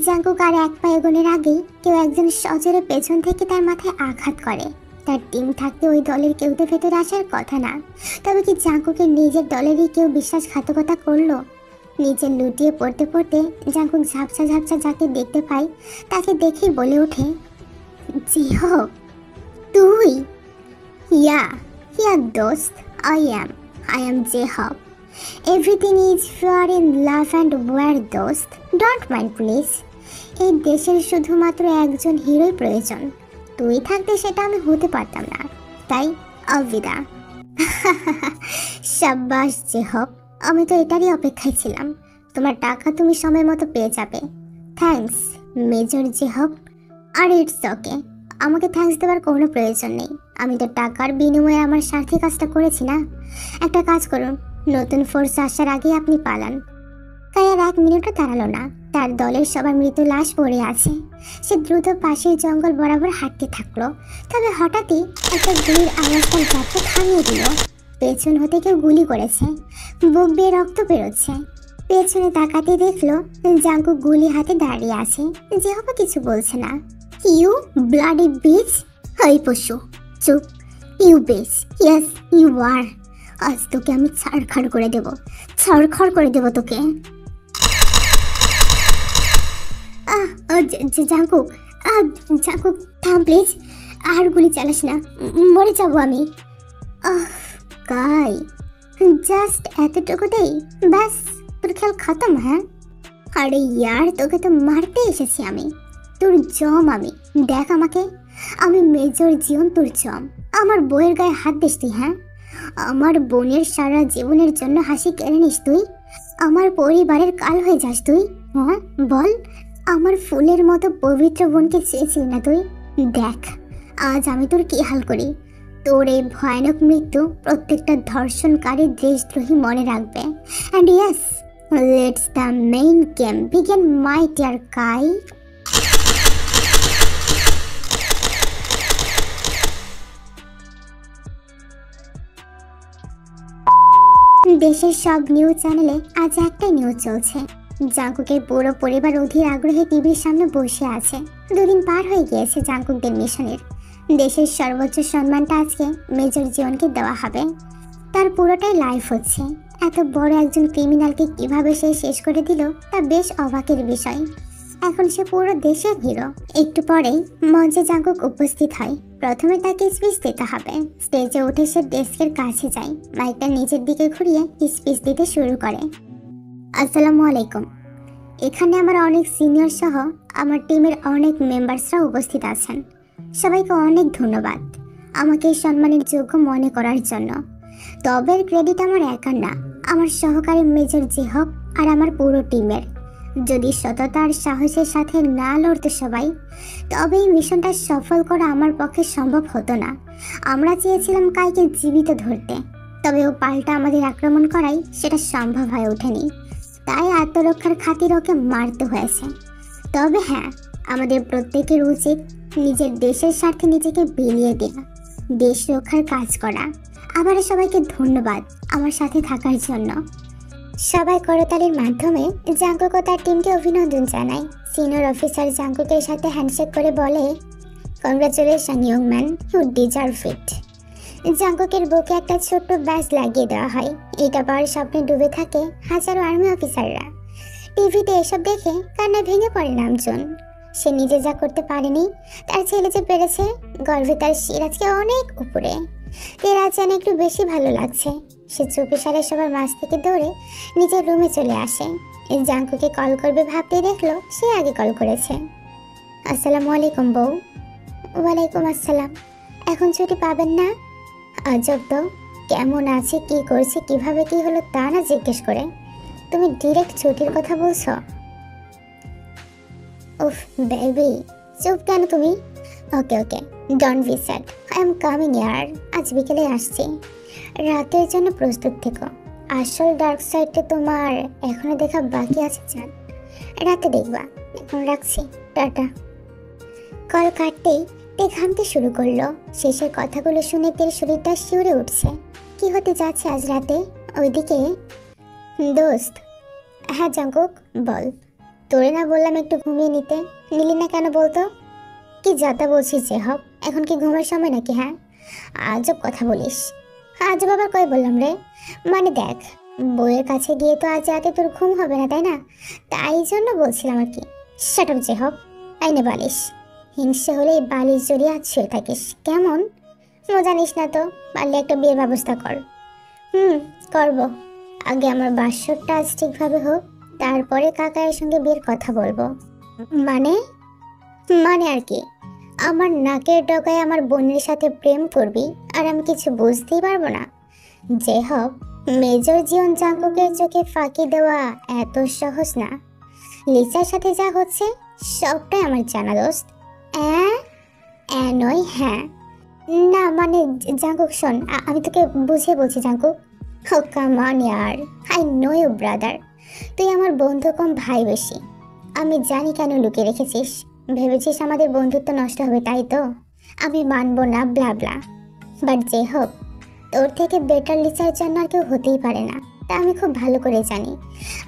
জাংকুক আর এক পা এগোনোর আগেই কেউ একজন সজোরে পেছন থেকে তার মাথায় আঘাত করে। তার টিম থাকতে ওই দলের কেউ তো ভেতরে আসার কথা না। তবে কি জাংকুকের নিজের দলেরই কেউ বিশ্বাসঘাতকতা করলো? নিচে লুটিয়ে পড়তে পড়তে জাংকুক ঝাপসা ঝাপসা যাকে দেখতে পাই তাকে দেখেই বলে ওঠে, জিহব তুই? ইয়া দোস্ত, আই এম জেহব। Everything is fair in love and war দোস্ত, ডোন্ট মাইন্ড প্লিজ। এই দেশের শুধুমাত্র একজন হিরোই প্রয়োজন। তুই থাকতে সেটা আমি হতে পারতাম না, তাই আলবিদা। শাবাশ জেহব, আমি তো এটারই অপেক্ষায় ছিলাম। তোমার টাকা তুমি সময় মতো পেয়ে যাবে। থ্যাঙ্কস মেজর জেহব। আর ইটস ওকে, আমাকে থ্যাঙ্কস দেওয়ার কোনো প্রয়োজন নেই। আমি তো টাকার বিনিময়ে আমার স্বার্থে কাজটা করেছি না। একটা কাজ করুন, নতুন ফোর্স আসার আগে আপনি পালান। কায়ার 1 মিনিটও দাঁড়ালো না। তার দলের সবার মৃত লাশ পড়ে আছে। সে দ্রুত পাশের জঙ্গল বরাবর হাঁটতে থাকলো। তবে হঠাৎই একটা গুলির আওয়াজ তার যাত্রা থামিয়ে দিল। পেছন হতে কেউ গুলি করেছে, বুক বেয়ে রক্ত বেরোচ্ছে। পেছনে তাকাতে দেখলো জাঙ্কুক গুলি হাতে দাঁড়িয়ে আছে, যেহব কিছু বলছে না। ইউ ব্লাডি বিচ, হাই পশু, চুপ। You bitch, yes you are. আজ তোকে আমি ছাড়খাড় করে দেব, ছাড়খাড় করে দেব তোকে। জাঙ্কুক, জাঙ্কুক থাম প্লিজ, আর গুলি চালাস না, মরে যাবো আমি। কাই, জাস্ট এতটুকুতেই ব্যাস তোর খেল খতম? হ্যাঁ, আরে ইয়ার তোকে তো মারতে এসেছি আমি, তোর জম আমি। দেখ আমাকে, আমি মেজর জিয়ন, তোর জম। আমার বইয়ের গায়ে হাত দিস তুই? হ্যাঁ, আমার বোনের সারা জীবনের জন্য হাসি কেড়ে নিস তুই? আমার পরিবারের কাল হয়ে যাস তুই? হ্যাঁ বল, আমার ফুলের মতো পবিত্র বোনকে চেয়েছিলি না তুই? দেখ আজ আমি তোর কি হাল করি। তোর এই ভয়ানক মৃত্যু প্রত্যেকটা ধর্ষণকারী দেশদ্রোহী মনে রাখবে। And yes, let's the main game begin my dear Kai. দেশের সব নিউজ চ্যানেলে আজ একটাই নিউজ চলছে, জাঙ্কুকের পুরো পরিবার অধীর আগ্রহে টিভির সামনে বসে আছে। দুদিন পার হয়ে গিয়েছে জাঙ্কুকদের মিশনের। দেশের সর্বোচ্চ সম্মানটা আজকে মেজর জিয়নকে দেওয়া হবে। তার পুরোটাই লাইফ হচ্ছে। এত বড় একজন ক্রিমিনালকে কিভাবে সে শেষ করে দিল তা বেশ অবাকের বিষয়। এখন সে পুরো দেশের হিরো। একটু পরেই মঞ্চে জাঙ্কুক উপস্থিত হয়। প্রথমে তাকে স্পিচ দিতে হবে। স্টেজে উঠে সে ডেস্কের কাছে যায়, মাইকটা নিচের দিকে ঘুরিয়ে স্পিচ দিতে শুরু করে। আসসালামু আলাইকুম। এখানে আমার অনেক সিনিয়র সহ আমার টিমের অনেক মেম্বার্সরা উপস্থিত আছেন। সবাইকে অনেক ধন্যবাদ আমাকে এই সম্মানের যোগ্য মনে করার জন্য। তবে ক্রেডিট আমার একার না, আমার সহকারী মেজর জেহব আর আমার পুরো টিমের। যদি সততা আর সাহসের সাথে না লড়তো সবাই, তবে এই মিশনটা সফল করা আমার পক্ষে সম্ভব হতো না। আমরা চেয়েছিলাম কাইকে জীবিত ধরতে, তবে ও পাল্টা আমাদের আক্রমণ করাই সেটা সম্ভব হয়ে ওঠেনি। তাই আত্মরক্ষার খাতির ওকে মারতে হয়েছে। তবে হ্যাঁ, আমাদের প্রত্যেকের উচিত নিজের দেশের স্বার্থে নিজেকে বিলিয়ে দেওয়া, দেশ রক্ষার কাজ করা। আবার সবাইকে ধন্যবাদ আমার সাথে থাকার জন্য। সবাই করতালির মাধ্যমে জাঙ্কুক ও তার টিমকে অভিনন্দন জানায়। সিনিয়র অফিসার জাঙ্কুকের সাথে হ্যান্ডশেক করে বলে, congratulation young man, you deserve it. জাঙ্কুকের বুকে একটা ছোট্ট ব্যাজ লাগিয়ে দেওয়া হয়। এটা পাওয়ার স্বপ্নে ডুবে থাকে হাজারো আর্মি অফিসাররা। টিভিতে এসব দেখে কান্নায় ভেঙে পড়ে নামজন। সে নিজে যা করতে পারেনি, তার ছেলে যে পেরেছে, গর্বে তার সিরাজকে অনেক উপরে। এর আজ যেন একটু বেশি ভালো লাগছে। সে চুপি সারে সবার মাঝ থেকে দৌড়ে নিজের রুমে চলে আসে। জাঙ্কুকে কল করবে ভাবতে দেখলো সে আগে কল করেছে। আসসালামু আলাইকুম বউ। ওয়ালাইকুম আসসালাম। এখন ছুটি পাবেন না? আজব তো, কেমন আছে, কি করছে, কিভাবে কি হলো তা না জিজ্ঞেস করে তুমি ডিরেক্ট ছুটির কথা বলছো? উফ বেবি, চুপ কেন তুমি? Okay okay, don't be sad, I am coming ইয়ার। আজ বিকেলে আসছি। রাতের জন্য প্রস্তুত থেকো। আসল ডার্ক সাইডটা তোমার এখনো দেখা বাকি আছে চাঁদ, রাতে দেখবা। এখন রাখছি, টাটা। কল কাটতেই তে ঘামতে শুরু করলো। শেষের কথাগুলো শুনে তের শরীরটা শিউরে উঠছে। কি হতে যাচ্ছে আজ রাতে? ওইদিকে দোস্ত। হ্যাঁ জাঙ্কুক বল। তোরে না বললাম একটু ঘুমিয়ে নিতে, নিলি না কেন বলতো? কি যাতা বলছিস যে হব, এখন কি ঘুমের সময় নাকি? হ্যাঁ আজব কথা বলিস। আজব আবার কই বললাম রে? মানে দেখ, বইয়ের কাছে গিয়ে তো আজ রাতে তোর ঘুম হবে না, তাই না? তাই জন্য বলছিলাম আর কি। শাট আপ যে হব, আইনে বালিশ। হিংসে হলে এই বালিশ জড়িয়ে আজ শুয়ে থাকিস কেমন? মজা নিস না তো, পারলে একটা বিয়ের ব্যবস্থা কর। করবো। আগে আমার বাসরটা আজ ঠিকভাবে হোক, তারপরে কাকায়ের সঙ্গে বিয়ের কথা বলবো। মানে মানে আর কি, আমার নাকের ডগায় আমার বোনের সাথে প্রেম করবি আর আমি কিছু বুঝতেই পারবো না? যে হোক, মেজর জিয়ন জাঙ্কুকের চোখে ফাঁকি দেওয়া এত সহজ না। লিসার সাথে যা হচ্ছে সবটাই আমার জানা দোস্ত। নয় হ্যাঁ না, মানে জাঙ্কুক শোন, আমি তোকে বুঝিয়ে বলছি জাঙ্কুক। ও কাম অন ইয়ার, আই নো ইউ ব্রাদার। তুই আমার বন্ধু কম ভাই বেশি। আমি জানি কেন লুকিয়ে রেখেছিস। ভেবেছিস আমাদের বন্ধুত্ব নষ্ট হবে, তাই তো? আমি মানবো না, ব্লা ব্লা। বাট যে হোক, তোর থেকে বেটার লিসার জন্য আর কেউ হতেই পারে না, তা আমি খুব ভালো করে জানি।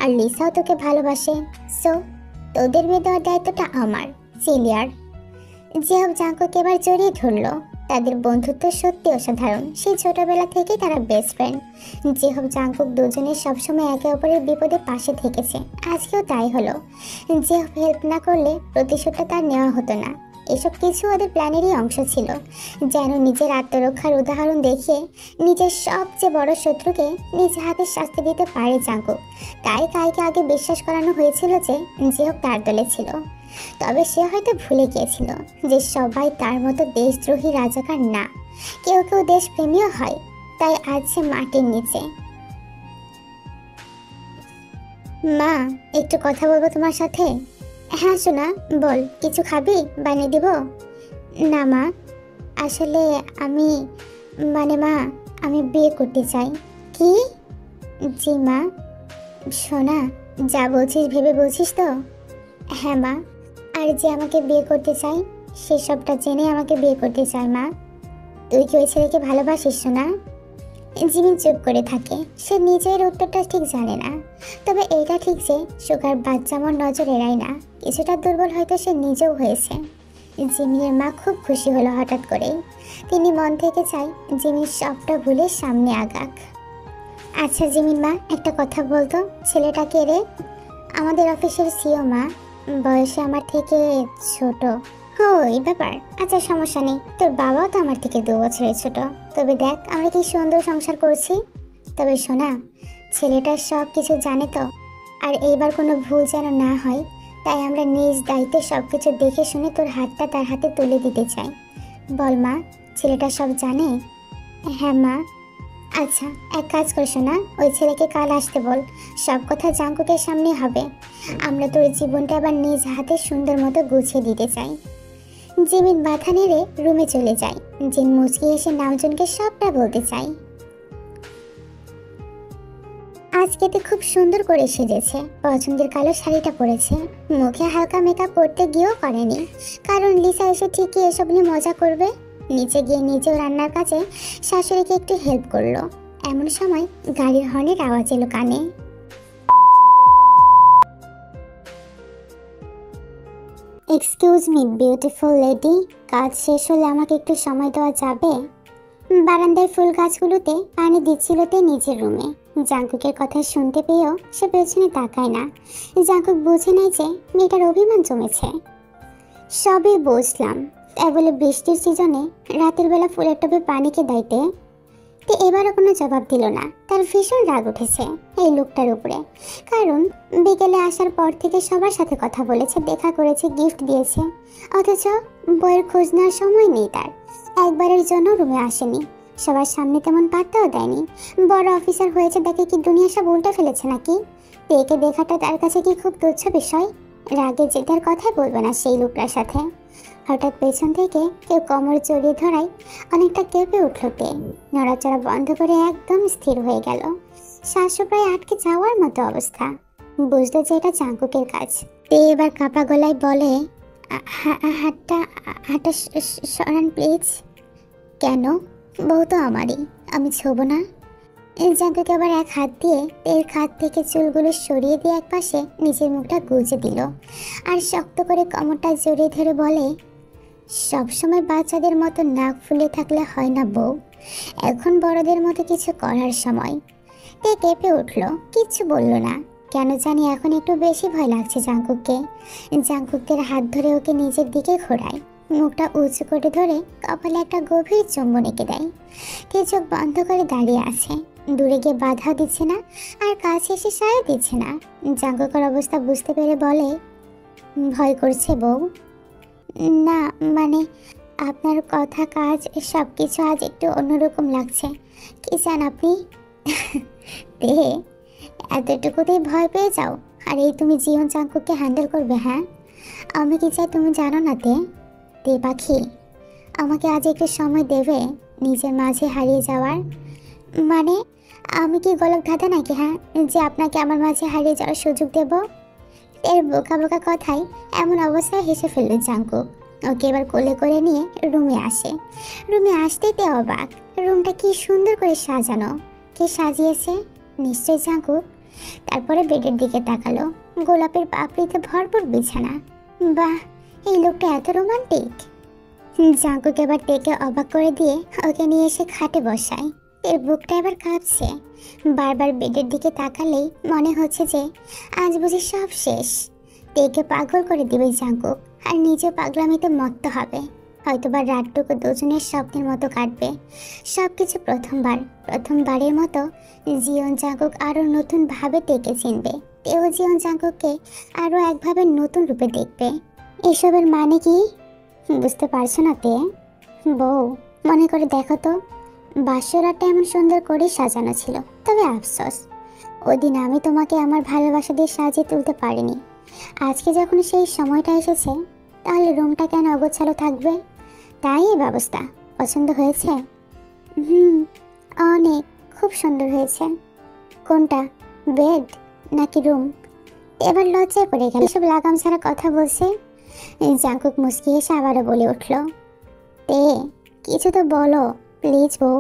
আর লিসাও তোকে ভালোবাসে। সো তোদের বিয়ে দেওয়ার দায়িত্বটা আমার। সিলিয়ার। জিহব জাঙ্কুকে এবার জড়িয়ে ধরলো। তাদের বন্ধুত্ব সত্যি অসাধারণ। সেই ছোটবেলা থেকেই তারা বেস্ট ফ্রেন্ড। জিহব জাঙ্কুক দুজনে সবসময় একে অপরের বিপদে পাশে থেকেছে, আজকেও তাই হলো। জিহব হেল্প না করলে প্রতিশোধটা তার নেওয়া হতো না। এসব কিছু ওদের প্ল্যানেরই অংশ ছিল, যেন নিজের আত্মরক্ষার উদাহরণ দেখিয়ে নিজের সবচেয়ে বড় শত্রুকে নিজ হাতে শাস্তি দিতে পারে জাঙ্কুক। তাই কাইকে আগে বিশ্বাস করানো হয়েছিল যে জিহব তার দলে ছিল। তবে সে হয়তো ভুলে গিয়েছিল যে সবাই তার মতো দেশদ্রোহী রাজাকার না, কেউ কেউ দেশপ্রেমীও হয়। তাই আজ সে মাটির নিচে। মা, একটু কথা বলবো তোমার সাথে? হ্যাঁ সোনা, বল। কিছু খাবি? বানিয়ে দিব? না মা, আসলে আমি মা, আমি বিয়ে করতে চাই। কি? জি মা। সোনা, যা বলছিস ভেবে বলছিস তো? হ্যাঁ মা, আর যে আমাকে বিয়ে করতে চাই সে সবটা জেনে আমাকে বিয়ে করতে চায় মা। তুই কি ওই ছেলেকে ভালোবাসিস সোনা? জিমিন চুপ করে থাকে। সে নিজের উত্তরটা ঠিক জানে না, তবে এটা ঠিক যে সুগার বাচ্চা আমার নজর এড়ায় না। কিছুটা দুর্বল হয়তো সে নিজেও হয়েছে। জিমিনের মা খুব খুশি হলো হঠাৎ করেই। তিনি মন থেকে চাই জিমিন সবটা ভুলে সামনে আগাক। আচ্ছা জিমিন মা, একটা কথা বলতো, ছেলেটা কে রে? আমাদের অফিসের সিও মা, বয়সে আমার থেকে ছোট। ও, এই ব্যাপার। আচ্ছা সমস্যা নেই, তোর বাবাও তো আমার থেকে 2 বছরের ছোট। তবে দেখ আমরা কি সুন্দর সংসার করছি। তবে শোনা, ছেলেটা সব কিছু জানে তো, আর এইবার কোনো ভুল যেন না হয়, তাই আমরা নিজ দায়িত্বে সব কিছু দেখে শুনে তোর হাতটা তার হাতে তুলে দিতে চাই। বল মা, ছেলেটা সব জানে? হ্যাঁ মা। আচ্ছা এক কাজ কর শোনা, ওই ছেলেকে কাল আসতে বল। সব কথা জাঙ্কুকের সামনে হবে। আমরা তোর জীবনটা আবার নিজ হাতে সুন্দর মতো গুছিয়ে দিতে চাই। জিমিন মাথা নেড়ে রুমে চলে যায়। জিন মুচকি এসে নামজনকে সবটা বলতে চাই। আজকে তো খুব সুন্দর করে সেজেছে। পছন্দের কালো শাড়িটা পরেছে। মুখে হালকা মেকআপ করতে গিয়েও করেনি, কারণ লিসা এসে ঠিকই এসব নিয়ে মজা করবে। নিচে গিয়ে নিজেও রান্নার কাজে শাশুড়িকে একটু হেল্প করলো। এমন সময় গাড়ির হর্নের আওয়াজ এলো কানে। এক্সকিউজ মি বিউটিফুল লেডি, কাজ শেষ হলে আমাকে একটু সময় দেওয়া যাবে? বারান্দায় ফুল গাছগুলোতে পানি দিচ্ছিল তে নিজের রুমে। জাঙ্কুকের কথা শুনতে পেয়েও সে পেছনে তাকায় না। জাঙ্কুক বুঝে নেয় যে মেয়েটার অভিমান জমেছে। সবই বুঝলাম, তাই বলে বৃষ্টির সিজনে রাতের বেলা ফুলের টবে পানিকে দাইতে? তো এবারও কোনো জবাব দিল না। তার ভীষণ রাগ উঠেছে এই লোকটার উপরে, কারণ বিকেলে আসার পর থেকে সবার সাথে কথা বলেছে, দেখা করেছে, গিফট দিয়েছে, অথচ বইয়ের খোঁজ নেওয়ার সময় নেই তার। একবারের জন্য রুমে আসেনি, সবার সামনে তেমন পাত্তাও দেয়নি। বড় অফিসার হয়েছে দেখে কি দুনিয়া সব উল্টে ফেলেছে নাকি? একে দেখাটা তার কাছে কি খুব তুচ্ছ বিষয়? রাগে জেদার কথাই বলবে না সেই লোকটার সাথে। হঠাৎ পেছন থেকে কেউ কোমর জড়িয়ে ধরায় অনেকটা কেঁপে উঠল তে। নড়াচড়া বন্ধ করে একদম স্থির হয়ে গেল। শ্বাসও প্রায় আটকে যাওয়ার মতো অবস্থা। বুঝলো যে এটা জাঙ্কুকের কাজ। তে এবার কাঁপা গলায় বলে, হাতটা সরান প্লিজ। কেন? বউ তো আমারই, আমি ছোব না? জাঙ্কুকে আবার এক হাত দিয়ে তের খাত থেকে চুলগুলো সরিয়ে দিয়ে এক পাশে নিজের মুখটা গুজে দিল, আর শক্ত করে কোমরটা জড়িয়ে ধরে বলে, সবসময় বাচ্চাদের মতো নাক ফুলে থাকলে হয় না বউ, এখন বড়দের মতো কিছু করার সময়। তে কেঁপে উঠল, কিচ্ছু বলল না। কেন জানি এখন একটু বেশি ভয় লাগছে জাঙ্কুককে। জাঙ্কুকের হাত ধরে ওকে নিজের দিকে ঘোরায়, মুখটা উঁচু করে ধরে কপালে একটা গভীর চুম্বন এঁকে দেয়। তে চোখ বন্ধ করে দাঁড়িয়ে আছে, দূরে গিয়ে বাধা দিচ্ছে না আর কাছে এসে সায়া দিচ্ছে না। জাঙ্কুকের অবস্থা বুঝতে পেরে বলে, ভয় করছে বউ? না মানে আপনার কথা কাজ সব কিছু আজ একটু অন্যরকম লাগছে। কি চান আপনি? তে এতটুকুতেই ভয় পেয়ে যাও? আর এই তুমি জীবন জাঙ্কুককে হ্যান্ডেল করবে? হ্যাঁ, আমি কি চাই তুমি জানো না তে? তে পাখি, আমাকে আজ একটু সময় দেবে নিজের মাঝে হারিয়ে যাওয়ার? মানে আমি কি গলক ধাঁধা নাকি, হ্যাঁ, যে আপনাকে আমার মাঝে হারিয়ে যাওয়ার সুযোগ দেব? এর বোকা বোকা কথায় এমন অবস্থায় হেসে ফেলল জাঙ্কুক। ওকে এবার কোলে করে নিয়ে রুমে আসে। রুমে আসতেই তে অবাক, রুমটা কি সুন্দর করে সাজানো। কে সাজিয়েছে? নিশ্চয় জাঙ্কুক। তারপরে বেডের দিকে তাকালো, গোলাপের পাপড়িতে ভরপুর বিছানা। বাহ, এই লোকটা এত রোমান্টিক। জাঙ্কুক এবার তেকে অবাক করে দিয়ে ওকে নিয়ে এসে খাটে বসায়। এর বুকটা এবার কাঁপছে। বারবার বেডের দিকে তাকালেই মনে হচ্ছে যে আজ বুঝি সব শেষ। তেকে পাগল করে দিবে জাঙ্কুক, আর নিজেও পাগলামিতে মত্ত হবে। হয়তোবা রাতটুকু দুজনের স্বপ্নের মতো কাটবে। সবকিছু প্রথমবারের মতো জিয়ন জাঙ্কুক আরও নতুনভাবে তেকে চিনবে। তেও জিয়ন জাঙ্কুককে আরও একভাবে নতুন রূপে দেখবে। এসবের মানে কি বুঝতে পারছো না তে? বউ, মনে করে দেখো তো, বাসরাটা এমন সুন্দর করে সাজানো ছিল, তবে আফসোস ওই দিন আমি তোমাকে আমার ভালোবাসা দিয়ে সাজিয়ে তুলতে পারিনি। আজকে যখন সেই সময়টা এসেছে, তাহলে রুমটা কেন অগোছালো থাকবে? তাই এই ব্যবস্থা। পছন্দ হয়েছে? অনেক, খুব সুন্দর হয়েছে। কোনটা, বেড নাকি রুম? এবার লজ্জায় পড়ে গেল, সব লাগাম ছাড়া কথা বলছে। জাঙ্কুক মুচকি এসে আবারও বলে উঠল, তে কিছু তো বলো প্লিজ বউ।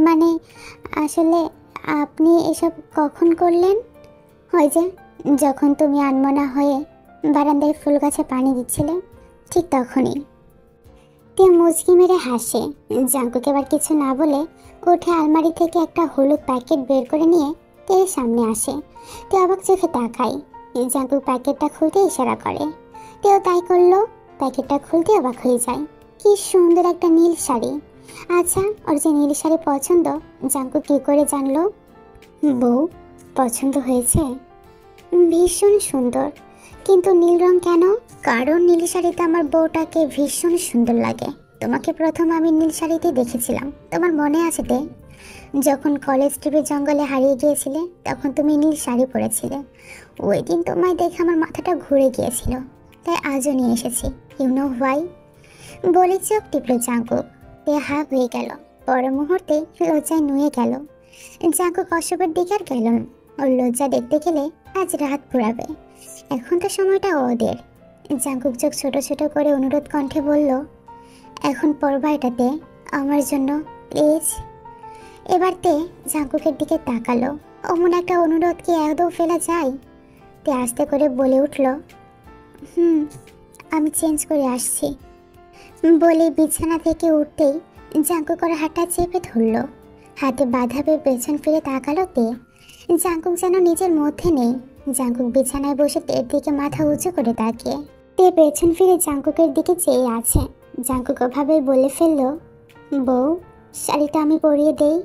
মানে আসলে আপনি এসব কখন করলেন? হয় যে যখন তুমি আনমনা হয়ে বারান্দায় ফুল গাছে পানি দিচ্ছিলে, ঠিক তখনই। তে মুচকি মেরে হাসে। জাঙ্কুক এবার কিছু না বলে উঠে আলমারি থেকে একটা হলুদ প্যাকেট বের করে নিয়ে তের সামনে আসে। তে অবাক চোখে তাকায়। জাঙ্কুক প্যাকেটটা খুলতে ইশারা করে। তেও তাই করলো। প্যাকেটটা খুলতে অবাক হয়ে যায়। কি সুন্দর একটা নীল শাড়ি। আচ্ছা, ওর যে নীল শাড়ি পছন্দ জাঙ্কুক কি করে জানলো? বউ, পছন্দ হয়েছে? ভীষণ সুন্দর, কিন্তু নীল রং কেন? কারণ নীল শাড়িতে আমার বউটাকে ভীষণ সুন্দর লাগে। তোমাকে প্রথম আমি নীল শাড়িতে দেখেছিলাম, তোমার মনে আছে তে? যখন কলেজ ট্রিপে জঙ্গলে হারিয়ে গিয়েছিলে, তখন তুমি নীল শাড়ি পরেছিলে। ওই দিন তোমায় দেখে আমার মাথাটা ঘুরে গিয়েছিল, তাই আজও নিয়ে এসেছি। You know why? বলে চোখ টিপল জাঙ্কুক। তে হা হয়ে গেল। পর মুহূর্তে লজ্জায় নুয়ে গেল। জাঙ্কুক অশোকের দিকে আর গেল না। ওর লজ্জা দেখতে গেলে আজ রাত পুরাবে। এখন তো সময়টা ওদের। জাঙ্কুক চোখ ছোট ছোট করে অনুরোধ কণ্ঠে বলল, এখন পড়বা এটাতে আমার জন্য প্লিজ। এবার তে জাঙ্কুকের দিকে তাকালো। অমন একটা অনুরোধ কি একদম ফেলা যায়? তে আস্তে করে বলে উঠল, আমি চেঞ্জ করে আসছি। বলে বিছানা থেকে উঠতেই জাঙ্কুকের হাতটা চেপে ধরল। হাতে বাধা পেয়ে পেছন ফিরে তাকালো তে। জাঙ্কুক যেন নিজের মধ্যে নেই। জাঙ্কুক বিছানায় বসে তের দিকে মাথা উঁচু করে তাকিয়ে। তে পেছন ফিরে জাঙ্কুকের দিকে চেয়ে আছে। জাঙ্কুক ওভাবে বলে ফেলল, বউ, শাড়িটা আমি পরিয়ে দেই।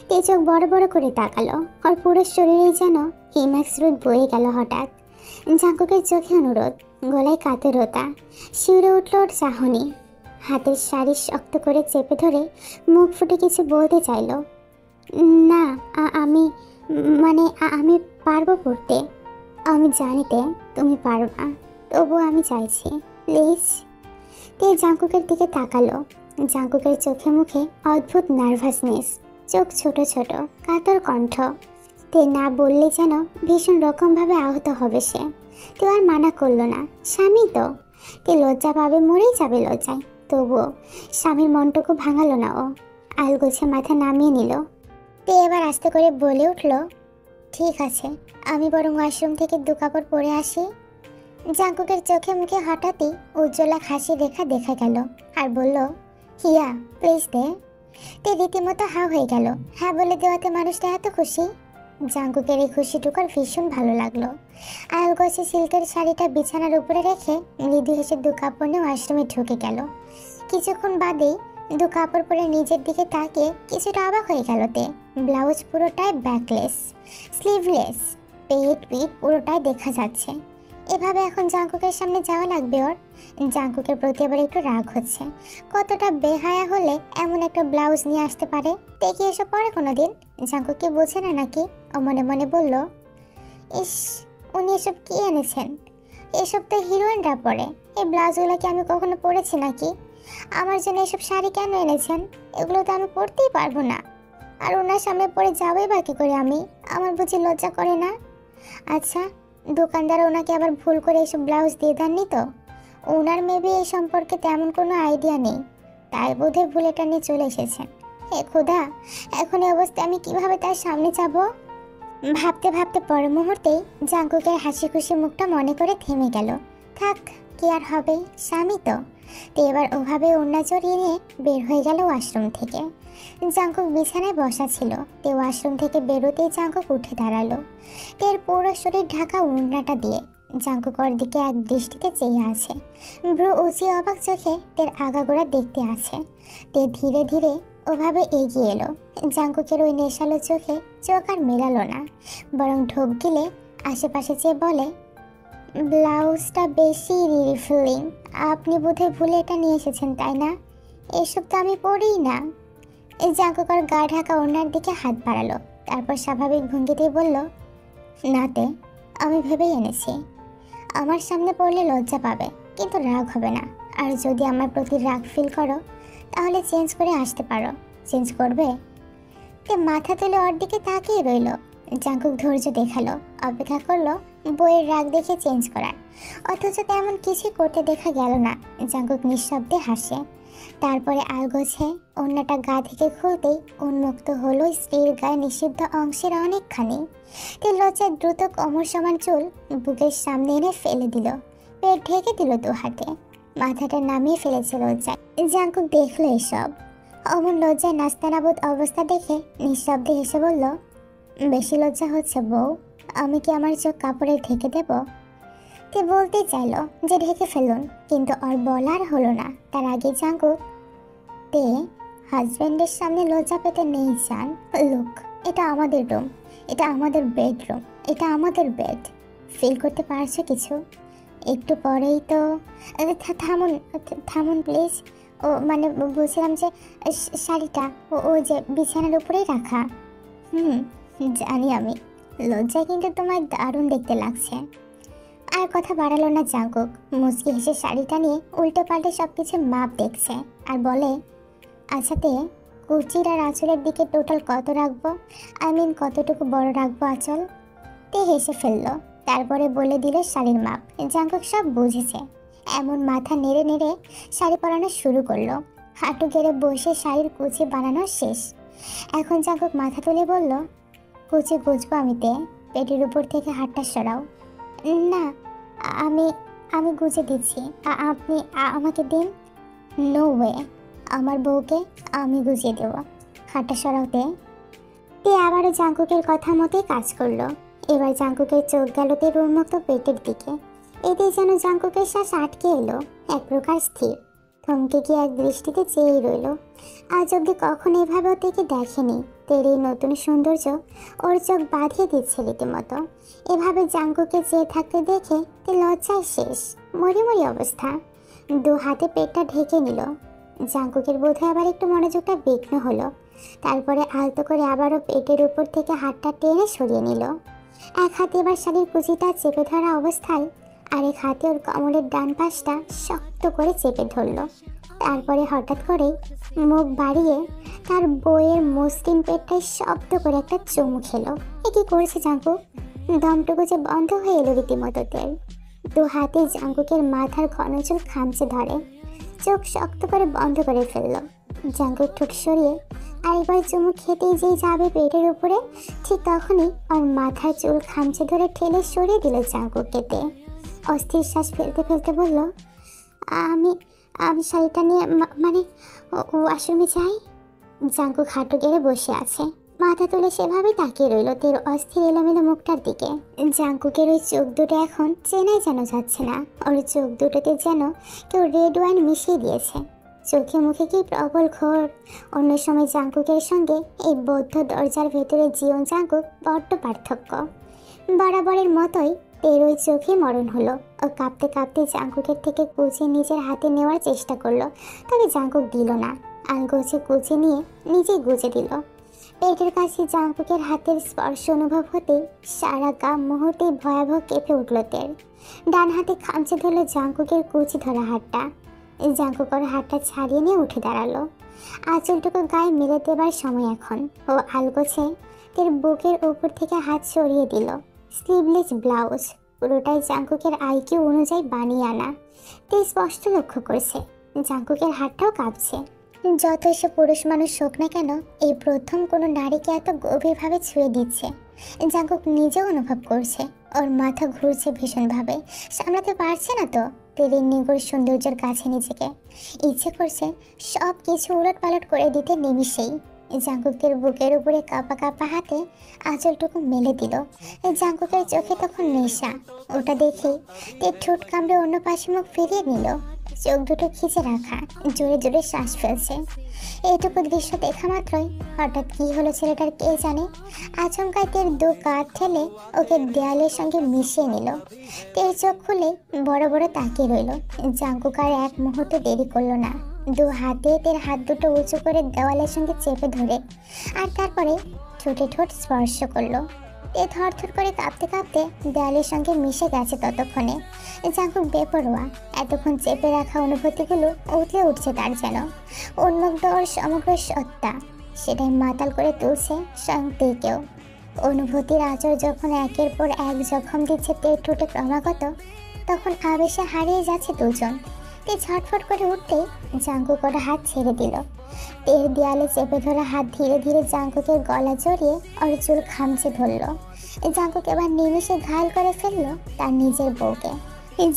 তে চোখ বড় বড় করে তাকালো। আর পুরো শরীরে যেন হিম্যাক্স রোদ বয়ে গেল হঠাৎ। জাঙ্কুকের চোখে অনুরোধ, গলায় কাতরতা। শিউরে উঠল ওর চাহনি। হাতের শাড়ি শক্ত করে চেপে ধরে মুখ ফুটে কিছু বলতে চাইল। না, আমি আমি পারবো পড়তে। আমি জানিতে তুমি পারবা, তবু আমি চাইছি প্লিজ। তে জাঙ্কুকের দিকে তাকালো। জাঙ্কুকের চোখে মুখে অদ্ভুত নার্ভাসনেস, চোখ ছোট ছোট, কাতর কণ্ঠ। তে না বললে যেন ভীষণ রকমভাবে আহত হবে সে। কেউ আর মানা করলো না, স্বামী তো। তে লজ্জা পাবে, মরেই যাবে লজ্জায়। তবুও স্বামীর মনটুকু ভাঙালো না ও। আলগোছে মাথা নামিয়ে নিল। তে এবার আস্তে করে বলে উঠল, ঠিক আছে, আমি বরং ওয়াশরুম থেকে 2 কাপড় পরে আসি। জাঙ্কুকের চোখে মুখে হঠাৎই উজ্জ্বলা হাসি রেখা দেখা গেল আর বলল, হিয়া প্লিজ দে। তে রীতিমতো হা হয়ে গেল। হ্যাঁ বলে দেওয়াতে মানুষটা এত খুশি। জাঙ্কুকের এই খুশিটুকুর ভীষণ ভালো লাগলো। আলগোছে সিল্কের শাড়িটা বিছানার উপরে রেখে মৃদু হেসে 2 কাপড় নিয়ে ওয়াশরুমে ঢুকে গেল। কিছুক্ষণ বাদেই 2 কাপড় পরে নিজের দিকে তাকিয়ে কিছুটা অবাক হয়ে গেল তে। ব্লাউজ পুরোটাই ব্যাকলেস, স্লিভলেস, পেট পিঠ পুরোটাই দেখা যাচ্ছে। এভাবে এখন জাঙ্কুকের সামনে যাওয়া লাগবে ওর। জাঙ্কুকের প্রতি আবার একটু রাগ হচ্ছে। কতটা বেহায়া হলে এমন একটা ব্লাউজ নিয়ে আসতে পারে? দেখি এসব পরে কোনোদিন। জাঙ্কুক কি বোঝে না নাকি? ও মনে মনে বলল, ইস, উনি এসব কি এনেছেন? এসব তো হিরোইনরা পরে। এই ব্লাউজগুলো কি আমি কখনো পরেছি নাকি? আমার জন্য এসব শাড়ি কেন এনেছেন? এগুলো তো আমি পরতেই পারবো না। আর ওনার সামনে পরে যাবোই বা কি করে আমি? আমার বুঝি লজ্জা করে না? আচ্ছা, দোকানদার ওনাকে আবার ভুল করে এসব ব্লাউজ দিয়ে দেননি তো? ওনার মেবি এই সম্পর্কে তেমন কোনো আইডিয়া নেই, তাই বোধহয় ভুল এটা নিয়ে চলে এসেছেন। হে খোদা, এখন এই অবস্থায় আমি কিভাবে তার সামনে যাব? ভাবতে ভাবতে পর মুহূর্তেই জাঙ্কুকের হাসি খুশি মুখটা মনে করে থেমে গেল। থাক, কি আর হবে, স্বামী তো। এবার ওভাবে ওড়না জড়িয়ে নিয়ে বের হয়ে গেল ওয়াশরুম থেকে। জাঙ্কুক বিছানায় বসা ছিল। ওয়াশরুম থেকে বেরোতেই জাঙ্কুক উঠে দাঁড়ালো। তের পুরো শরীর ঢাকা ওড়নাটা দিয়ে জাঙ্কুক ওর দিকে এক দৃষ্টিতে চেয়ে আছে। ব্রু উঁচিয়ে অবাক চোখে তের আগাগোড়া দেখতে আছে। তে ধীরে ধীরে ওভাবে এগিয়ে এলো। জাঙ্কুকের ওই নেশালো চোখে চোখ আর মেলালো না, বরং ঢোক গিলে আশেপাশে চেয়ে বলে, ব্লাউজটা বেশি রিফিলিং। আপনি বোধহয় ভুলে এটা নিয়ে এসেছেন, তাই না? এসব তো আমি পড়িই না। এই জাঙ্কুকর গা ঢাকা ওড়নার দিকে হাত বাড়ালো, তারপর স্বাভাবিক ভঙ্গিতেই বলল, নাতে, আমি ভেবেই এনেছি। আমার সামনে পড়লে লজ্জা পাবে, কিন্তু রাগ হবে না। আর যদি আমার প্রতি রাগ ফিল করো তাহলে চেঞ্জ করে আসতে পারো। চেঞ্জ করবে? তে মাথা তুলে ওর দিকে তাকিয়ে রইল। জাঙ্কুক ধৈর্য দেখালো, অপেক্ষা করলো বইয়ের রাগ দেখে চেঞ্জ করার, অথচ তেমন কিছু করতে দেখা গেল না। জাঙ্কুক নিঃশব্দে হাসে, তারপরে আলগোছে ওড়নাটা গা থেকে খুলতেই উন্মুক্ত হলো স্ত্রীর গায়ে নিষিদ্ধ অংশের অনেকখানি। তে লজ্জায় দ্রুত কোমর সমান চুল বুকের সামনে এনে ফেলে দিল, পেট ঢেকে দিল দু হাতে, মাথাটা নামিয়ে ফেলেছে লজ্জায়। জাঙ্কুক দেখলো এসব, অমন লজ্জায় নাস্তানাবোধ অবস্থা দেখে নিঃশব্দে হেসে বলল, বেশি লজ্জা হচ্ছে বউ, আমি কি আমার চোখ কাপড়ে ঢেকে দেব? তে বলতে চাইলো যে ঢেকে ফেলুন, কিন্তু ওর বলার হলো না। তার আগে জাঙ্কুক, তে হাজব্যান্ডের সামনে লজ্জা পেতে নেই চান। লুক, এটা আমাদের রুম, এটা আমাদের বেডরুম, এটা আমাদের বেড। ফিল করতে পারছো কিছু? একটু পরেই তো থামুন থামুন প্লিজ। ও মানে বলছিলাম যে শাড়িটা ওই যে বিছানার উপরেই রাখা। জানি আমি, লজ্জায় কিন্তু তোমার দারুণ দেখতে লাগছে। আর কথা বাড়ালো না জাঙ্কুক, মুচকি হেসে শাড়িটা নিয়ে উল্টে পাল্টে সব কিছু মাপ দেখছে আর বলে, আচ্ছা তে, কুচির আর আঁচলের দিকে টোটাল কত রাখবো? আই মিন কতটুকু বড় রাখবো আঁচল? তে হেসে ফেললো, তারপরে বলে দিল শাড়ির মাপ। জাঙ্কুক সব বুঝেছে, এমন মাথা নেড়ে নেড়ে শাড়ি পরানো শুরু করলো। হাঁটু গেড়ে বসে শাড়ির কুচি বানানো শেষ। এখন জাঙ্কুক মাথা তুলে বলল, কুচি গুজবো আমি তে, পেটের উপর থেকে হাতটা সরাও। না, আমি আমি গুজে দিচ্ছি, আপনি আমাকে দিন। নো ওয়ে, আমার বউকে আমি গুজিয়ে দেব, হাতটা সরাওতে। তে আবারও জাঙ্কুকের কথা মতোই কাজ করলো। এবার জাঙ্কুকের চোখ গেল তের উন্মুক্ত পেটের দিকে। এতেই যেন জাঙ্কুকের শ্বাস আটকে এলো, এক প্রকার স্থির। থমকে গিয়ে এক দৃষ্টিতে চেয়েই রইল। আজ অব্দি কখনো এভাবে ওদেরকে দেখেনি। তের এই নতুন সৌন্দর্য ওর চোখ বাঁধিয়ে দিচ্ছে রীতিমতো। এভাবে জাঙ্কুকে চেয়ে থাকতে দেখে তে লজ্জায় শেষ, মরি মরি অবস্থা। দু হাতে পেটটা ঢেকে নিল। জাঙ্কুকের বোধহয় আবার একটু মনোযোগটা বিঘ্ন হলো। তারপরে আলতো করে আবারও পেটের উপর থেকে হাতটা টেনে সরিয়ে নিল। এক হাতে এবার শাড়ির কুচিটা চেপে ধরা অবস্থায় আরেক হাতে ওর কোমরের ডান পাশটা শক্ত করে চেপে ধরল। তারপরে হঠাৎ করে মুখ বাড়িয়ে তার বইয়ের মসৃণ পেটটায় শব্দ করে একটা চুমু খেলো। এ কি করেছে জাঙ্কুক? দমটুকু যে বন্ধ হয়ে এলো রীতিমতো তেল। দু হাতে জাঙ্কুকের মাথার ঘন চুল খামচে ধরে, চোখ শক্ত করে বন্ধ করে ফেললো। জাঙ্কুক ঠোঁট সরিয়ে আরেকবার চুমু খেতেই যেই যাবে পেটের উপরে, ঠিক তখনই ওর মাথার চুল খামচে ধরে ঠেলে সরিয়ে দিল জাঙ্কুককে তে। অস্থির শ্বাস ফেলতে ফেলতে বলল, আমি আমি শাড়িটা নিয়ে মানে ওয়াশরুমে যাই। জাঙ্কুক হাঁটু গেড়ে বসে আছে, মাথা তুলে সেভাবে তাকিয়ে রইল তের অস্থির এলোমেলো মুখটার দিকে। জাঙ্কুকের ওই চোখ দুটো এখন চেনাই যেন যাচ্ছে না। ওর চোখ দুটোতে যেন কেউ রেড ওয়াইন মিশিয়ে দিয়েছে। চোখে মুখে কি প্রবল ঘোর। অন্য সময় জাঙ্কুকের সঙ্গে এই বৌদ্ধ দরজার ভেতরে জীবন জাঙ্কুক বড্ড পার্থক্য। বরাবরের মতোই তের ওই চোখে মরণ হলো। ও কাঁপতে কাঁপতে জাঙ্কুকের থেকে কুচি নিজের হাতে নেওয়ার চেষ্টা করলো, তবে জাঙ্কুক দিল না। আলগোছে কুচি নিয়ে নিজেই গুজে দিল। পেটের কাছে জাঙ্কুকের হাতের স্পর্শ অনুভব হতেই সারা গা মুহূর্তেই ভয়াবহ কেঁপে উঠল তের। ডান হাতে খামচে ধরল জাঙ্কুকের কুচি ধরা হাতটা। জাঙ্কুক ওর হাতটা ছাড়িয়ে নিয়ে উঠে দাঁড়ালো। আঁচলটুকু গায়ে মেলে দেবার সময় এখন। ও আলগোছে তের বুকের উপর থেকে হাত সরিয়ে দিল। স্লিভলেস ব্লাউজ, পুরোটাই জাঙ্কুকের আইকিউ অনুযায়ী বানিয়ে আনা। তে স্পষ্ট লক্ষ্য করছে জাঙ্কুকের হাতটাও কাঁপছে। যতই সে পুরুষ মানুষ হোক না কেন, এই প্রথম কোনো নারীকে এত গভীরভাবে ছুঁয়ে দিচ্ছে। জাঙ্কুক নিজেও অনুভব করছে ওর মাথা ঘুরছে ভীষণভাবে, সামলাতে পারছে না তো তেরি নিগুড় সৌন্দর্যের কাছে নিজেকে। ইচ্ছে করছে সব কিছু উলট পালট করে দিতে নিমিষেই। জাঙ্কুকের বুকের উপরে কাঁপা কাঁপা হাতে আঁচলটুকু মেলে দিল। জাঙ্কুকের চোখে তখন নেশা। ওটা দেখেই তে ঠোঁট কামড়ে অন্য পাশে মুখ ফিরিয়ে নিল, চোখ দুটো খিচে রাখা, জোরে জোরে শ্বাস ফেলছে। এইটুকু দৃশ্য দেখা মাত্রই হঠাৎ কি হলো ছেলেটার কে জানে, আচমকায় তের দু কাঁধ ঠেলে ওকে দেয়ালের সঙ্গে মিশিয়ে নিল। তের চোখ খুলে বড় বড় তাকিয়ে রইল। জাঙ্কুক আর এক মুহূর্ত দেরি করলো না, দু হাতে তের হাত দুটো উঁচু করে দেওয়ালের সঙ্গে চেপে ধরে আর তারপরে ঠোঁটে ঠোঁট স্পর্শ করলো। তে থরথর করে কাঁপতে কাঁপতে দেয়ালের সঙ্গে মিশে গেছে ততক্ষণে। জাঙ্কুক বেপরোয়া, এতক্ষণ চেপে রাখা অনুভূতিগুলো উতলে উঠছে তার যেন। উন্মুগ্ধ ওর সমগ্র সত্তা, সেটাই মাতাল করে তুলছে স্বয়ং তেকেও। অনুভূতির আঁচড় যখন একের পর এক জখম দিচ্ছে তের ঠোঁটে ক্রমাগত, তখন আবেশে হারিয়ে যাচ্ছে দুজন। তে ছটফট করে উঠতেই জাঙ্কুক ওর হাত ছেড়ে দিল। তের দেয়ালে চেপে ধরা হাত ধীরে ধীরে জাঙ্কুকের গলা জড়িয়ে ওর চুল খামচে ধরল। জাঙ্কুক এবার নিমিষে ঘায়ল করে ফেললো তার নিজের বউকে।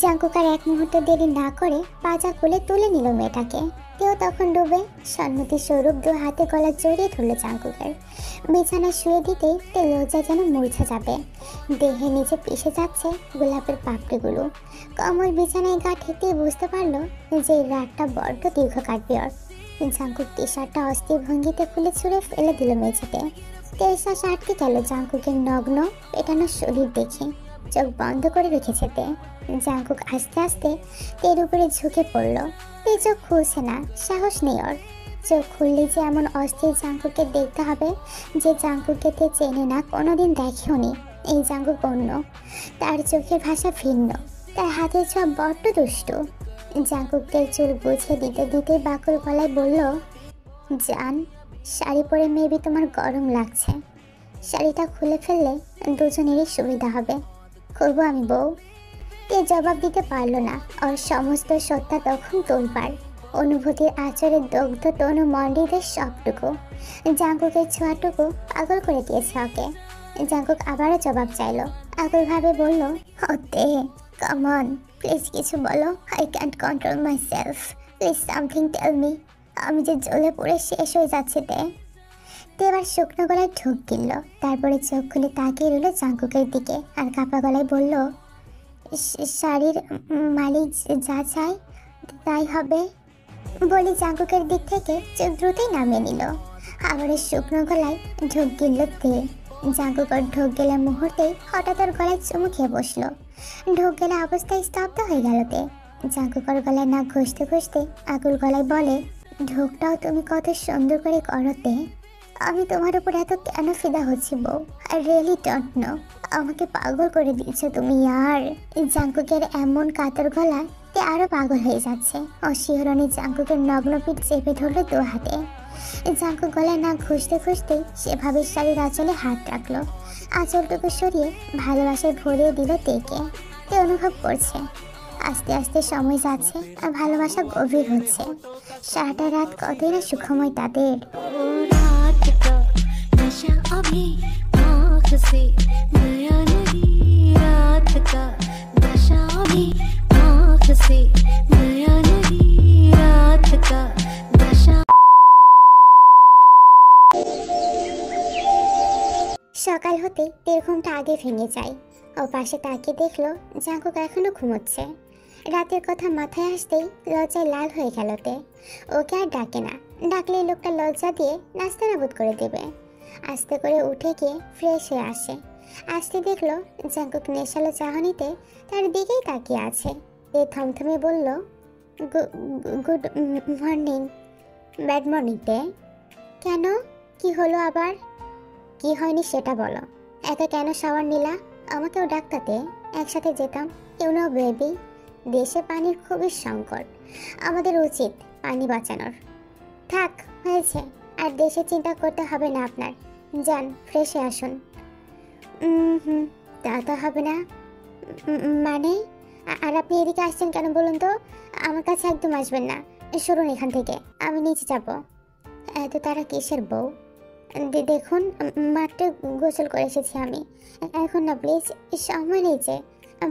জাঙ্কুক আর এক মুহূর্ত দেরি না করে পাজা খুলে তুলে নিল মেয়েটাকে। তেও তখন ডুবে সম্মতি স্বরূপ দু হাতে গলা জড়িয়ে ধরল জাঙ্কুকের। বিছানা শুয়ে দিতেই তে লজ্জা যেন মূর্ছা যাবে, দেহে নিচে পিষে যাচ্ছে গোলাপের পাপড়িগুলো। কমল বিছানায় গা ঠেকতেই বুঝতে পারলো যে এই রাতটা বড্ড দীর্ঘ কাটবে ওর। জাঙ্কুক টি শার্টটা অস্থির ভঙ্গিতে খুলে ছুঁড়ে ফেলে দিল মেঝেতে। তের শ্বাস আটকে গেল জাঙ্কুকের নগ্ন পেটানো শরীর দেখে। চোখ বন্ধ করে রেখেছে তে। জাঙ্কুক আস্তে আস্তে তের উপরে ঝুঁকে পড়ল। তে চোখ খুলছে না, সাহস নেই ওর। চোখ খুললে যে এমন অস্থির জাঙ্কুককে দেখতে হবে যে জাঙ্কুককে তে চেনে না, কোনোদিন দেখেও নি। এই জাঙ্কুক অন্য, তার চোখের ভাষা ভিন্ন, তার হাতের ছোঁয়া বড্ড দুষ্টু। জাঙ্কুকের চুল গুছিয়ে দিতে দিতে বাকর গলায় বলল, জান, শাড়ি পরে মেবি তোমার গরম লাগছে, শাড়িটা খুলে ফেললে দুজনেরই সুবিধা হবে। খুলবো আমি বউ? তে জবাব দিতে পারলো না। ওর সমস্ত সত্তা তখন তোলপাড়, অনুভূতির আচরে দগ্ধ তনু মন্ডিদের সবটুকু। জাঙ্কুকের ছোঁয়াটুকু পাগল করে দিয়েছে ওকে। জাঙ্কুক আবারও জবাব চাইলো, আকুলভাবে বলল, তে কাম অন, প্লিজ কিছু বলো। I can't control myself, please something tell me. আমি যে জ্বলে পড়ে শেষ হয়ে যাচ্ছে তে। এবার শুকনো গলায় ঢোক গিলল, তারপরে চোখ খুলে তাকিয়ে রইল জাঙ্কুকের দিকে আর কাপা গলায় বলল, শাড়ির মালিক যা চাই তাই হবে। বলি জাঙ্কুকের দিক থেকে চোখ দ্রুতই নামিয়ে নিল। আবার শুকনো গলায় ঢোক গিলল তে। জাঙ্কুক ওর ঢোক গেলে মুহূর্তেই হঠাৎ ওর গলায় চুমু খেয়ে বসলো। ঢোক গেলে অবস্থায় স্তব্ধ হয়ে গেল তে। জাঙ্কুক ওর গলায় নাক ঘষতে ঘষতে আকুল গলায় বলে, ঢোকটাও তুমি কত সুন্দর করে করতে। আমি তোমার উপর এত কেন ফিদা হচ্ছি বউ? I really don't know. আমাকে পাগল করে দিয়েছো তুমি আর। জাঙ্কুকের এমন কাতর গলা তে আরো পাগল হয়ে যাচ্ছে। অশিহরণে জাঙ্কুকের নগ্ন পিঠ চেপে ধরলো দু হাতে। জাঙ্কুক গলায় নাক ঘষতে ঘষতে সেভাবে শাড়ির আঁচলে হাত রাখলো। আঁচলটুকু সরিয়ে ভালোবাসায় ভরিয়ে দিল তেকে। তে অনুভব করছে আস্তে আস্তে সময় যাচ্ছে আর ভালোবাসা গভীর হচ্ছে। সারাটা রাত কতই না সুখময় তাদের। नशा अभी आँख से गया नहीं, रात का नशा अभी आँख से गया नहीं, रात का नशा। সকাল হতে তের ঘুমটা আগে ভেঙে যায়। ও পাশে তাকিয়ে দেখলো জাঙ্কুক এখনো ঘুমোচ্ছে। রাতের কথা মাথায় আসতেই লজ্জায় লাল হয়ে গেল তে। ওকে আর ডাকে না, ডাকলে লোকটা লজ্জা দিয়ে নাস্তানাবুদ করে দেবে। আস্তে করে উঠে গিয়ে ফ্রেশ হয়ে আসে। আসতে দেখলো জাঙ্কুক নেশালো চাহনিতে তার দিকেই তাকিয়ে আছে। তে থমথমে বলল, গুড মর্নিং। ব্যাড মর্নিং তে। কেন, কি হলো আবার? কি হয়নি সেটা বলো। এত কেন শাওয়ার নিলা? আমাকেও ডাকতাতে, একসাথে যেতাম। ইউ নো বেবি, দেশে পানির খুবই সংকট, আমাদের উচিত পানি বাঁচানোর। থাক, হয়েছে, আর দেশে চিন্তা করতে হবে না আপনার। যান, ফ্রেশে আসুন। তা তো হবে না। মানে আর আপনি এদিকে আসছেন কেন বলুন তো? আমার কাছে একদম আসবেন না, সরুন এখান থেকে, আমি নিচে যাব। এত তারা কিসের বউ? দেখুন, মাত্র গোসল করে এসেছি আমি, এখন না প্লিজ, সময় নেই যে,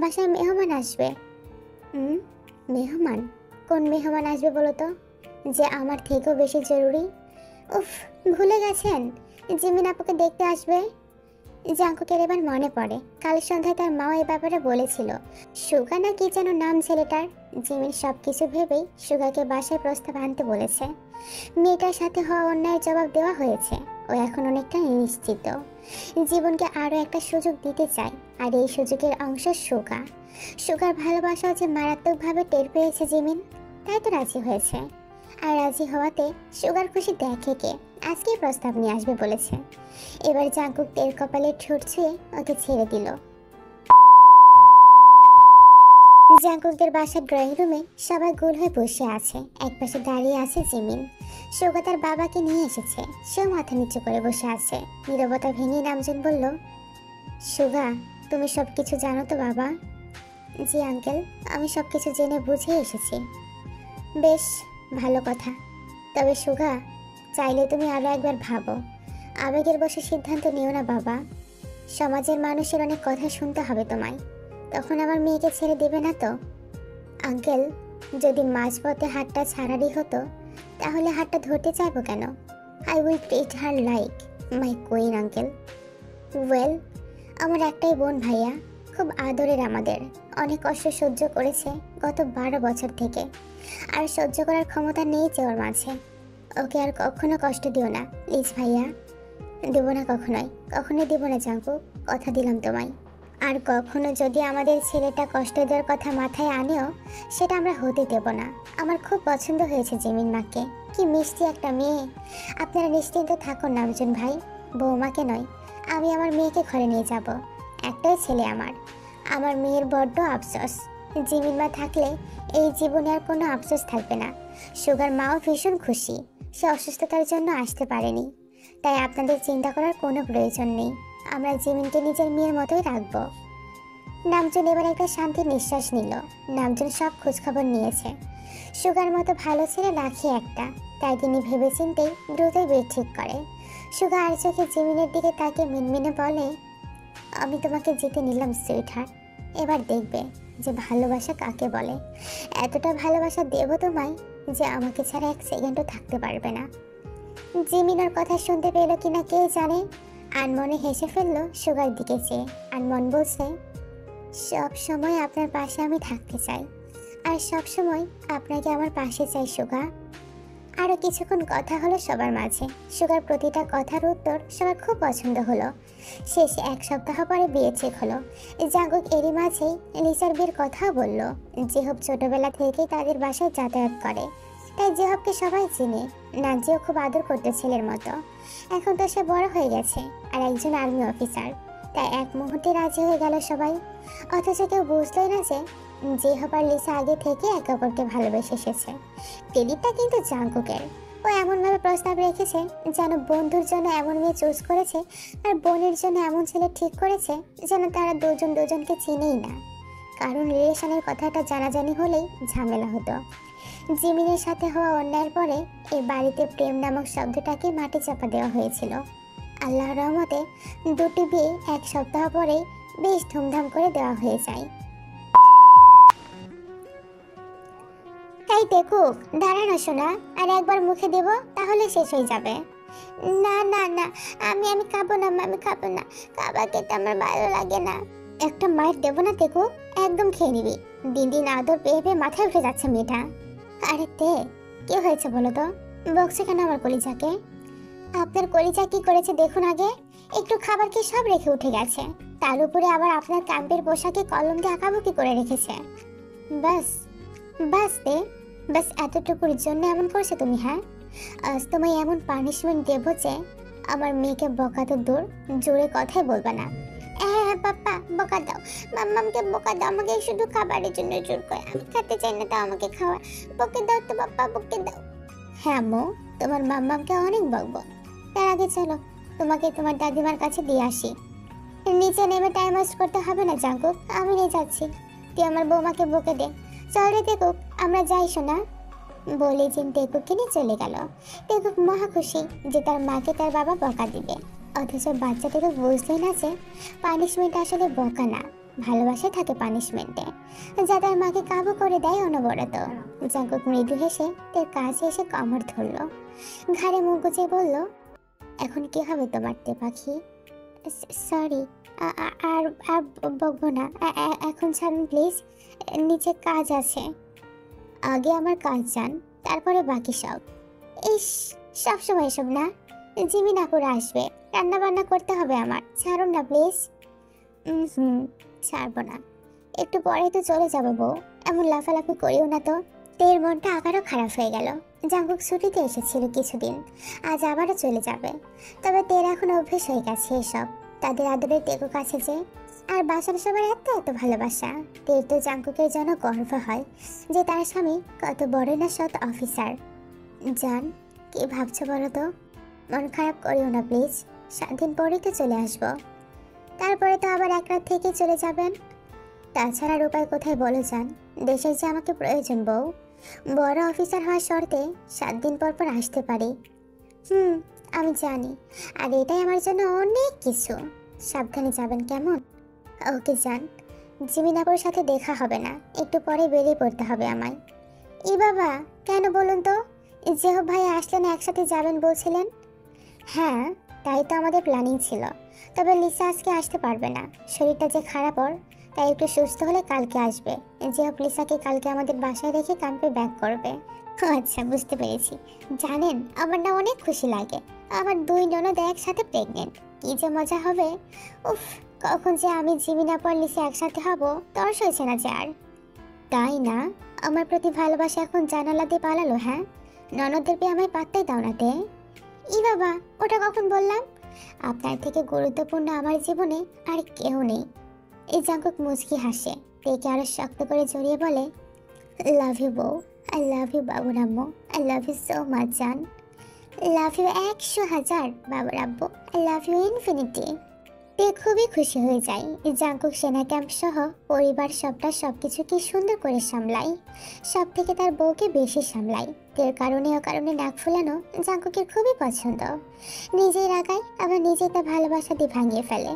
বাসায় মেহমান আসবে। মেহমান? কোন মেহমান আসবে বলো তো, যে আমার থেকেও বেশি জরুরি? উফ, ভুলে গেছেন? জিমিন আপুকে দেখতে আসবে। জাঙ্কুকের এবার মনে পড়ে কাল সন্ধ্যায় তার মাও এই ব্যাপারে বলেছিল। সুগা না কি যেন নাম ছেলেটার। জিমিন সব কিছু ভেবেই সুগাকে বাসায় প্রস্তাব আনতে বলেছে। মেয়েটার সাথে হওয়া অন্যায়ের জবাব দেওয়া হয়েছে। ও এখন অনেকটা নিশ্চিত জীবনকে আরও একটা সুযোগ দিতে চায়, আর এই সুযোগের অংশ সুগা। সুগার ভালোবাসাও যে মারাত্মকভাবে টের পেয়েছে জিমিন, তাই তো রাজি হয়েছে। আর রাজি হওয়াতে সুগার খুশি দেখে কে, আজকেই প্রস্তাব নিয়ে আসবে বলেছে। এবার জাঙ্কুক তেল কপালে ঠোঁট ছুঁয়ে ওকে ছেড়ে দিল। জাঙ্কুকদের বাসার ড্রয়িং রুমে সবাই গোল হয়ে বসে আছে। একপাশে দাঁড়িয়ে আছে জিমিন। সুগা তার বাবাকে নিয়ে এসেছে, সেও মাথা নিচু করে বসে আছে। নীরবতা ভেঙে নামজন বলল, সুগা, তুমি সব কিছু জানো তো বাবা? জি আঙ্কেল, আমি সব কিছু জেনে বুঝে এসেছি। বেশ ভালো কথা। তবে সুগা, চাইলে তুমি আরও একবার ভাবো, আবেগের বসে সিদ্ধান্ত নিও না বাবা। সমাজের মানুষের অনেক কথা শুনতে হবে তোমায়, তখন আমার মেয়েকে ছেড়ে দেবে না তো? আঙ্কেল, যদি মাঝপথে হাতটা ছাড়ারই হতো, তাহলে হাতটা ধরতে চাইবো কেন? I will treat her like my queen uncle. Well, আমার একটাই বোন ভাইয়া, খুব আদরের আমাদের, অনেক কষ্ট সহ্য করেছে গত 12 বছর থেকে, আর সহ্য করার ক্ষমতা নেই যে ওর মাঝে। ওকে আর কখনো কষ্ট দিও না প্লিজ ভাইয়া। দেবো না, কখনোই দেবো না জাঙ্কু, কথা দিলাম তোমায়। আর কখনো যদি আমাদের ছেলেটা কষ্ট দেওয়ার কথা মাথায় আনেও, সেটা আমরা হতে দেব না। আমার খুব পছন্দ হয়েছে জিমিন মাকে, কি মিষ্টি একটা মেয়ে। আপনারা নিশ্চিন্ত থাকুন নামজুন ভাই, বৌমাকে নয়, আমি আমার মেয়েকে ঘরে নিয়ে যাব। একটাই ছেলে আমার মেয়ের বড্ড আফসোস। জিমিন মা থাকলে এই জীবনে আর কোনো আফসোস থাকবে না। সুগার মাও ভীষণ খুশি, সে অসুস্থতার জন্য আসতে পারেনি, তাই আপনাদের চিন্তা করার কোনো প্রয়োজন নেই। আমরা জিমিনকে নিজের মেয়ের মতোই রাখবো। নামজন এবার একটা শান্তির নিঃশ্বাস নিল। নামজন সব খোঁজখবর নিয়েছে। সুগার মতো ভালো ছেলে রাখি একটা, তাই তিনি ভেবেচিন্তেই দ্রুতই বেড ঠিক করে। সুগা আর চোখে জিমিনের দিকে তাকে মিনমিনে বলে, আমি তোমাকে যেতে নিলাম সুইট হার্ট, এবার দেখবে যে ভালোবাসা কাকে বলে। এতটা ভালোবাসা দেব তোমায় যে আমাকে ছাড়া এক সেকেন্ডও থাকতে পারবে না। জিমিনের কথা শুনতে পেল কিনা কে জানে, আনমনে হেসে ফেললো সুগার দিকে চেয়ে। আনমন বলছে, সব সময় আপনার পাশে আমি থাকতে চাই, আর সব সময় আপনাকে আমার পাশে চাই সুগা। আরও কিছুক্ষণ কথা হলো সবার মাঝে। সুগার প্রতিটা কথার উত্তর সবার খুব পছন্দ হলো। শেষে 1 সপ্তাহ পরে বিয়ে ঠিক হলো। জাঙ্কুক এরই মাঝেই লিসার বিয়ের কথাও বলল। জেহব ছোটবেলা থেকেই তাদের বাসায় যাতায়াত করে, তাই জেহবকে সবাই চিনে। নাজিও খুব আদর করতে ছেলের মতো। এখন তো সে বড় হয়ে গেছে আর একজন আর্মি অফিসার, তাই এক মুহূর্তে রাজি হয়ে গেল সবাই। অথচ কেউ বুঝলই না যে জেহব আর লিসা আগে থেকে একে অপরকে ভালোবেসে এসেছে। ক্রেডিটটা কিন্তু জাঙ্কুকের। ও এমনভাবে প্রস্তাব রেখেছে যেন বন্ধুর জন্য এমন মেয়ে চুজ করেছে, আর বোনের জন্য এমন ছেলে ঠিক করেছে যেন তারা দুজন দুজনকে চিনেই না। কারণ রিলেশনের কথাটা জানাজানি হলেই ঝামেলা হতো। জিমিনের সাথে হওয়া অন্যায়ের পরে এই বাড়িতে প্রেম নামক শব্দটাকে মাটি চাপা দেওয়া হয়েছিল। আল্লাহর রহমতে দুটি বিয়ে 1 সপ্তাহ পরেই বেশ ধুমধাম করে দেওয়া হয়ে যায়। তাই দেখুক, দাঁড়ানো শোনা, আর একবার মুখে দেব তাহলে শেষ হয়ে যাবে। না না না, আমি খাবো না, আমি খাবো না, খাবারকে তো আমার ভালো লাগে না। একটা মায়ের দেবো না দেখুক, একদম খেয়ে নিবি। দিন দিন আদর পেয়ে পেয়ে মাথায় উঠে যাচ্ছে মেয়েটা। আরে তে, কি হয়েছে বলো তো? বকছে কেন আমার কলিজাকে? আপনার কলিজা কি করেছে দেখুন আগে। একটু খাবার খেয়ে সব রেখে উঠে গেছে, তার উপরে আবার আপনার ক্যাম্পের পোশাকে কলম দিয়ে আঁকাবুকি করে রেখেছে। বাস বাস তে, বাস এতটুকুর জন্য এমন করছে তুমি? হ্যাঁ, আজ তোমায় এমন পানিশমেন্ট দেবো যে আমার মেয়েকে বকা তো দূর, জোরে কথাই বলবে না। হ্যাঁ পাপ্পা, বকা দাও, মাম্মামকে বকা দাও, আমাকে শুধু খাবারের জন্য জোর করে, আমি খেতে চাই না, তাও আমাকে খাওয়া, বকে দাও তো পাপ্পা, বকে দাও। হ্যাঁ মো, তোমার মাম্মামকে অনেক বকবো, তার আগে চলো তোমাকে তোমার দাদিমার কাছে দিয়ে আসি। নিচে নেমে টাইম ওয়েস্ট করতে হবে না জাঙ্কুক, আমি নিয়ে যাচ্ছি। তুই আমার বৌমাকে বকে দে। চল রে টেকুক, আমরা যাই শোনা। বলে জিন টেকুককে নিয়ে চলে গেল। টেকুক মহা খুশি যে তার মাকে তার বাবা বকা দিবে, অথচ বাচ্চা টেকুক বুঝলেই না যে পানিশমেন্ট আসলে বকা না, ভালোবাসা থাকে পানিশমেন্টে, যা তার মাকে কাবু করে দেয় অনবরত। জাঙ্কুক মৃদু হেসে তার কাছে এসে কামড় ধরল, ঘাড়ে মুখ গুজে বলল, এখন কি হবে তোমার তে পাখি? সরি, আর আর বকবো না, এখন ছাড়ুন প্লিজ, নিচে কাজ আছে। আগে আমার কাজ জান, তারপরে বাকি সব। ইস, সবসময় এসব না, জিমি না করে আসবে, রান্না বান্না করতে হবে আমার, ছাড়ুন না প্লিজ। ছাড়বো না, একটু পরে তো চলে যাবো বউ, এমন লাফালাফি করিও না তো। তের মনটা আবারও খারাপ হয়ে গেল। জাঙ্কুক ছুটিতে এসেছিল কিছুদিন, আজ আবারও চলে যাবে। তবে তের এখন অভ্যেস হয়ে গেছে এসব, তাদের আদরের টেকুক আছে যে, আর বাসার সবার এত এত ভালোবাসা। তের তো জাঙ্কুকের জন্য গর্ব হয় যে তার স্বামী কত বড় না সৎ অফিসার। জান, কি ভাবছো বলো তো? মন খারাপ করিও না প্লিজ, 7 দিন পরেই তো চলে আসবো, তারপরে তো আবার এক রাত থেকে চলে যাবেন। তাছাড়ার উপায় কোথায় বলো যান, দেশের যে আমাকে প্রয়োজন বউ, বড় অফিসার হওয়ার শর্তে 7 দিন পর পর আসতে পারি। আমি জানি, আর এটাই আমার জন্য অনেক কিছু। সাবধানে যাবেন কেমন? ওকে যান, জিমিনাপুর সাথে দেখা হবে না, একটু পরে বেরিয়ে পড়তে হবে আমায়। ই বাবা, কেন বলুন তো? জেহব ভাই আসলেন, একসাথে যাবেন বলছিলেন। হ্যাঁ, তাই তো আমাদের প্ল্যানিং ছিল, তবে লিসা আজকে আসতে পারবে না, শরীরটা যে খারাপ ওর, তাই একটু সুস্থ হলে কালকে আসবে। জেহব লিসাকে কালকে আমাদের বাসায় রেখে ক্যাম্পে ব্যাক করবে। আচ্ছা, বুঝতে পেরেছি। জানেন, আমার না অনেক খুশি লাগে, আমার 2 ননদ একসাথে প্রেগনেন্ট, কি যে মজা হবে। উফ, কখন যে আমি জিমিনাপুর লিসা একসাথে হব, তর সইছে না যে আর। তাই না? আমার প্রতি ভালোবাসা এখন জানালা দিয়ে পালালো? হ্যাঁ, ননদদের পেয়ে আমায় পাত্তাই দাও না তে। ই বাবা, ওটা কখন বললাম? আপনার থেকে গুরুত্বপূর্ণ আমার জীবনে আর কেউ নেই। এই জাঙ্কুক মুচকি হাসে, তেকে আরো শক্ত করে জড়িয়ে বলে, লাভ ইউ বউ, আই লাভ ইউ বাবু Rammu, I love you so much জান। লাভ ইউ 100,000 বাবু Rabbu, I love you infinity. তে খুবই খুশি হয়ে যায়। জাঙ্কুক সেনা ক্যাম্প সহ পরিবার সবকিছু কি সুন্দর করে সামলায়, সব থেকে তার বউকে বেশি সামলায়। তের কারণে নাক ফুলানো জাঙ্কুকের খুবই পছন্দ। নিজেই রাগায়, আবার নিজেই তা ভালোবাসা দিয়ে ভাঙিয়ে ফেলে।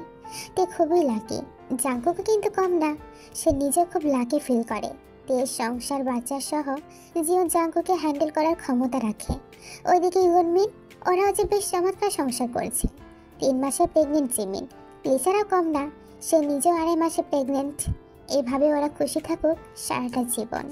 তে খুবই লাকি, জাঙ্কুকও কিন্তু কম না, সে নিজে খুব লাকি ফিল করে। তের সংসার বাচ্চা সহ জীবন জাঙ্কুকে হ্যান্ডেল করার ক্ষমতা রাখে। ওইদিকে ইউনমিন, ওরাও যে বেশ চমৎকার সংসার করছে। 3 মাসে প্রেগনেন্ট জিমিন, লিসারাও কম না, সে নিজেও 2.5 মাসে প্রেগনেন্ট। এইভাবে ওরা খুশি থাকুক সারাটা জীবন।